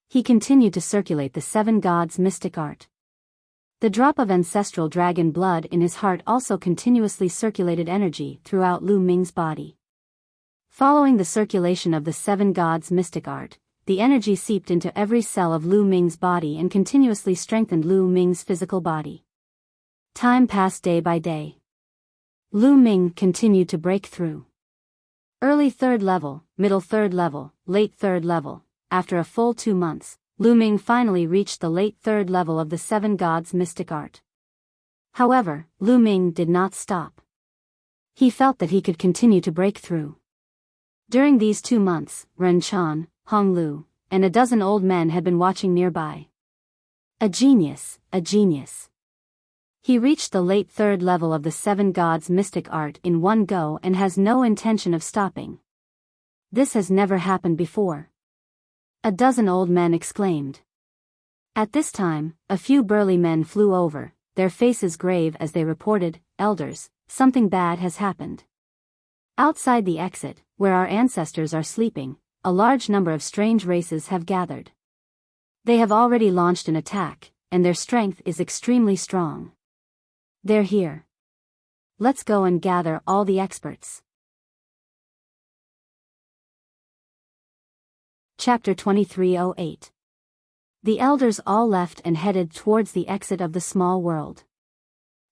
He continued to circulate the 7 gods' mystic art. The drop of ancestral dragon blood in his heart also continuously circulated energy throughout Lu Ming's body. Following the circulation of the 7 gods' mystic art, the energy seeped into every cell of Lu Ming's body and continuously strengthened Lu Ming's physical body. Time passed day by day. Lu Ming continued to break through. Early 3rd level, middle 3rd level, late 3rd level. After a full 2 months, Lu Ming finally reached the late 3rd level of the 7 gods mystic art. However, Lu Ming did not stop. He felt that he could continue to break through. During these 2 months, Ren Chan, Hong Lu, and a dozen old men had been watching nearby. A genius, a genius. He reached the late 3rd level of the 7 gods mystic art in one go and has no intention of stopping. This has never happened before. A dozen old men exclaimed. At this time, a few burly men flew over, their faces grave as they reported, "Elders, something bad has happened. Outside the exit, where our ancestors are sleeping, a large number of strange races have gathered. They have already launched an attack, and their strength is extremely strong. They're here. Let's go and gather all the experts." Chapter 2308. The elders all left and headed towards the exit of the small world.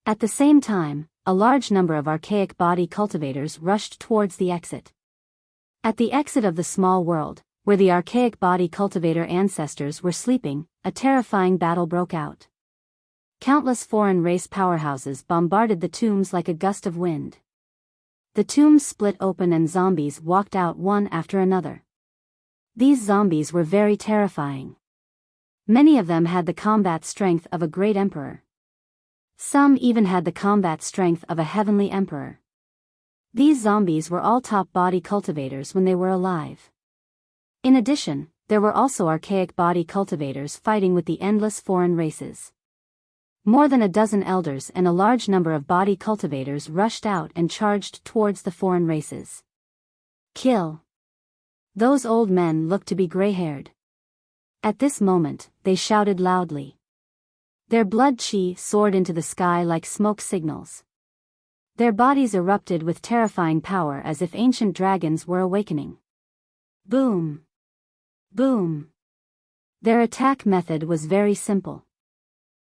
At the same time, a large number of archaic body cultivators rushed towards the exit. At the exit of the small world, where the archaic body cultivator ancestors were sleeping, a terrifying battle broke out. Countless foreign race powerhouses bombarded the tombs like a gust of wind. The tombs split open and zombies walked out one after another. These zombies were very terrifying. Many of them had the combat strength of a great emperor. Some even had the combat strength of a heavenly emperor. These zombies were all top body cultivators when they were alive. In addition, there were also archaic body cultivators fighting with the endless foreign races. More than a dozen elders and a large number of body cultivators rushed out and charged towards the foreign races. Kill! Those old men looked to be gray-haired. At this moment, they shouted loudly. Their blood chi soared into the sky like smoke signals. Their bodies erupted with terrifying power as if ancient dragons were awakening. Boom! Boom! Their attack method was very simple.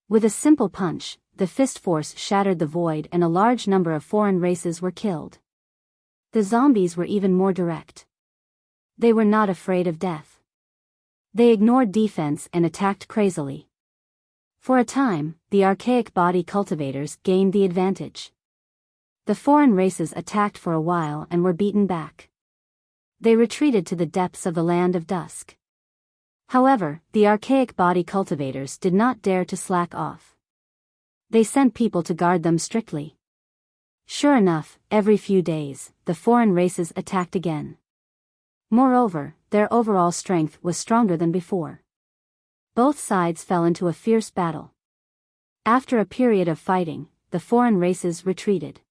With a simple punch, the fist force shattered the void and a large number of foreign races were killed. The zombies were even more direct. They were not afraid of death. They ignored defense and attacked crazily. For a time, the archaic body cultivators gained the advantage. The foreign races attacked for a while and were beaten back. They retreated to the depths of the land of dusk. However, the archaic body cultivators did not dare to slack off. They sent people to guard them strictly. Sure enough, every few days, the foreign races attacked again. Moreover, their overall strength was stronger than before. Both sides fell into a fierce battle. After a period of fighting, the foreign races retreated.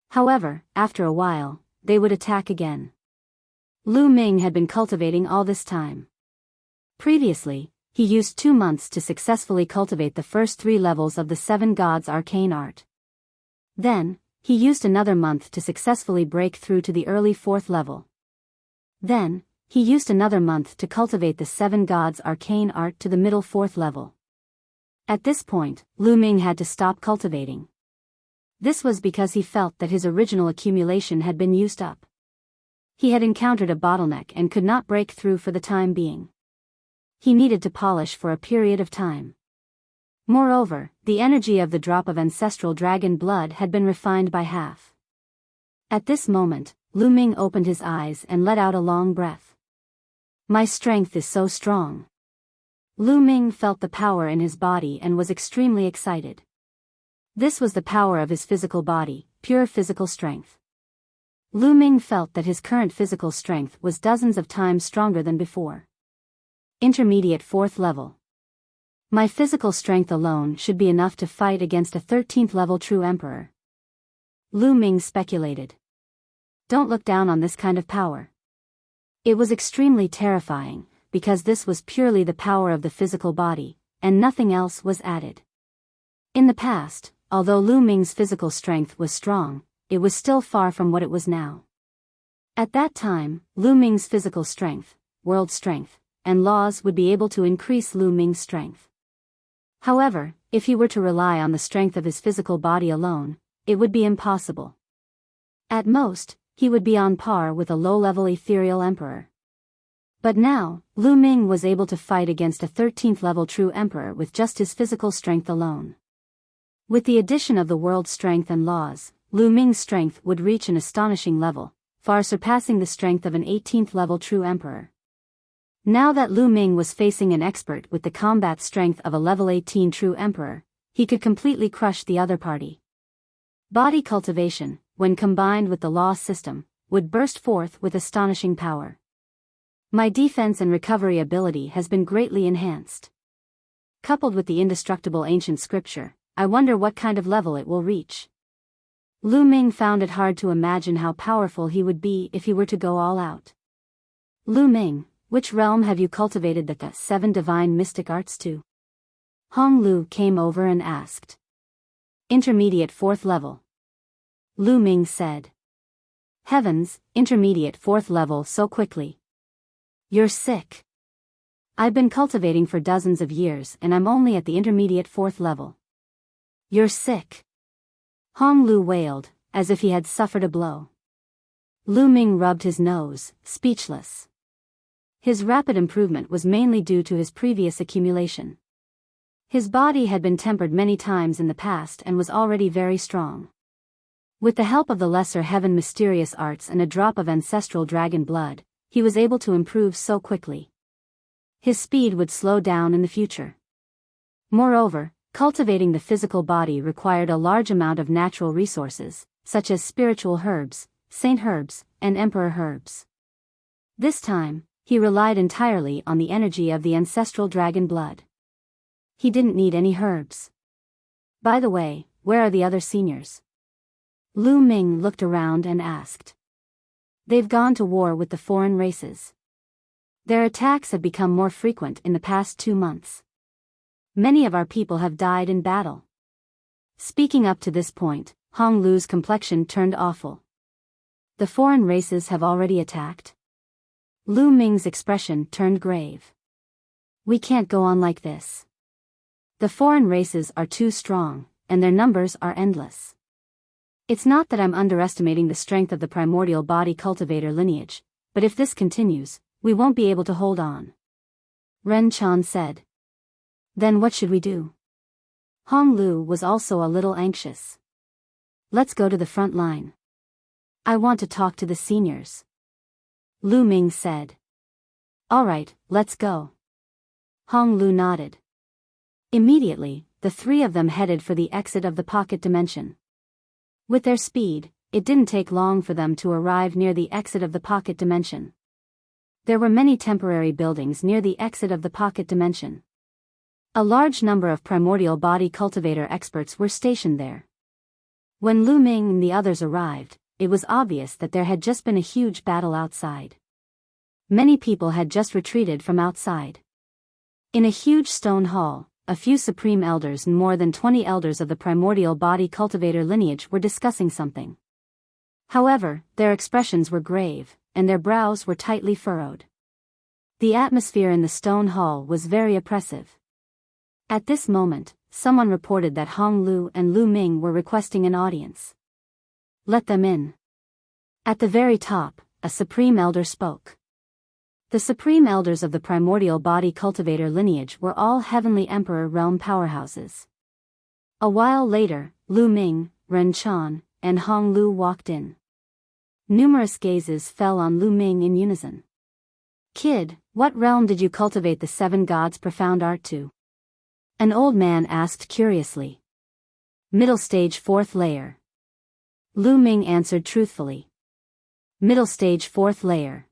However, after a while, they would attack again. Lu Ming had been cultivating all this time. Previously, he used 2 months to successfully cultivate the first 3 levels of the 7 gods arcane art. Then, he used another month to successfully break through to the early 4th level. Then, he used another month to cultivate the 7 gods arcane art to the middle 4th level. At this point, Lu Ming had to stop cultivating. This was because he felt that his original accumulation had been used up. He had encountered a bottleneck and could not break through for the time being. He needed to polish for a period of time. Moreover, the energy of the drop of ancestral dragon blood had been refined by half. At this moment, Lu Ming opened his eyes and let out a long breath. My strength is so strong. Lu Ming felt the power in his body and was extremely excited. This was the power of his physical body, pure physical strength. Lu Ming felt that his current physical strength was dozens of times stronger than before. Intermediate 4th level. My physical strength alone should be enough to fight against a 13th level true emperor. Lu Ming speculated. Don't look down on this kind of power. It was extremely terrifying, because this was purely the power of the physical body, and nothing else was added. In the past, although Lu Ming's physical strength was strong, it was still far from what it was now. At that time, Lu Ming's physical strength, world strength, and laws would be able to increase Lu Ming's strength. However, if he were to rely on the strength of his physical body alone, it would be impossible. At most, he would be on par with a low-level ethereal emperor. But now, Lu Ming was able to fight against a 13th level true emperor with just his physical strength alone. With the addition of the world's strength and laws, Lu Ming's strength would reach an astonishing level, far surpassing the strength of an 18th level true emperor. Now that Lu Ming was facing an expert with the combat strength of a level 18 true emperor, he could completely crush the other party. Body cultivation, when combined with the law system, would burst forth with astonishing power. My defense and recovery ability has been greatly enhanced. Coupled with the indestructible ancient scripture, I wonder what kind of level it will reach. Lu Ming found it hard to imagine how powerful he would be if he were to go all out. Lu Ming, which realm have you cultivated the 7 divine mystic arts to? Hong Lu came over and asked. Intermediate 4th level. Lu Ming said. Heavens, intermediate 4th level so quickly. You're sick. I've been cultivating for dozens of years and I'm only at the intermediate 4th level. You're sick. Hong Lu wailed, as if he had suffered a blow. Lu Ming rubbed his nose, speechless. His rapid improvement was mainly due to his previous accumulation. His body had been tempered many times in the past and was already very strong. With the help of the lesser heaven mysterious arts and a drop of ancestral dragon blood, he was able to improve so quickly. His speed would slow down in the future. Moreover, cultivating the physical body required a large amount of natural resources, such as spiritual herbs, saint herbs, and emperor herbs. This time, he relied entirely on the energy of the ancestral dragon blood. He didn't need any herbs. By the way, where are the other seniors? Lu Ming looked around and asked. They've gone to war with the foreign races. Their attacks have become more frequent in the past 2 months. Many of our people have died in battle. Speaking up to this point, Hong Lu's complexion turned awful. The foreign races have already attacked? Lu Ming's expression turned grave. We can't go on like this. The foreign races are too strong, and their numbers are endless. It's not that I'm underestimating the strength of the primordial body cultivator lineage, but if this continues, we won't be able to hold on. Ren Chan said. Then what should we do? Hong Lu was also a little anxious. Let's go to the front line. I want to talk to the seniors. Lu Ming said. All right, let's go. Hong Lu nodded. Immediately, the 3 of them headed for the exit of the pocket dimension. With their speed, it didn't take long for them to arrive near the exit of the pocket dimension. There were many temporary buildings near the exit of the pocket dimension. A large number of primordial body cultivator experts were stationed there. When Lu Ming and the others arrived, it was obvious that there had just been a huge battle outside. Many people had just retreated from outside. In a huge stone hall, a few supreme elders and more than 20 elders of the primordial body cultivator lineage were discussing something. However, their expressions were grave, and their brows were tightly furrowed. The atmosphere in the stone hall was very oppressive. At this moment, someone reported that Hong Lu and Lu Ming were requesting an audience. Let them in. At the very top, a supreme elder spoke. The supreme elders of the primordial body cultivator lineage were all heavenly emperor realm powerhouses. A while later, Lu Ming, Ren Chan, and Hong Lu walked in. Numerous gazes fell on Lu Ming in unison. Kid, what realm did you cultivate the 7 gods' profound art to? An old man asked curiously. Middle stage 4th layer. Lu Ming answered truthfully. Middle stage 4th layer.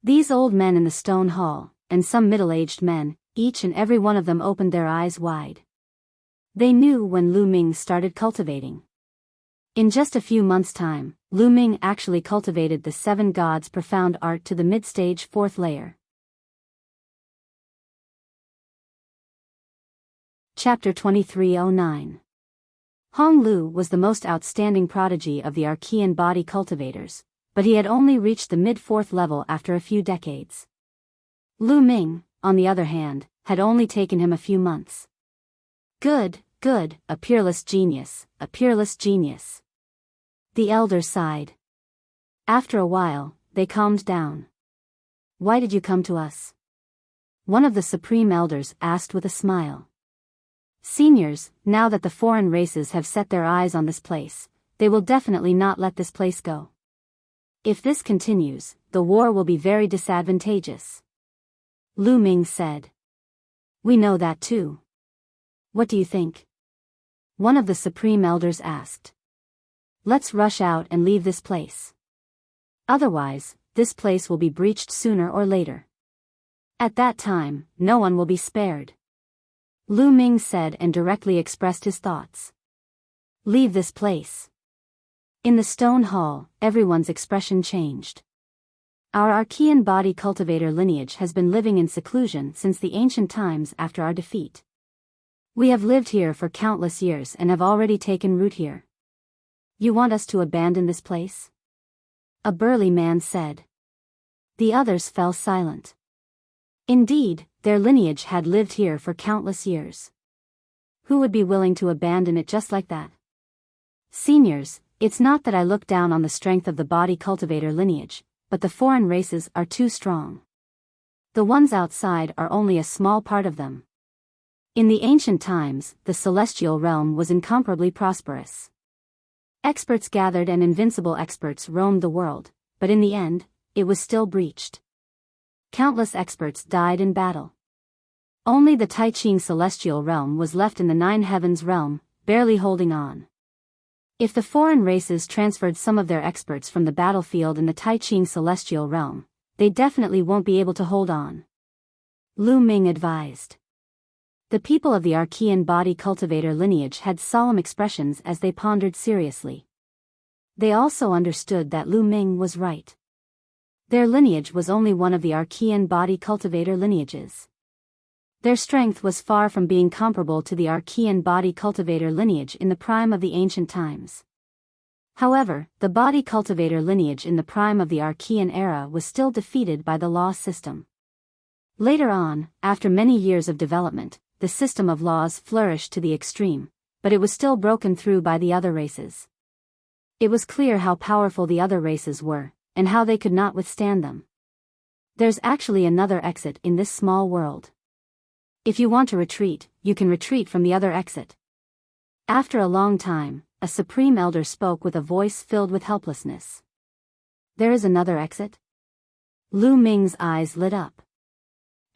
These old men in the stone hall, and some middle-aged men, each and every one of them opened their eyes wide. They knew when Lu Ming started cultivating. In just a few months' time, Lu Ming actually cultivated the 7 gods' profound art to the mid-stage 4th layer. Chapter 2309. Hong Lu was the most outstanding prodigy of the Archean body cultivators, but he had only reached the mid-4th level after a few decades. Lu Ming, on the other hand, had only taken him a few months. Good, a peerless genius, a peerless genius. The elder sighed. After a while, they calmed down. Why did you come to us? One of the Supreme Elders asked with a smile. Seniors, now that the foreign races have set their eyes on this place, they will definitely not let this place go. If this continues, the war will be very disadvantageous. Lu Ming said. We know that too. What do you think? One of the Supreme Elders asked. Let's rush out and leave this place. Otherwise, this place will be breached sooner or later. At that time, no one will be spared. Lu Ming said and directly expressed his thoughts. Leave this place. In the stone hall, everyone's expression changed. Our Archean body cultivator lineage has been living in seclusion since the ancient times after our defeat. We have lived here for countless years and have already taken root here. You want us to abandon this place? A burly man said. The others fell silent. Indeed, their lineage had lived here for countless years. Who would be willing to abandon it just like that? Seniors, it's not that I look down on the strength of the body cultivator lineage, but the foreign races are too strong. The ones outside are only a small part of them. In the ancient times, the celestial realm was incomparably prosperous. Experts gathered and invincible experts roamed the world, but in the end, it was still breached. Countless experts died in battle. Only the Tai-Ching celestial realm was left in the Nine Heavens realm, barely holding on. If the foreign races transferred some of their experts from the battlefield in the Tai-Ching celestial realm, they definitely won't be able to hold on. Lu Ming advised. The people of the Archean body cultivator lineage had solemn expressions as they pondered seriously. They also understood that Lu Ming was right. Their lineage was only one of the Archean body cultivator lineages. Their strength was far from being comparable to the Archean body cultivator lineage in the prime of the ancient times. However, the body cultivator lineage in the prime of the Archean era was still defeated by the law system. Later on, after many years of development, the system of laws flourished to the extreme, but it was still broken through by the other races. It was clear how powerful the other races were, and how they could not withstand them. There's actually another exit in this small world. If you want to retreat, you can retreat from the other exit. After a long time, a Supreme Elder spoke with a voice filled with helplessness. There is another exit? Lu Ming's eyes lit up.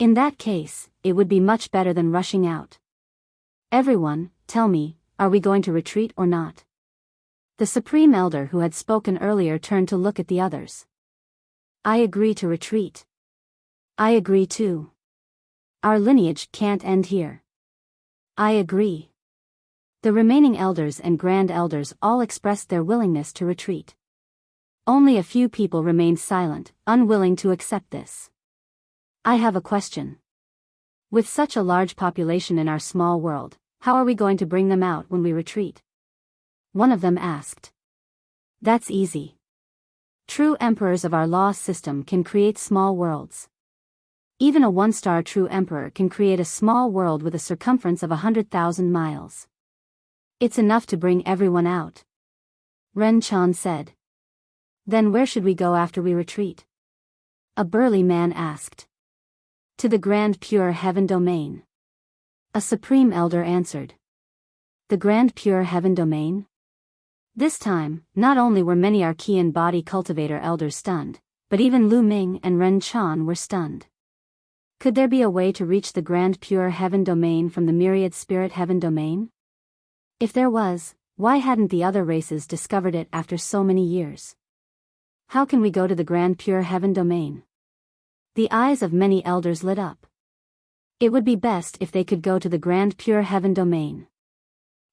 In that case, it would be much better than rushing out. Everyone, tell me, are we going to retreat or not? The Supreme Elder who had spoken earlier turned to look at the others. I agree to retreat. I agree too. Our lineage can't end here. I agree. The remaining elders and grand elders all expressed their willingness to retreat. Only a few people remained silent, unwilling to accept this. I have a question. With such a large population in our small world, how are we going to bring them out when we retreat? One of them asked. That's easy. True emperors of our law system can create small worlds. Even a one-star true emperor can create a small world with a circumference of 100,000 miles. It's enough to bring everyone out. Ren Chan said. Then where should we go after we retreat? A burly man asked. To the Grand Pure Heaven Domain. A Supreme Elder answered. The Grand Pure Heaven Domain? This time, not only were many Archean body cultivator elders stunned, but even Lu Ming and Ren Chan were stunned. Could there be a way to reach the Grand Pure Heaven Domain from the Myriad Spirit Heaven Domain? If there was, why hadn't the other races discovered it after so many years? How can we go to the Grand Pure Heaven Domain? The eyes of many elders lit up. It would be best if they could go to the Grand Pure Heaven Domain.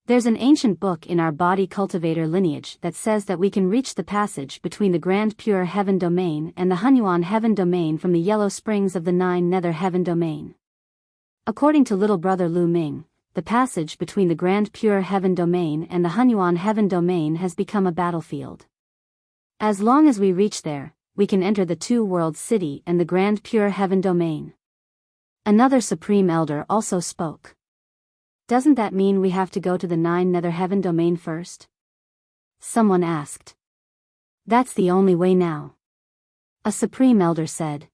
There's an ancient book in our body cultivator lineage that says that we can reach the passage between the Grand Pure Heaven Domain and the Hunyuan Heaven Domain from the yellow springs of the Nine Nether Heaven Domain. According to little brother Lu Ming, the passage between the Grand Pure Heaven Domain and the Hunyuan Heaven Domain has become a battlefield. As long as we reach there, we can enter the Two-World City and the Grand Pure Heaven Domain. Another Supreme Elder also spoke. Doesn't that mean we have to go to the Nine Nether Heaven Domain first? Someone asked. That's the only way now. A Supreme Elder said.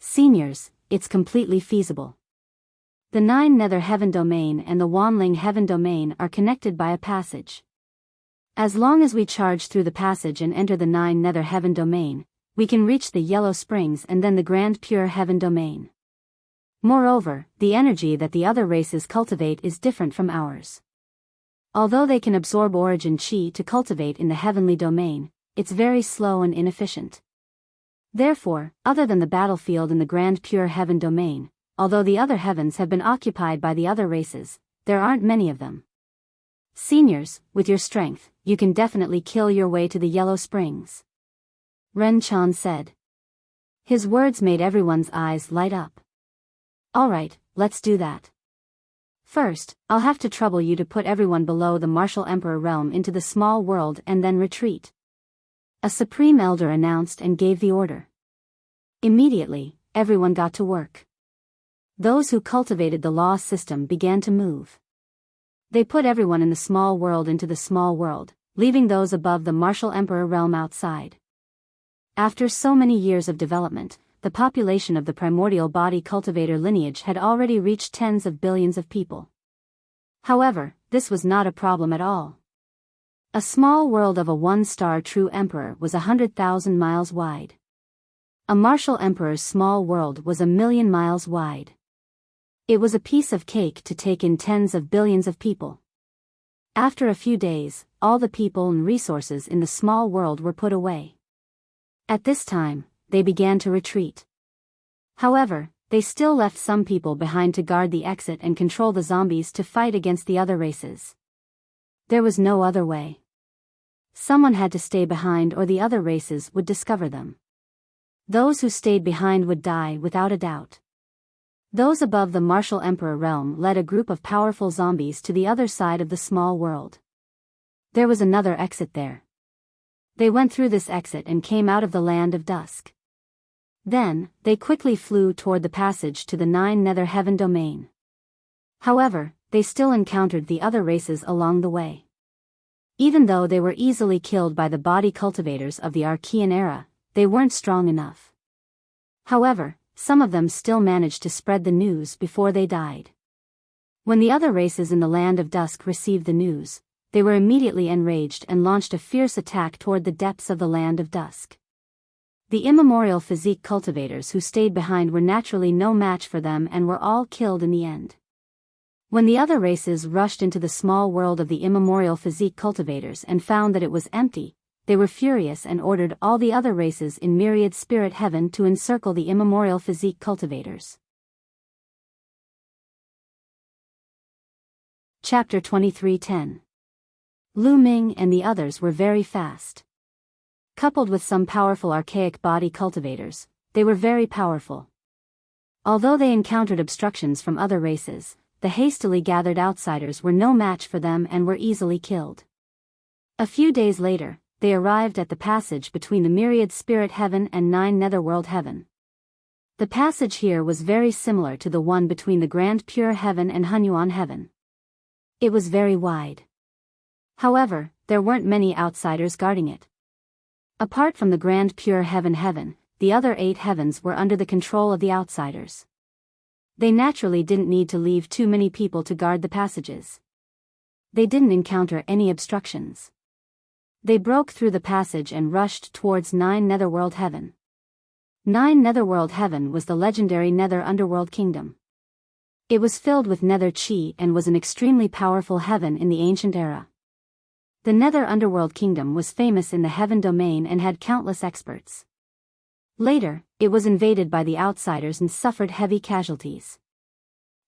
Seniors, it's completely feasible. The 9 Nether Heaven Domain and the Wanling Heaven Domain are connected by a passage. As long as we charge through the passage and enter the 9 Nether Heaven Domain, we can reach the Yellow Springs and then the Grand Pure Heaven Domain. Moreover, the energy that the other races cultivate is different from ours. Although they can absorb origin chi to cultivate in the heavenly domain, it's very slow and inefficient. Therefore, other than the battlefield in the Grand Pure Heaven Domain, although the other heavens have been occupied by the other races, there aren't many of them. Seniors, with your strength, you can definitely kill your way to the Yellow Springs. Ren Chan said. His words made everyone's eyes light up. Alright, let's do that. First, I'll have to trouble you to put everyone below the Martial Emperor realm into the small world and then retreat. A Supreme Elder announced and gave the order. Immediately, everyone got to work. Those who cultivated the law system began to move. They put everyone in the small world into the small world, leaving those above the Martial Emperor realm outside. After so many years of development, the population of the primordial body cultivator lineage had already reached tens of billions of people. However, this was not a problem at all. A small world of a 1-star true emperor was 100,000 miles wide. A martial emperor's small world was 1,000,000 miles wide. It was a piece of cake to take in tens of billions of people. After a few days, all the people and resources in the small world were put away. At this time, they began to retreat. However, they still left some people behind to guard the exit and control the zombies to fight against the other races. There was no other way. Someone had to stay behind or the other races would discover them. Those who stayed behind would die without a doubt. Those above the Martial Emperor realm led a group of powerful zombies to the other side of the small world. There was another exit there. They went through this exit and came out of the land of dusk. Then, they quickly flew toward the passage to the 9 Nether Heaven Domain. However, they still encountered the other races along the way. Even though they were easily killed by the body cultivators of the Archean era, they weren't strong enough. However, some of them still managed to spread the news before they died. When the other races in the land of dusk received the news, they were immediately enraged and launched a fierce attack toward the depths of the land of dusk. The immemorial physique cultivators who stayed behind were naturally no match for them and were all killed in the end. When the other races rushed into the small world of the immemorial physique cultivators and found that it was empty, they were furious and ordered all the other races in myriad spirit heaven to encircle the immemorial physique cultivators. Chapter 23:10. Lu Ming and the others were very fast. Coupled with some powerful archaic body cultivators, they were very powerful. Although they encountered obstructions from other races, the hastily gathered outsiders were no match for them and were easily killed. A few days later, they arrived at the passage between the Myriad Spirit Heaven and 9 Netherworld Heaven. The passage here was very similar to the one between the Grand Pure Heaven and Hunyuan Heaven. It was very wide. However, there weren't many outsiders guarding it. Apart from the Grand Pure Heaven, the other 8 heavens were under the control of the outsiders. They naturally didn't need to leave too many people to guard the passages. They didn't encounter any obstructions. They broke through the passage and rushed towards 9 Netherworld Heaven. 9 Netherworld Heaven was the legendary Nether Underworld Kingdom. It was filled with Nether Chi and was an extremely powerful heaven in the ancient era. The Nether Underworld Kingdom was famous in the Heaven Domain and had countless experts. Later, it was invaded by the outsiders and suffered heavy casualties.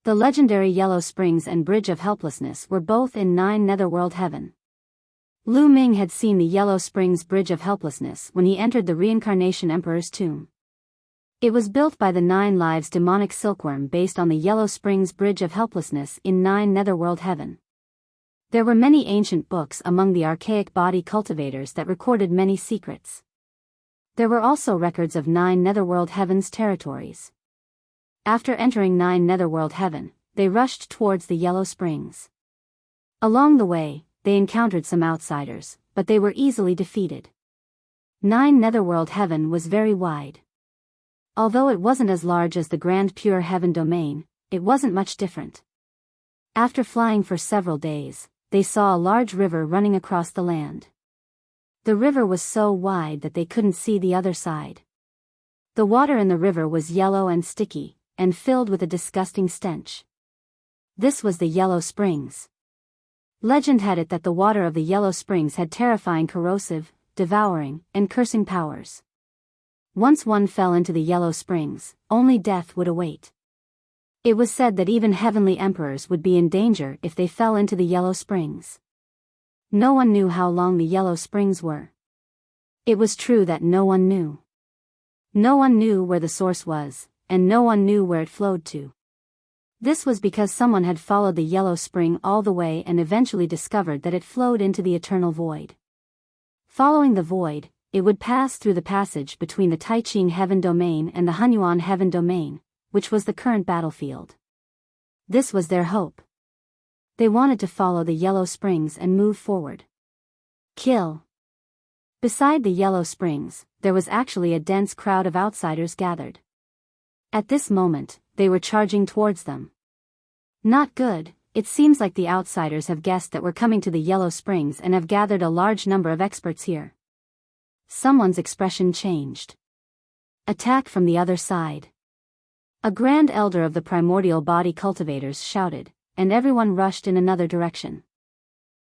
The legendary Yellow Springs and Bridge of Helplessness were both in 9 Netherworld Heaven. Lu Ming had seen the Yellow Springs Bridge of Helplessness when he entered the Reincarnation Emperor's tomb. It was built by the 9 Lives demonic silkworm based on the Yellow Springs Bridge of Helplessness in 9 Netherworld Heaven. There were many ancient books among the archaic body cultivators that recorded many secrets. There were also records of 9 Netherworld Heaven's territories. After entering 9 Netherworld Heaven, they rushed towards the Yellow Springs. Along the way, they encountered some outsiders, but they were easily defeated. 9 Netherworld Heaven was very wide. Although it wasn't as large as the Grand Pure Heaven domain, it wasn't much different. After flying for several days, they saw a large river running across the land. The river was so wide that they couldn't see the other side. The water in the river was yellow and sticky, and filled with a disgusting stench. This was the Yellow Springs. Legend had it that the water of the Yellow Springs had terrifying corrosive, devouring, and cursing powers. Once one fell into the Yellow Springs, only death would await. It was said that even heavenly emperors would be in danger if they fell into the Yellow Springs. No one knew how long the Yellow Springs were. It was true that no one knew. No one knew where the source was, and no one knew where it flowed to. This was because someone had followed the Yellow Spring all the way and eventually discovered that it flowed into the eternal void. Following the void, it would pass through the passage between the Taiching Heaven Domain and the Hunyuan Heaven Domain, which was the current battlefield. This was their hope. They wanted to follow the Yellow Springs and move forward. Kill. Beside the Yellow Springs, there was actually a dense crowd of outsiders gathered. At this moment, they were charging towards them. Not good. It seems like the outsiders have guessed that we're coming to the Yellow Springs and have gathered a large number of experts here. Someone's expression changed. Attack from the other side. A grand elder of the primordial body cultivators shouted, and everyone rushed in another direction.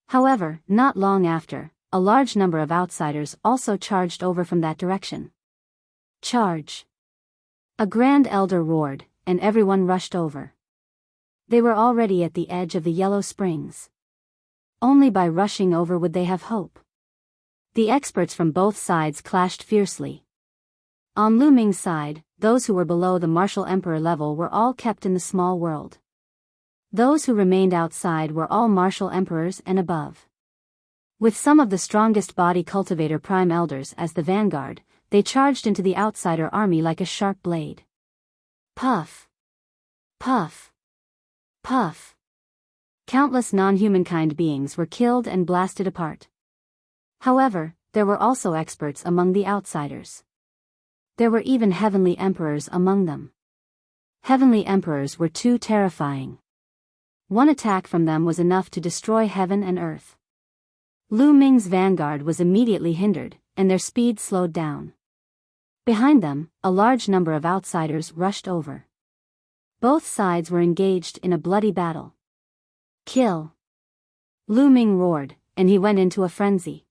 However, not long after, a large number of outsiders also charged over from that direction. Charge! A grand elder roared, and everyone rushed over. They were already at the edge of the Yellow Springs. Only by rushing over would they have hope. The experts from both sides clashed fiercely. On Lu Ming's side, those who were below the martial emperor level were all kept in the small world. Those who remained outside were all martial emperors and above. With some of the strongest body cultivator prime elders as the vanguard, they charged into the outsider army like a sharp blade. Puff! Puff! Puff! Countless non-humankind beings were killed and blasted apart. However, there were also experts among the outsiders. There were even heavenly emperors among them. Heavenly emperors were too terrifying. One attack from them was enough to destroy heaven and earth. Lu Ming's vanguard was immediately hindered, and their speed slowed down. Behind them, a large number of outsiders rushed over. Both sides were engaged in a bloody battle. Kill! Lu Ming roared, and he went into a frenzy.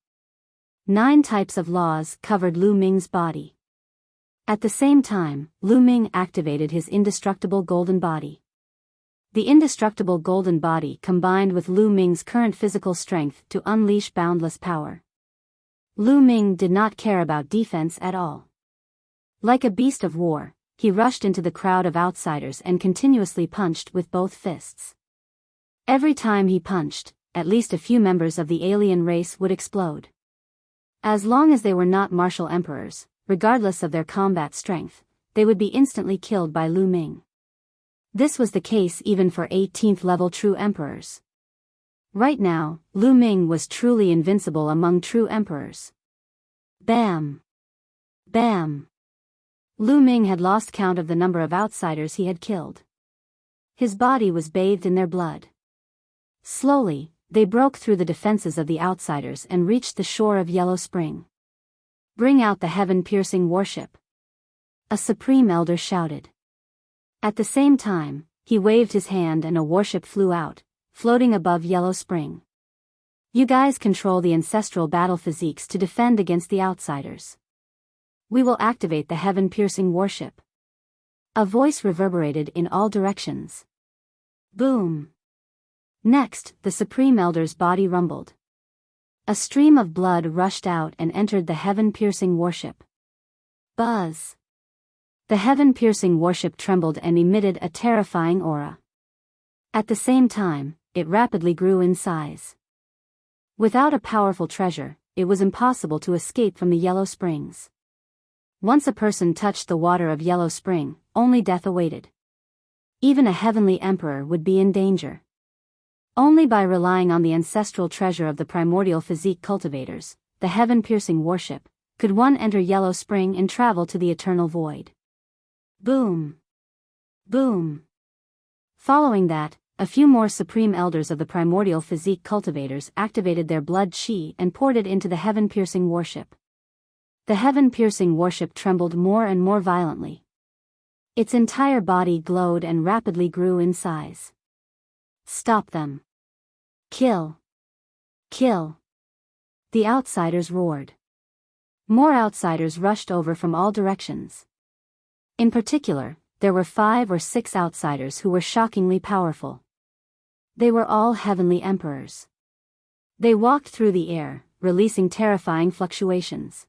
9 types of laws covered Lu Ming's body. At the same time, Lu Ming activated his indestructible golden body. The indestructible golden body combined with Lu Ming's current physical strength to unleash boundless power. Lu Ming did not care about defense at all. Like a beast of war, he rushed into the crowd of outsiders and continuously punched with both fists. Every time he punched, at least a few members of the alien race would explode. As long as they were not martial emperors, regardless of their combat strength, they would be instantly killed by Lu Ming. This was the case even for 18th level true emperors. Right now, Lu Ming was truly invincible among true emperors. Bam! Bam! Lu Ming had lost count of the number of outsiders he had killed. His body was bathed in their blood. Slowly, they broke through the defenses of the outsiders and reached the shore of Yellow Spring. Bring out the heaven-piercing warship! A supreme elder shouted. At the same time, he waved his hand and a warship flew out, floating above Yellow Spring. You guys control the ancestral battle physiques to defend against the outsiders. We will activate the heaven-piercing warship. A voice reverberated in all directions. Boom! Next, the Supreme Elder's body rumbled. A stream of blood rushed out and entered the heaven-piercing warship. Buzz! The heaven-piercing warship trembled and emitted a terrifying aura. At the same time, it rapidly grew in size. Without a powerful treasure, it was impossible to escape from the Yellow Springs. Once a person touched the water of Yellow Spring, only death awaited. Even a heavenly emperor would be in danger. Only by relying on the ancestral treasure of the primordial physique cultivators, the heaven-piercing warship, Could one enter Yellow Spring and travel to the eternal void? Boom! Boom! Following that, a few more supreme elders of the primordial physique cultivators activated their blood chi and poured it into the heaven-piercing warship. The heaven-piercing warship trembled more and more violently. Its entire body glowed and rapidly grew in size. Stop them! Kill! Kill! The outsiders roared. More outsiders rushed over from all directions. In particular, there were 5 or 6 outsiders who were shockingly powerful. They were all heavenly emperors. They walked through the air, releasing terrifying fluctuations.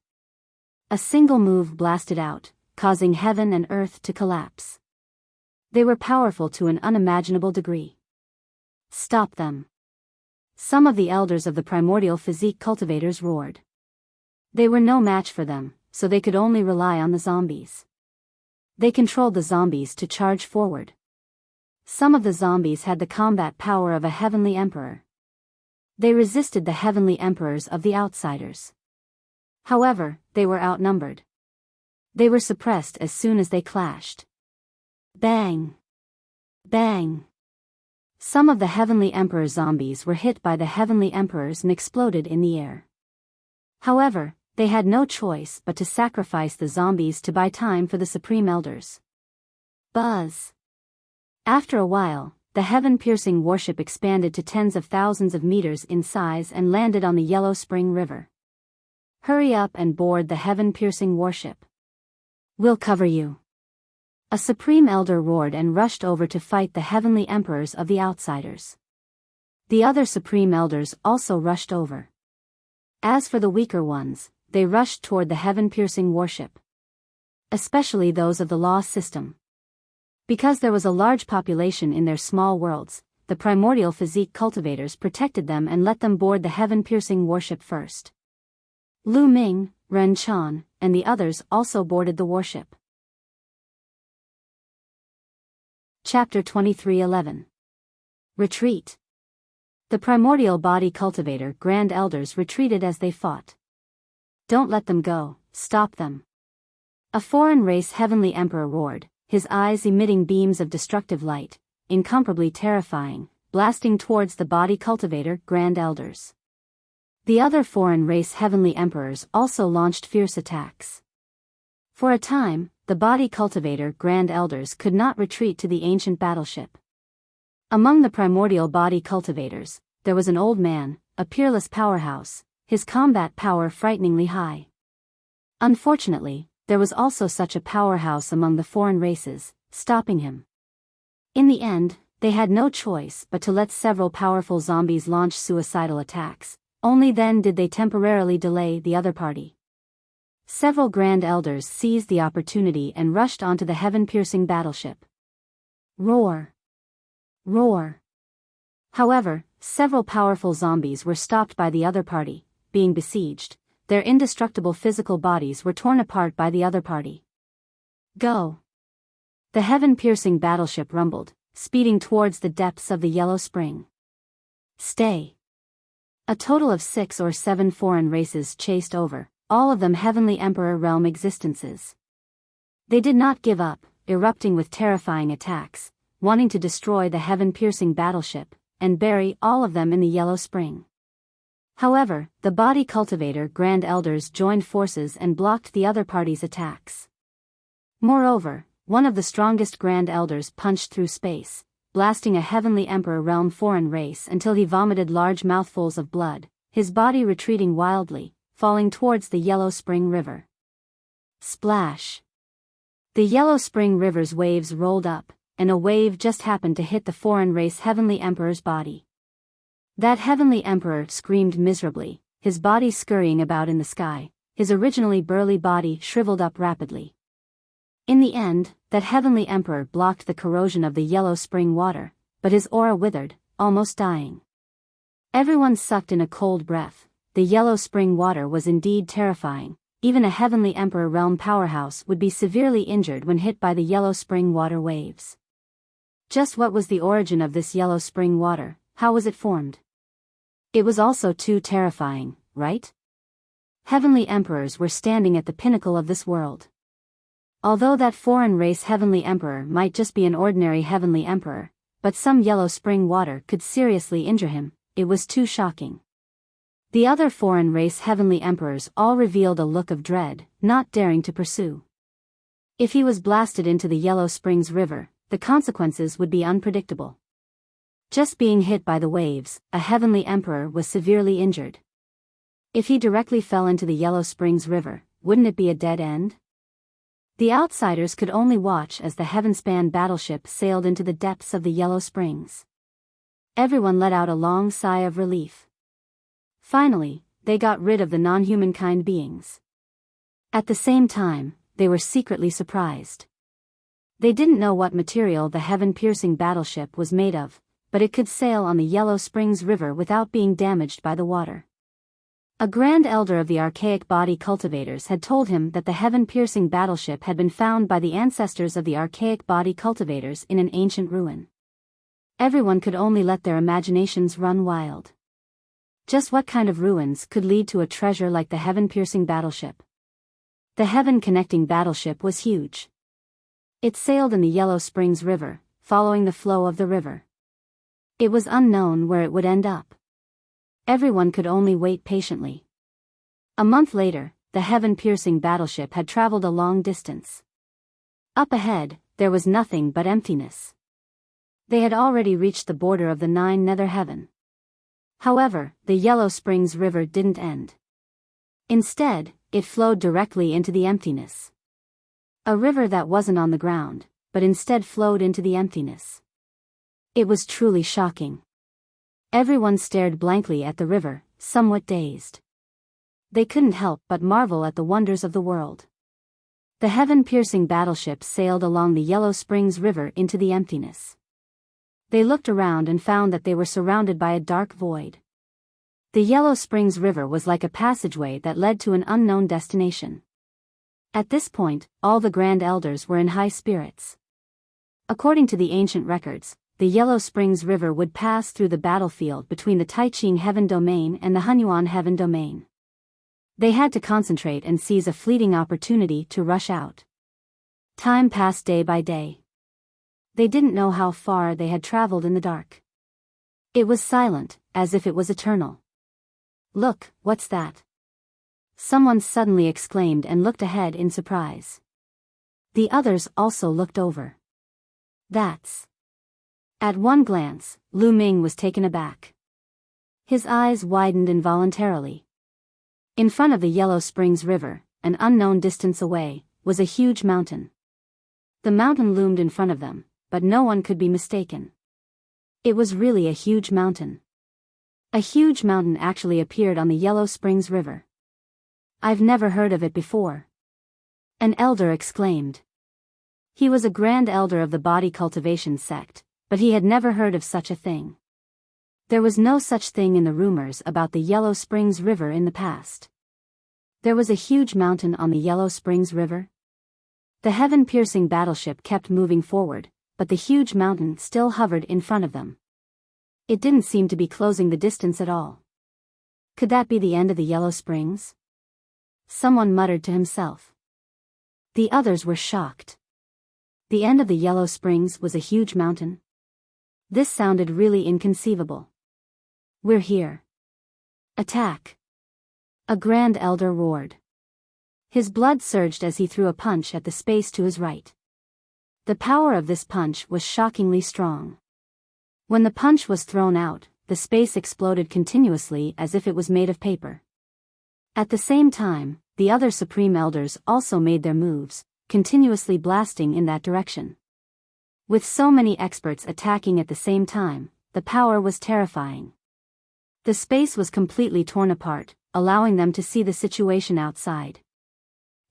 A single move blasted out, causing heaven and earth to collapse. They were powerful to an unimaginable degree. Stop them! Some of the elders of the primordial physique cultivators roared. They were no match for them, so they could only rely on the zombies. They controlled the zombies to charge forward. Some of the zombies had the combat power of a heavenly emperor. They resisted the heavenly emperors of the outsiders. However, they were outnumbered. They were suppressed as soon as they clashed. Bang! Bang! Some of the heavenly emperor zombies were hit by the heavenly emperors and exploded in the air. However, they had no choice but to sacrifice the zombies to buy time for the supreme elders. Buzz! After a while, the heaven-piercing warship expanded to tens of thousands of meters in size and landed on the Yellow Spring River. Hurry up and board the heaven-piercing warship. We'll cover you. A supreme elder roared and rushed over to fight the heavenly emperors of the outsiders. The other supreme elders also rushed over. As for the weaker ones, they rushed toward the heaven-piercing warship. Especially those of the law system. Because there was a large population in their small worlds, the primordial physique cultivators protected them and let them board the heaven-piercing warship first. Lu Ming, Ren Chan, and the others also boarded the warship. Chapter 23:11. Retreat. The primordial body cultivator Grand Elders retreated as they fought. Don't let them go, stop them. A foreign race heavenly emperor roared, his eyes emitting beams of destructive light, incomparably terrifying, blasting towards the body cultivator Grand Elders. The other foreign race heavenly emperors also launched fierce attacks. For a time, the body cultivator Grand Elders could not retreat to the ancient battleship. Among the primordial body cultivators, there was an old man, a peerless powerhouse, his combat power frighteningly high. Unfortunately, there was also such a powerhouse among the foreign races, stopping him. In the end, they had no choice but to let several powerful zombies launch suicidal attacks, only then did they temporarily delay the other party. Several Grand Elders seized the opportunity and rushed onto the heaven-piercing battleship. Roar! Roar! However, several powerful zombies were stopped by the other party, being besieged. Their indestructible physical bodies were torn apart by the other party. Go! The heaven-piercing battleship rumbled, speeding towards the depths of the Yellow Spring. Stay! A total of 6 or 7 foreign races chased over, all of them heavenly emperor realm existences. They did not give up, erupting with terrifying attacks, wanting to destroy the heaven-piercing battleship, and bury all of them in the Yellow Spring. However, the body cultivator Grand Elders joined forces and blocked the other party's attacks. Moreover, one of the strongest Grand Elders punched through space, blasting a heavenly emperor realm foreign race until he vomited large mouthfuls of blood, his body retreating wildly, falling towards the Yellow Spring River. Splash! The Yellow Spring River's waves rolled up, and a wave just happened to hit the foreign race heavenly emperor's body. That heavenly emperor screamed miserably, his body scurrying about in the sky, his originally burly body shriveled up rapidly. In the end, that heavenly emperor blocked the corrosion of the Yellow Spring water, but his aura withered, almost dying. Everyone sucked in a cold breath. The Yellow Spring water was indeed terrifying. Even a heavenly emperor realm powerhouse would be severely injured when hit by the Yellow Spring water waves. Just what was the origin of this Yellow Spring water? How was it formed? It was also too terrifying, right? Heavenly emperors were standing at the pinnacle of this world. Although that foreign race heavenly emperor might just be an ordinary heavenly emperor, but some yellow spring water could seriously injure him, it was too shocking. The other foreign race heavenly emperors all revealed a look of dread, not daring to pursue. If he was blasted into the Yellow Springs River, the consequences would be unpredictable. Just being hit by the waves, a heavenly emperor was severely injured. If he directly fell into the Yellow Springs River, wouldn't it be a dead end? The outsiders could only watch as the Heavenspan battleship sailed into the depths of the Yellow Springs. Everyone let out a long sigh of relief. Finally, they got rid of the non-humankind beings. At the same time, they were secretly surprised. They didn't know what material the heaven-piercing battleship was made of, but it could sail on the Yellow Springs River without being damaged by the water. A grand elder of the archaic body cultivators had told him that the heaven-piercing battleship had been found by the ancestors of the archaic body cultivators in an ancient ruin. Everyone could only let their imaginations run wild. Just what kind of ruins could lead to a treasure like the heaven-piercing battleship? The heaven-connecting battleship was huge. It sailed in the Yellow Springs River, following the flow of the river. It was unknown where it would end up. Everyone could only wait patiently. A month later, the heaven-piercing battleship had traveled a long distance. Up ahead, there was nothing but emptiness. They had already reached the border of the 9 nether heaven. However, the Yellow Springs River didn't end. Instead, it flowed directly into the emptiness. A river that wasn't on the ground, but instead flowed into the emptiness. It was truly shocking. Everyone stared blankly at the river, somewhat dazed. They couldn't help but marvel at the wonders of the world. The heaven-piercing battleship sailed along the Yellow Springs River into the emptiness. They looked around and found that they were surrounded by a dark void. The Yellow Springs River was like a passageway that led to an unknown destination. At this point, all the Grand Elders were in high spirits. According to the ancient records, the Yellow Springs River would pass through the battlefield between the Taiching Heaven Domain and the Hunyuan Heaven Domain. They had to concentrate and seize a fleeting opportunity to rush out. Time passed day by day. They didn't know how far they had traveled in the dark. It was silent, as if it was eternal. "Look, what's that?" Someone suddenly exclaimed and looked ahead in surprise. The others also looked over. "That's..." At one glance, Lu Ming was taken aback. His eyes widened involuntarily. In front of the Yellow Springs River, an unknown distance away, was a huge mountain. The mountain loomed in front of them, but no one could be mistaken. It was really a huge mountain. A huge mountain actually appeared on the Yellow Springs River. "I've never heard of it before," an elder exclaimed. He was a grand elder of the body cultivation sect, but he had never heard of such a thing. There was no such thing in the rumors about the Yellow Springs River in the past. There was a huge mountain on the Yellow Springs River. The heaven-piercing battleship kept moving forward, but the huge mountain still hovered in front of them. It didn't seem to be closing the distance at all. Could that be the end of the Yellow Springs? Someone muttered to himself. The others were shocked. The end of the Yellow Springs was a huge mountain. This sounded really inconceivable. "We're here. Attack!" A grand elder roared. His blood surged as he threw a punch at the space to his right. The power of this punch was shockingly strong. When the punch was thrown out, the space exploded continuously as if it was made of paper. At the same time, the other Supreme Elders also made their moves, continuously blasting in that direction. With so many experts attacking at the same time, the power was terrifying. The space was completely torn apart, allowing them to see the situation outside.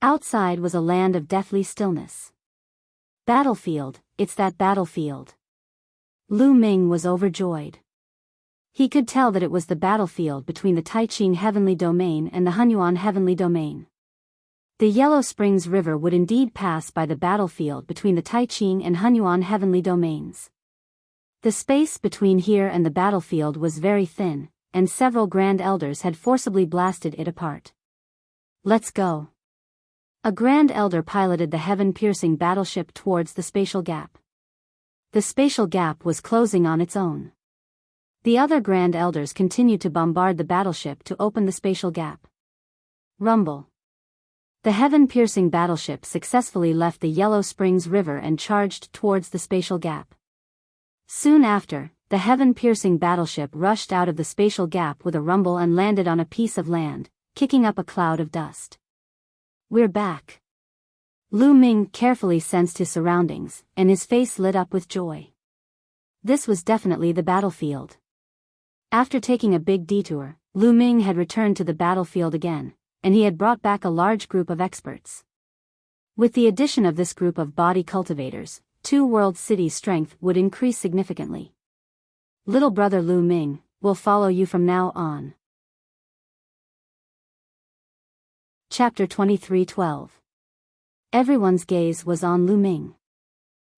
Outside was a land of deathly stillness. "Battlefield, it's that battlefield." Lu Ming was overjoyed. He could tell that it was the battlefield between the Taiching Heavenly Domain and the Hunyuan Heavenly Domain. The Yellow Springs River would indeed pass by the battlefield between the Taiching and Hunyuan Heavenly Domains. The space between here and the battlefield was very thin, and several Grand Elders had forcibly blasted it apart. Let's go. A Grand Elder piloted the heaven-piercing battleship towards the spatial gap. The spatial gap was closing on its own. The other Grand Elders continued to bombard the battleship to open the spatial gap. Rumble. The heaven-piercing battleship successfully left the Yellow Springs River and charged towards the spatial gap. Soon after, the heaven-piercing battleship rushed out of the spatial gap with a rumble and landed on a piece of land, kicking up a cloud of dust. We're back. Lu Ming carefully sensed his surroundings, and his face lit up with joy. This was definitely the battlefield. After taking a big detour, Lu Ming had returned to the battlefield again, and he had brought back a large group of experts. With the addition of this group of body cultivators, Two World City's strength would increase significantly. Little brother Lu Ming will follow you from now on. Chapter 23:12. Everyone's gaze was on Lu Ming.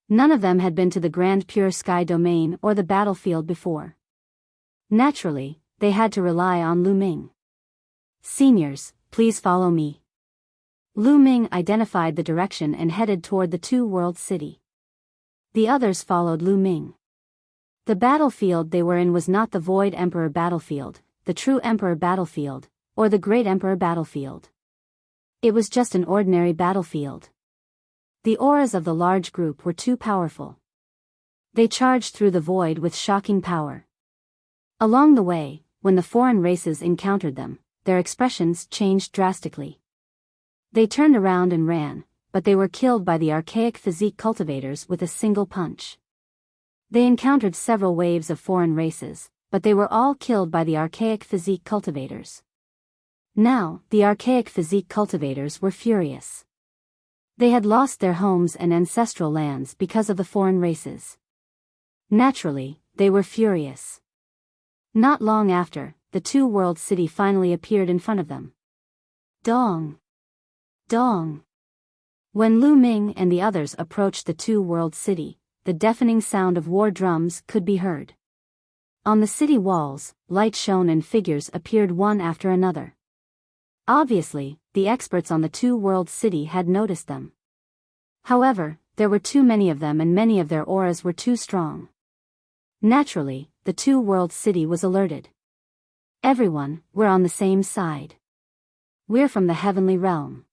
None of them had been to the Grand Pure Sky domain or the battlefield before. Naturally, they had to rely on Lu Ming. Seniors, please follow me. Lu Ming identified the direction and headed toward the Two World City. The others followed Lu Ming. The battlefield they were in was not the Void Emperor battlefield, the True Emperor battlefield, or the Great Emperor battlefield. It was just an ordinary battlefield. The auras of the large group were too powerful. They charged through the void with shocking power. Along the way, when the foreign races encountered them, their expressions changed drastically. They turned around and ran, but they were killed by the archaic physique cultivators with a single punch. They encountered several waves of foreign races, but they were all killed by the archaic physique cultivators. Now, the archaic physique cultivators were furious. They had lost their homes and ancestral lands because of the foreign races. Naturally, they were furious. Not long after, the Two World City finally appeared in front of them. Dong! Dong! When Lu Ming and the others approached the Two World City, the deafening sound of war drums could be heard. On the city walls, light shone and figures appeared one after another. Obviously, the experts on the Two World City had noticed them. However, there were too many of them and many of their auras were too strong. Naturally, the Two World City was alerted. Everyone, we're on the same side. We're from the heavenly realm.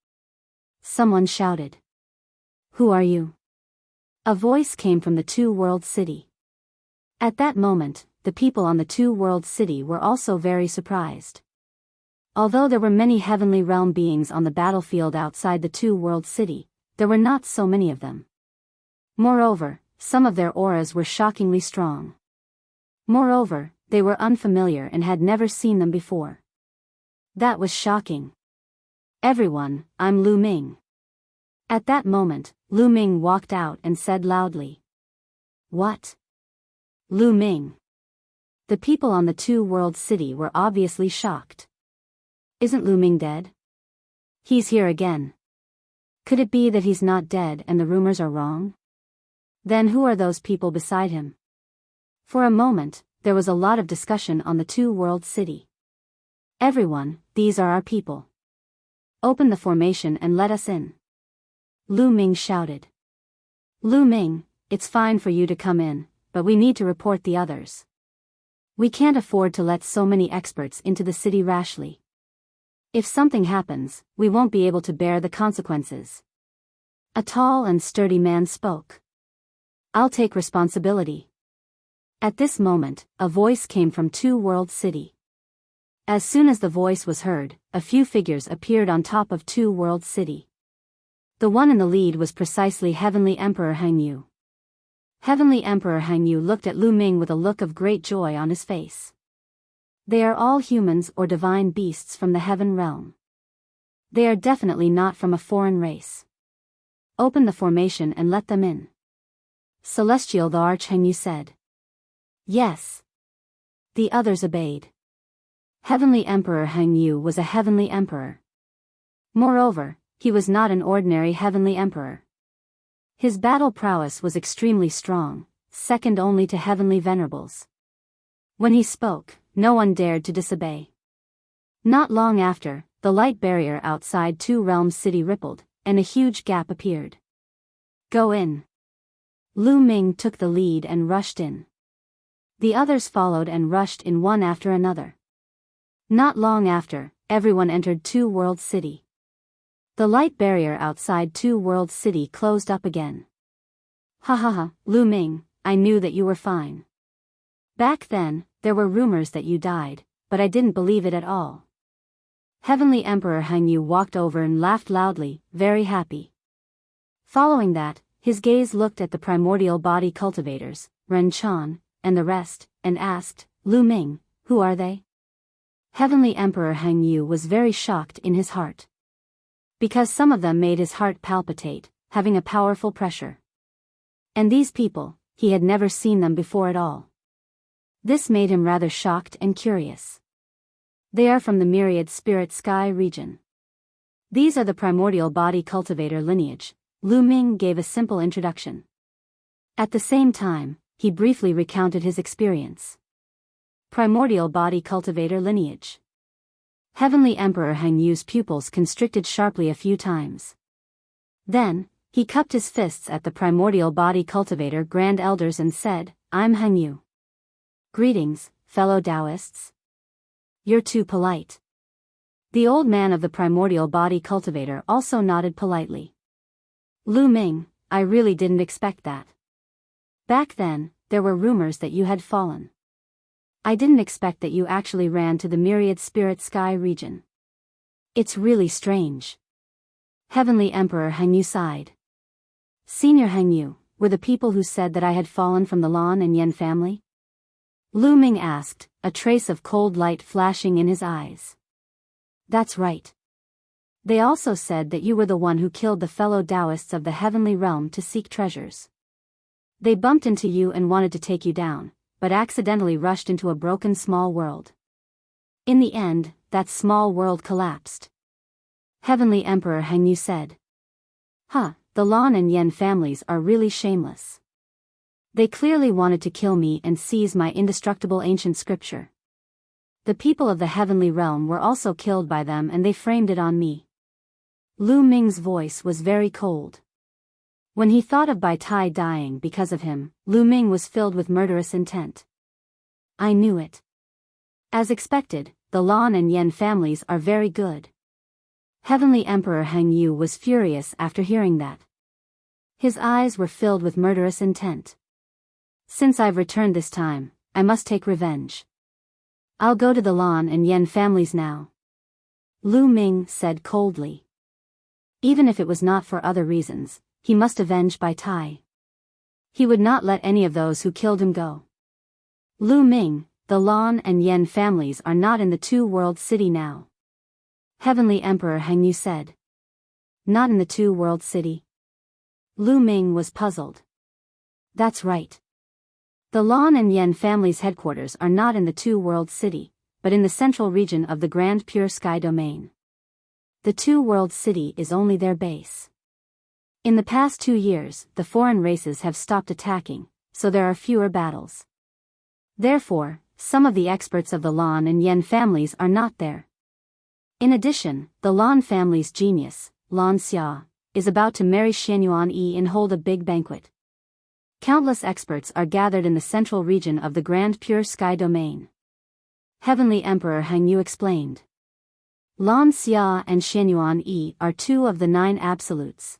Someone shouted. Who are you? A voice came from the Two World City. At that moment, the people on the Two World City were also very surprised. Although there were many heavenly realm beings on the battlefield outside the Two World City, there were not so many of them. Moreover, some of their auras were shockingly strong. Moreover, they were unfamiliar and had never seen them before. That was shocking. Everyone, I'm Lu Ming. At that moment, Lu Ming walked out and said loudly. What? Lu Ming. The people on the Two World City were obviously shocked. Isn't Lu Ming dead? He's here again. Could it be that he's not dead and the rumors are wrong? Then who are those people beside him? For a moment, there was a lot of discussion on the Two World City. Everyone, these are our people. Open the formation and let us in. Lu Ming shouted. Lu Ming, it's fine for you to come in, but we need to report the others. We can't afford to let so many experts into the city rashly. If something happens, we won't be able to bear the consequences. A tall and sturdy man spoke. I'll take responsibility. At this moment, a voice came from Two World City. As soon as the voice was heard, a few figures appeared on top of Two World City. The one in the lead was precisely Heavenly Emperor Hangyu. Heavenly Emperor Hangyu looked at Lu Ming with a look of great joy on his face. They are all humans or divine beasts from the heaven realm. They are definitely not from a foreign race. Open the formation and let them in. Celestial the Archhangyu said. Yes. The others obeyed. Heavenly Emperor Hangyu was a heavenly emperor. Moreover, he was not an ordinary heavenly emperor. His battle prowess was extremely strong, second only to heavenly venerables. When he spoke, no one dared to disobey. Not long after, the light barrier outside Two Realms City rippled, and a huge gap appeared. "Go in." Lu Ming took the lead and rushed in. The others followed and rushed in one after another. Not long after, everyone entered Two Worlds City. The light barrier outside Two Worlds City closed up again. "Ha ha ha, Lu Ming, I knew that you were fine. Back then, there were rumors that you died, but I didn't believe it at all." Heavenly Emperor Hangyu walked over and laughed loudly, very happy. Following that, his gaze looked at the primordial body cultivators, Ren Chan, and the rest, and asked, "Lu Ming, who are they?" Heavenly Emperor Hangyu was very shocked in his heart. Because some of them made his heart palpitate, having a powerful pressure. And these people, he had never seen them before at all. This made him rather shocked and curious. They are from the Myriad Spirit Sky region. These are the primordial body cultivator lineage. Lu Ming gave a simple introduction. At the same time, he briefly recounted his experience. Primordial body cultivator lineage. Heavenly Emperor Hangyu's pupils constricted sharply a few times. Then, he cupped his fists at the primordial body cultivator grand elders and said, "I'm Hangyu. Greetings, fellow Taoists. You're too polite." The old man of the primordial body cultivator also nodded politely. "Lu Ming, I really didn't expect that. Back then, there were rumors that you had fallen. I didn't expect that you actually ran to the Myriad Spirit Sky region. It's really strange." Heavenly Emperor Hangyu sighed. "Senior Hangyu, were the people who said that I had fallen from the Lan and Yen family?" Lu Ming asked, a trace of cold light flashing in his eyes. "That's right. They also said that you were the one who killed the fellow Taoists of the heavenly realm to seek treasures. They bumped into you and wanted to take you down, but accidentally rushed into a broken small world. In the end, that small world collapsed." Heavenly Emperor Hangyu said. "Huh, the Lan and Yen families are really shameless. They clearly wanted to kill me and seize my indestructible ancient scripture. The people of the heavenly realm were also killed by them and they framed it on me." Lu Ming's voice was very cold. When he thought of Bai Tai dying because of him, Lu Ming was filled with murderous intent. "I knew it. As expected, the Lan and Yen families are very good." Heavenly Emperor Hangyu was furious after hearing that. His eyes were filled with murderous intent. "Since I've returned this time, I must take revenge. I'll go to the Lan and Yen families now," Lu Ming said coldly. Even if it was not for other reasons, he must avenge Bai Tai. He would not let any of those who killed him go. "Lu Ming, the Lan and Yen families are not in the Two Worlds City now," Heavenly Emperor Hangyu said. "Not in the Two Worlds City?" Lu Ming was puzzled. "That's right. The Lan and Yen families' headquarters are not in the Two Worlds City, but in the central region of the Grand Pure Sky domain. The Two Worlds City is only their base. In the past 2 years, the foreign races have stopped attacking, so there are fewer battles. Therefore, some of the experts of the Lan and Yen families are not there. In addition, the Lan family's genius, Lan Xia, is about to marry Xianyuan Yi and hold a big banquet. Countless experts are gathered in the central region of the Grand Pure Sky domain," Heavenly Emperor Hangyu explained. Lan Xia and Xianyuan Yi are 2 of the 9 absolutes.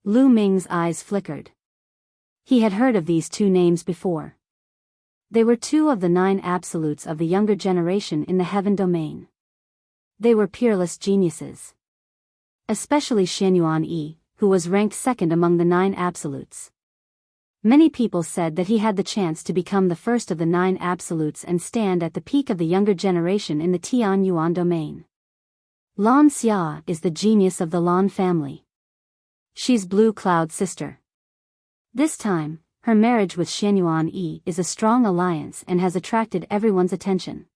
Lu Ming's eyes flickered. He had heard of these 2 names before. They were 2 of the 9 absolutes of the younger generation in the heaven domain. They were peerless geniuses. Especially Xianyuan Yi, who was ranked 2nd among the 9 absolutes. Many people said that he had the chance to become the first of the 9 absolutes and stand at the peak of the younger generation in the Tian Yuan domain. Lan Xia is the genius of the Lan family. She's Blue Cloud's sister. This time, her marriage with Xianyuan Yi is a strong alliance and has attracted everyone's attention.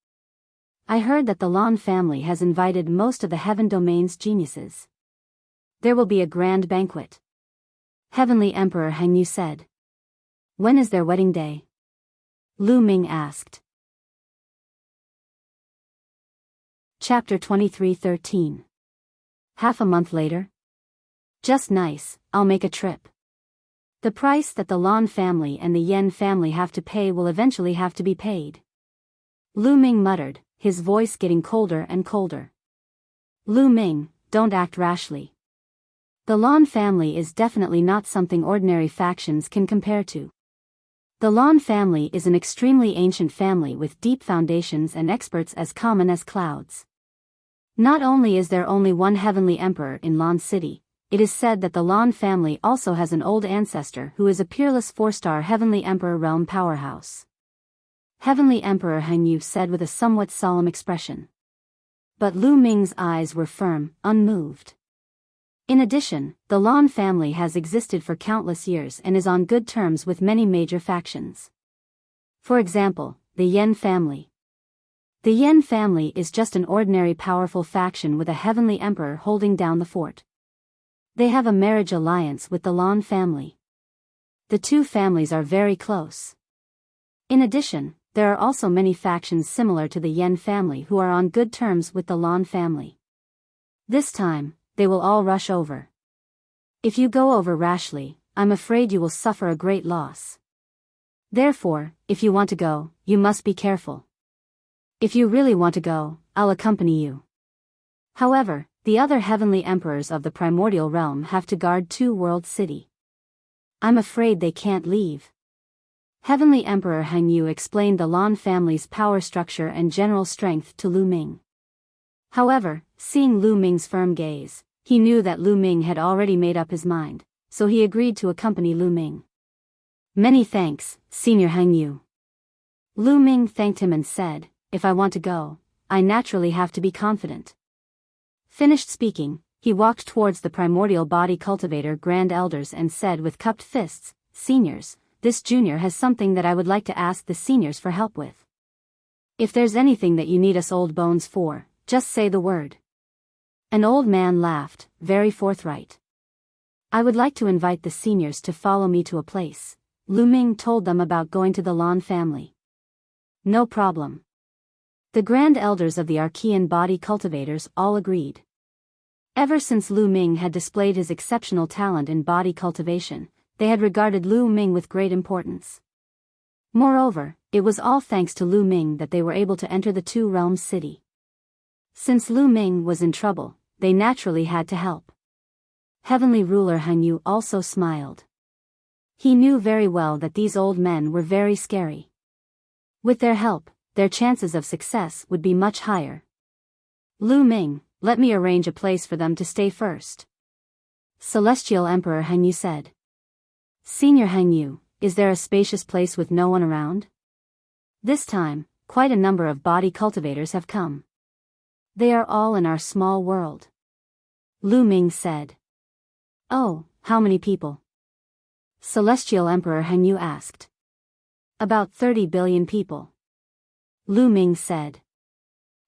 I heard that the Lan family has invited most of the heaven domain's geniuses. There will be a grand banquet, Heavenly Emperor Hangyu said. When is their wedding day? . Lu Ming asked. Chapter 23:13. Half a month later? Just nice, I'll make a trip. The price that the Lan family and the Yen family have to pay will eventually have to be paid. Lu Ming muttered, his voice getting colder and colder. Lu Ming, don't act rashly. The Lan family is definitely not something ordinary factions can compare to. The Lan family is an extremely ancient family with deep foundations and experts as common as clouds. Not only is there only one heavenly emperor in Lan City, it is said that the Lan family also has an old ancestor who is a peerless 4-star heavenly emperor realm powerhouse. Heavenly Emperor Han Yu said with a somewhat solemn expression. But Lu Ming's eyes were firm, unmoved. In addition, the Lan family has existed for countless years and is on good terms with many major factions. For example, the Yen family. The Yen family is just an ordinary powerful faction with a heavenly emperor holding down the fort. They have a marriage alliance with the Lan family. The two families are very close. In addition, there are also many factions similar to the Yen family who are on good terms with the Lan family. This time, they will all rush over. If you go over rashly, I'm afraid you will suffer a great loss. Therefore, if you want to go, you must be careful. If you really want to go, I'll accompany you. However, the other heavenly emperors of the primordial realm have to guard Two World City. I'm afraid they can't leave. Heavenly Emperor Han Yu explained the Lan family's power structure and general strength to Lu Ming. However, seeing Lu Ming's firm gaze, he knew that Lu Ming had already made up his mind, so he agreed to accompany Lu Ming. Many thanks, Senior Han Yu. Lu Ming thanked him and said, if I want to go, I naturally have to be confident. Finished speaking, he walked towards the primordial body cultivator grand elders and said with cupped fists, Seniors, this junior has something that I would like to ask the seniors for help with. If there's anything that you need us old bones for, just say the word. An old man laughed, very forthright. I would like to invite the seniors to follow me to a place. Lu Ming told them about going to the Lan family. No problem. The grand elders of the Archean body cultivators all agreed. Ever since Lu Ming had displayed his exceptional talent in body cultivation, they had regarded Lu Ming with great importance. Moreover, it was all thanks to Lu Ming that they were able to enter the Two Realms city. Since Lu Ming was in trouble, they naturally had to help. Heavenly Ruler Han Yu also smiled. He knew very well that these old men were very scary. With their help, their chances of success would be much higher. Lu Ming, let me arrange a place for them to stay first. Celestial Emperor Han Yu said. Senior Han Yu, is there a spacious place with no one around? This time, quite a number of body cultivators have come. They are all in our small world. Lu Ming said. Oh, how many people? Celestial Emperor Han Yu asked. About 30 billion people. Lu Ming said.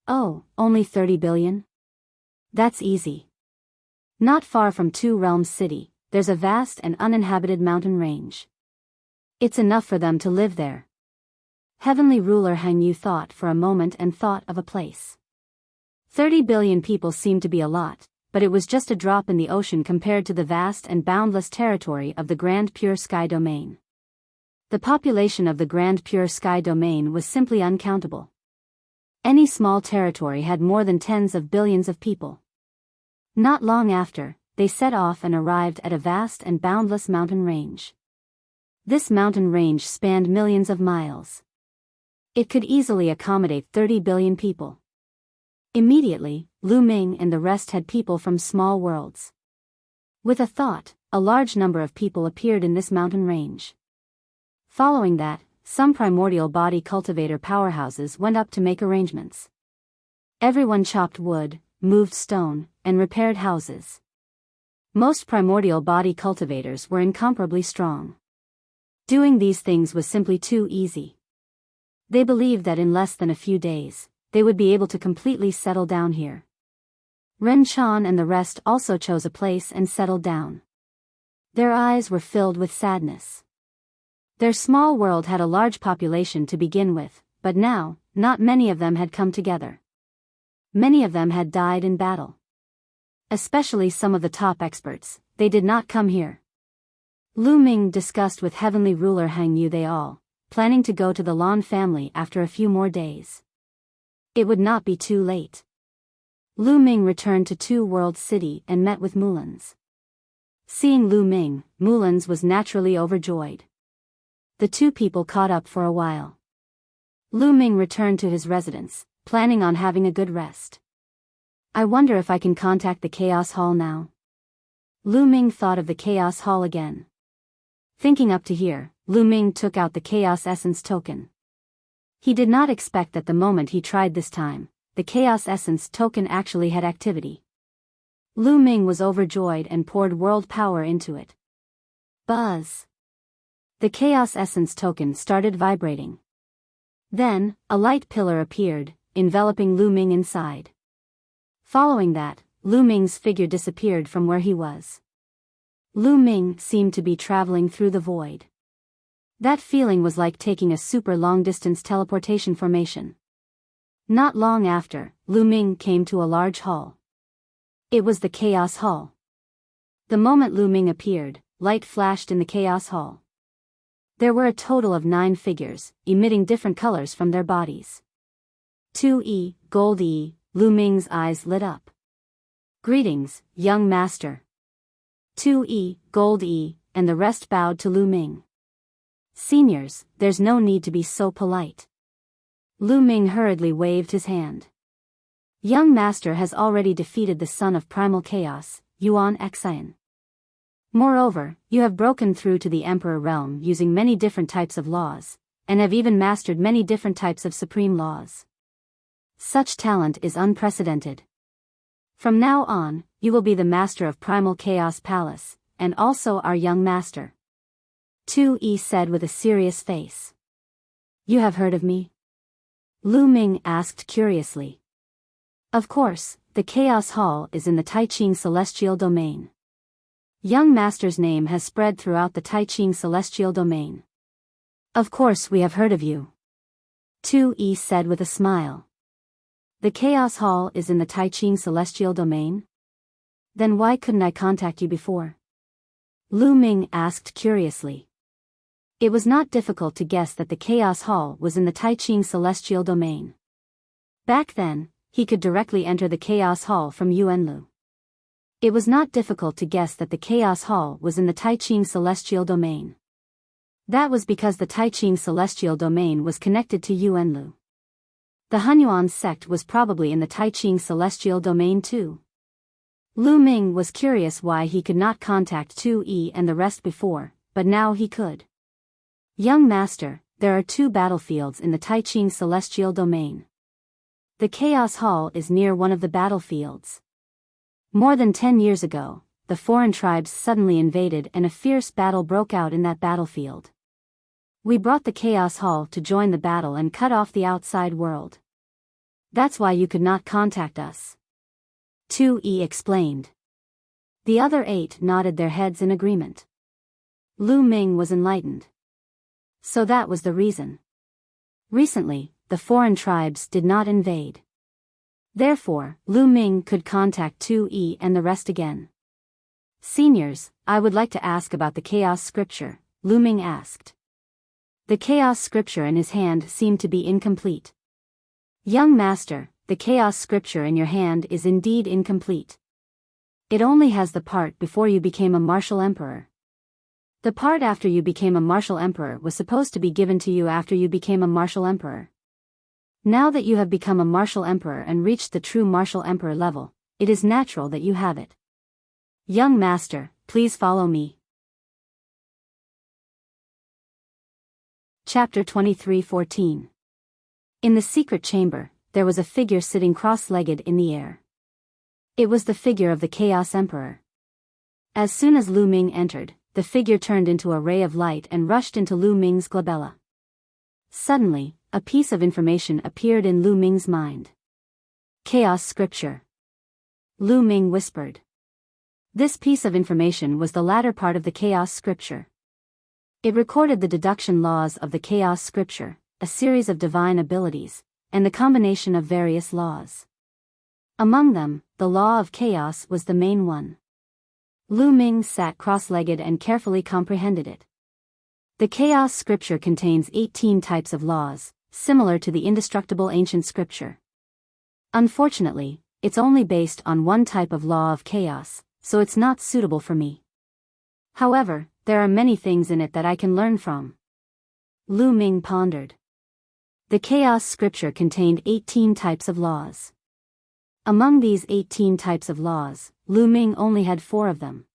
Oh, only 30 billion? That's easy. Not far from Two Realms City, there's a vast and uninhabited mountain range. It's enough for them to live there. Heavenly Ruler Han Yu thought for a moment and thought of a place. 30 billion people seemed to be a lot, but it was just a drop in the ocean compared to the vast and boundless territory of the Grand Pure Sky Domain. The population of the Grand Pure Sky Domain was simply uncountable. Any small territory had more than tens of billions of people. Not long after, they set off and arrived at a vast and boundless mountain range. This mountain range spanned millions of miles. It could easily accommodate 30 billion people. Immediately, Lu Ming and the rest had people from small worlds. With a thought, a large number of people appeared in this mountain range. Following that, some primordial body cultivator powerhouses went up to make arrangements. Everyone chopped wood, moved stone, and repaired houses. Most primordial body cultivators were incomparably strong. Doing these things was simply too easy. They believed that in less than a few days, they would be able to completely settle down here. Ren Chan and the rest also chose a place and settled down. Their eyes were filled with sadness. Their small world had a large population to begin with, but now, not many of them had come together. Many of them had died in battle. Especially some of the top experts, they did not come here. Lu Ming discussed with heavenly ruler Hang Yu they all, planning to go to the Lan family after a few more days. It would not be too late. Lu Ming returned to Two World City and met with Mulans. Seeing Lu Ming, Mulans was naturally overjoyed. The two people caught up for a while. Lu Ming returned to his residence, planning on having a good rest. I wonder if I can contact the Chaos Hall now. Lu Ming thought of the Chaos Hall again. Thinking up to here, Lu Ming took out the Chaos Essence token. He did not expect that the moment he tried this time, the Chaos Essence token actually had activity. Lu Ming was overjoyed and poured world power into it. Buzz! The Chaos Essence token started vibrating. Then, a light pillar appeared, enveloping Lu Ming inside. Following that, Lu Ming's figure disappeared from where he was. Lu Ming seemed to be traveling through the void. That feeling was like taking a super long-distance teleportation formation. Not long after, Lu Ming came to a large hall. It was the Chaos Hall. The moment Lu Ming appeared, light flashed in the Chaos Hall. There were a total of 9 figures, emitting different colors from their bodies. 2E, Gold E, Lu Ming's eyes lit up. Greetings, young master. 2E, Gold E, and the rest bowed to Lu Ming. Seniors, there's no need to be so polite. Lu Ming hurriedly waved his hand. Young master has already defeated the son of primal chaos, Yuan Xian. Moreover, you have broken through to the Emperor realm using many different types of laws, and have even mastered many different types of supreme laws. Such talent is unprecedented. From now on, you will be the master of Primal Chaos Palace, and also our young master. 2E said with a serious face. You have heard of me? Lu Ming asked curiously. Of course, the Chaos Hall is in the Taiching Celestial Domain. Young master's name has spread throughout the Taiching Celestial Domain. Of course we have heard of you. 2E said with a smile. The Chaos Hall is in the Taiching Celestial Domain? Then why couldn't I contact you before? Lu Ming asked curiously. It was not difficult to guess that the Chaos Hall was in the Taiching Celestial Domain. Back then, he could directly enter the Chaos Hall from Yuanlu. It was not difficult to guess that the Chaos Hall was in the Taiching Celestial Domain. That was because the Taiching Celestial Domain was connected to Yuanlu. The Hunyuan sect was probably in the Taiching Celestial Domain too. Lu Ming was curious why he could not contact 2E and the rest before, but now he could. Young master, there are 2 battlefields in the Taiching Celestial Domain. The Chaos Hall is near one of the battlefields. More than 10 years ago, the foreign tribes suddenly invaded and a fierce battle broke out in that battlefield. We brought the Chaos Hall to join the battle and cut off the outside world. That's why you could not contact us. 2E explained. The other 8 nodded their heads in agreement. Lu Ming was enlightened. So that was the reason. Recently, the foreign tribes did not invade. Therefore, Lu Ming could contact 2E and the rest again. Seniors, I would like to ask about the Chaos Scripture, Lu Ming asked. The Chaos Scripture in his hand seemed to be incomplete. Young master, the Chaos Scripture in your hand is indeed incomplete. It only has the part before you became a martial emperor. The part after you became a martial emperor was supposed to be given to you after you became a martial emperor. Now that you have become a martial emperor and reached the true martial emperor level, it is natural that you have it. Young master, please follow me. Chapter 23:14. In the secret chamber, there was a figure sitting cross-legged in the air. It was the figure of the Chaos Emperor. As soon as Lu Ming entered, the figure turned into a ray of light and rushed into Lu Ming's glabella. Suddenly, a piece of information appeared in Lu Ming's mind. Chaos Scripture. Lu Ming whispered. This piece of information was the latter part of the Chaos Scripture. It recorded the deduction laws of the Chaos Scripture, a series of divine abilities, and the combination of various laws. Among them, the law of chaos was the main one. Lu Ming sat cross-legged and carefully comprehended it. The chaos scripture contains 18 types of laws, similar to the indestructible ancient scripture. Unfortunately, it's only based on one type of law of chaos, so it's not suitable for me. However, there are many things in it that I can learn from. Lu Ming pondered. The chaos scripture contained 18 types of laws. Among these 18 types of laws, Lu Ming only had 4 of them.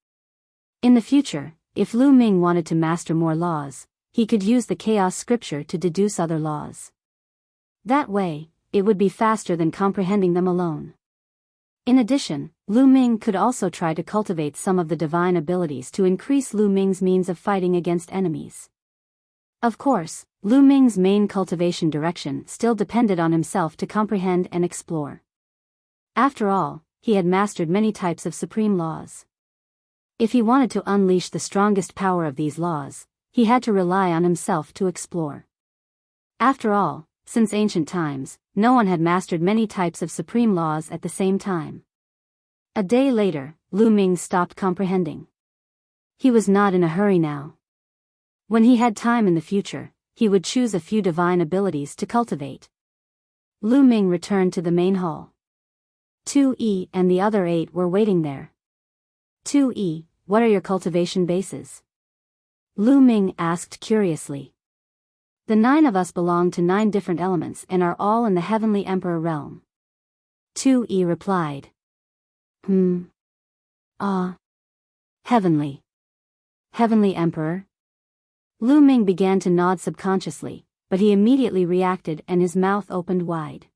In the future, if Lu Ming wanted to master more laws, he could use the chaos scripture to deduce other laws. That way, it would be faster than comprehending them alone. In addition, Lu Ming could also try to cultivate some of the divine abilities to increase Lu Ming's means of fighting against enemies. Of course, Lu Ming's main cultivation direction still depended on himself to comprehend and explore. After all, he had mastered many types of supreme laws. If he wanted to unleash the strongest power of these laws, he had to rely on himself to explore. After all, since ancient times, no one had mastered many types of supreme laws at the same time. A day later, Lu Ming stopped comprehending. He was not in a hurry now. When he had time in the future, he would choose a few divine abilities to cultivate. Lu Ming returned to the main hall. 2E and the other 8 were waiting there. 2E, what are your cultivation bases? Lu Ming asked curiously. The 9 of us belong to 9 different elements and are all in the Heavenly Emperor realm. 2E replied. Heavenly. Heavenly Emperor? Lu Ming began to nod subconsciously, but he immediately reacted and his mouth opened wide.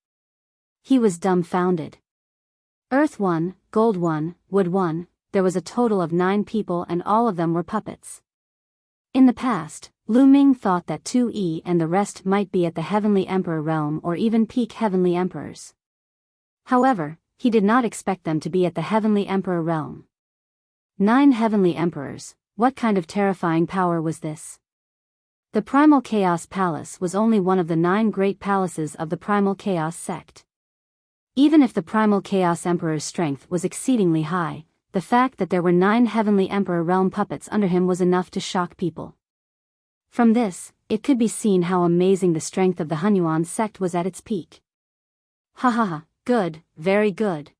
He was dumbfounded. Earth 1, Gold 1, Wood 1, there was a total of 9 people and all of them were puppets. In the past, Lu Ming thought that 2E and the rest might be at the Heavenly Emperor realm or even peak Heavenly Emperors. However, he did not expect them to be at the Heavenly Emperor realm. 9 Heavenly Emperors, what kind of terrifying power was this? The Primal Chaos Palace was only one of the 9 great palaces of the Primal Chaos sect. Even if the Primal Chaos Emperor's strength was exceedingly high, the fact that there were 9 Heavenly Emperor realm puppets under him was enough to shock people. From this, it could be seen how amazing the strength of the Hunyuan sect was at its peak. Ha ha ha, good, very good.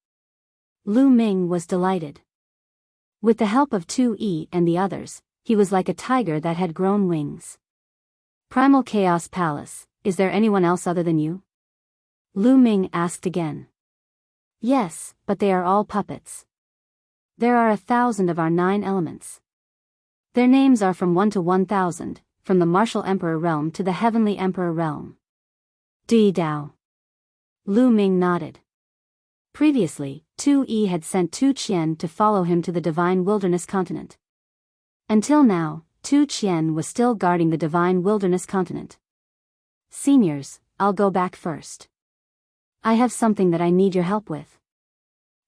Lu Ming was delighted. With the help of 2E and the others, he was like a tiger that had grown wings. Primal Chaos Palace, is there anyone else other than you? Lu Ming asked again. Yes, but they are all puppets. There are 1,000 of our 9 elements. Their names are from 1 to 1,000, from the Martial Emperor realm to the Heavenly Emperor realm. Di Dao. Lu Ming nodded. Previously, 2E had sent Tu Qian to follow him to the Divine Wilderness Continent. Until now, Tu Qian was still guarding the Divine Wilderness Continent. Seniors, I'll go back first. I have something that I need your help with.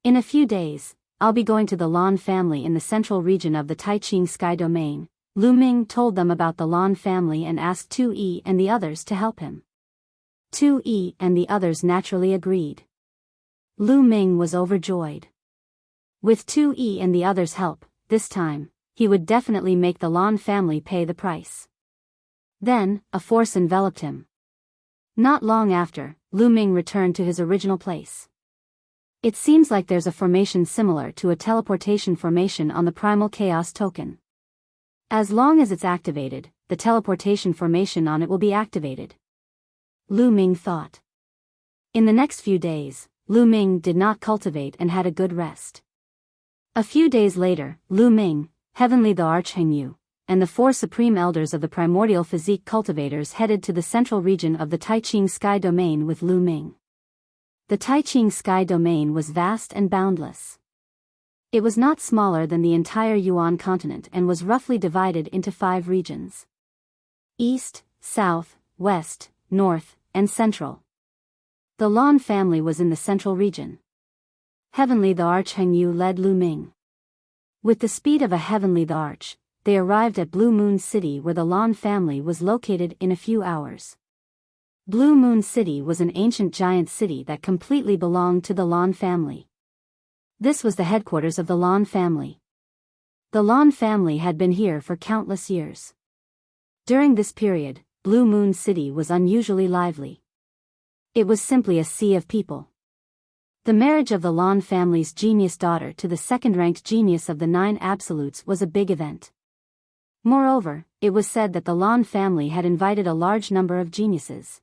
In a few days, I'll be going to the Lan family in the central region of the Taiching Sky Domain. Lu Ming told them about the Lan family and asked 2E and the others to help him. 2E and the others naturally agreed. Lu Ming was overjoyed. With 2E and the others' help, this time, he would definitely make the Lan family pay the price. Then, a force enveloped him. Not long after, Lu Ming returned to his original place. It seems like there's a formation similar to a teleportation formation on the Primal Chaos token. As long as it's activated, the teleportation formation on it will be activated. Lu Ming thought. In the next few days, Lu Ming did not cultivate and had a good rest. A few days later, Lu Ming, Heavenly the Archhengyu, and the 4 supreme elders of the primordial physique cultivators headed to the central region of the Taiching Sky Domain with Lu Ming. The Taiching Sky Domain was vast and boundless. It was not smaller than the entire Yuan continent and was roughly divided into 5 regions. East, South, West, North, and Central. The Lan family was in the central region. Heavenly the Archhengyu led Lu Ming. With the speed of a Heavenly the Arch, they arrived at Blue Moon City where the Lan family was located in a few hours. Blue Moon City was an ancient giant city that completely belonged to the Lan family. This was the headquarters of the Lan family. The Lan family had been here for countless years. During this period, Blue Moon City was unusually lively. It was simply a sea of people. The marriage of the Lan family's genius daughter to the second-ranked genius of the 9 Absolutes was a big event. Moreover, it was said that the Lan family had invited a large number of geniuses.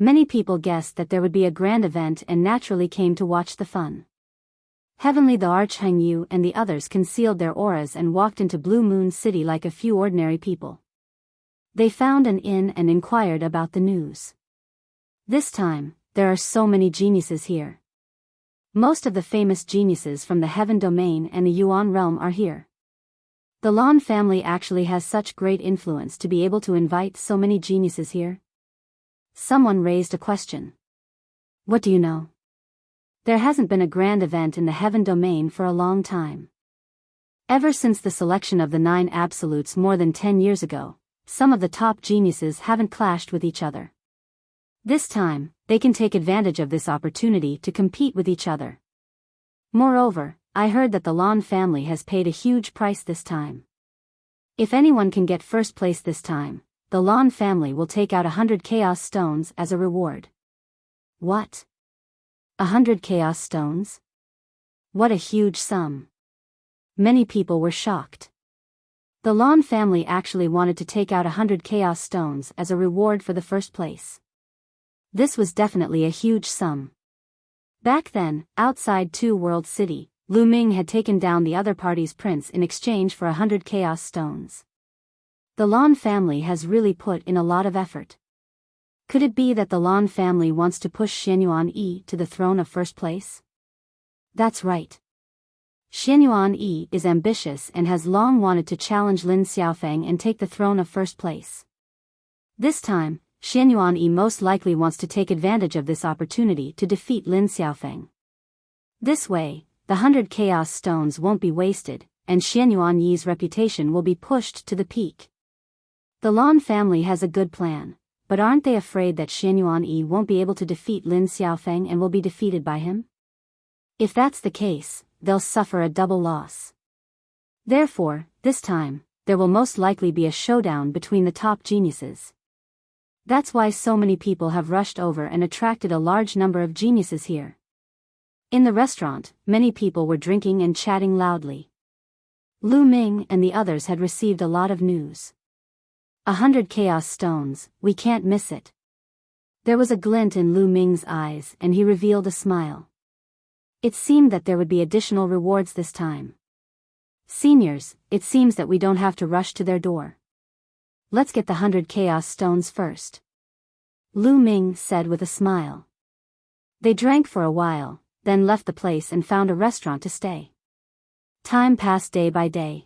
Many people guessed that there would be a grand event and naturally came to watch the fun. Heavenly the Archhangyu and the others concealed their auras and walked into Blue Moon City like a few ordinary people. They found an inn and inquired about the news. This time, there are so many geniuses here. Most of the famous geniuses from the Heaven Domain and the Yuan realm are here. The Lan family actually has such great influence to be able to invite so many geniuses here. Someone raised a question. What do you know? There hasn't been a grand event in the Heaven Domain for a long time. Ever since the selection of the 9 Absolutes more than 10 years ago, some of the top geniuses haven't clashed with each other. This time, they can take advantage of this opportunity to compete with each other. Moreover, I heard that the Lan family has paid a huge price this time. If anyone can get first place this time, the Lan family will take out 100 Chaos Stones as a reward. What? 100 Chaos Stones? What a huge sum. Many people were shocked. The Lan family actually wanted to take out 100 Chaos Stones as a reward for the first place. This was definitely a huge sum. Back then, outside Two World City, Lu Ming had taken down the other party's prince in exchange for 100 Chaos Stones. The Lan family has really put in a lot of effort. Could it be that the Lan family wants to push Xianyuan Yi to the throne of first place? That's right. Xianyuan Yi is ambitious and has long wanted to challenge Lin Xiaofeng and take the throne of first place. This time, Xianyuan Yi most likely wants to take advantage of this opportunity to defeat Lin Xiaofeng. This way, the 100 Chaos Stones won't be wasted, and Xianyuan Yi's reputation will be pushed to the peak. The Lan family has a good plan, but aren't they afraid that Xianyuan Yi won't be able to defeat Lin Xiaofeng and will be defeated by him? If that's the case, they'll suffer a double loss. Therefore, this time, there will most likely be a showdown between the top geniuses. That's why so many people have rushed over and attracted a large number of geniuses here. In the restaurant, many people were drinking and chatting loudly. Lu Ming and the others had received a lot of news. 100 Chaos Stones, we can't miss it. There was a glint in Lu Ming's eyes and he revealed a smile. It seemed that there would be additional rewards this time. Seniors, it seems that we don't have to rush to their door. Let's get the 100 Chaos Stones first. Lu Ming said with a smile. They drank for a while, then left the place and found a restaurant to stay. Time passed day by day.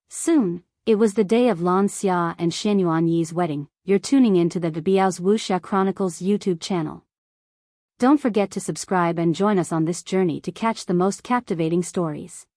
Soon, it was the day of Lan Xia and Xianyuan Yi's wedding. You're tuning into the Biyao's Wuxia Chronicles YouTube channel. Don't forget to subscribe and join us on this journey to catch the most captivating stories.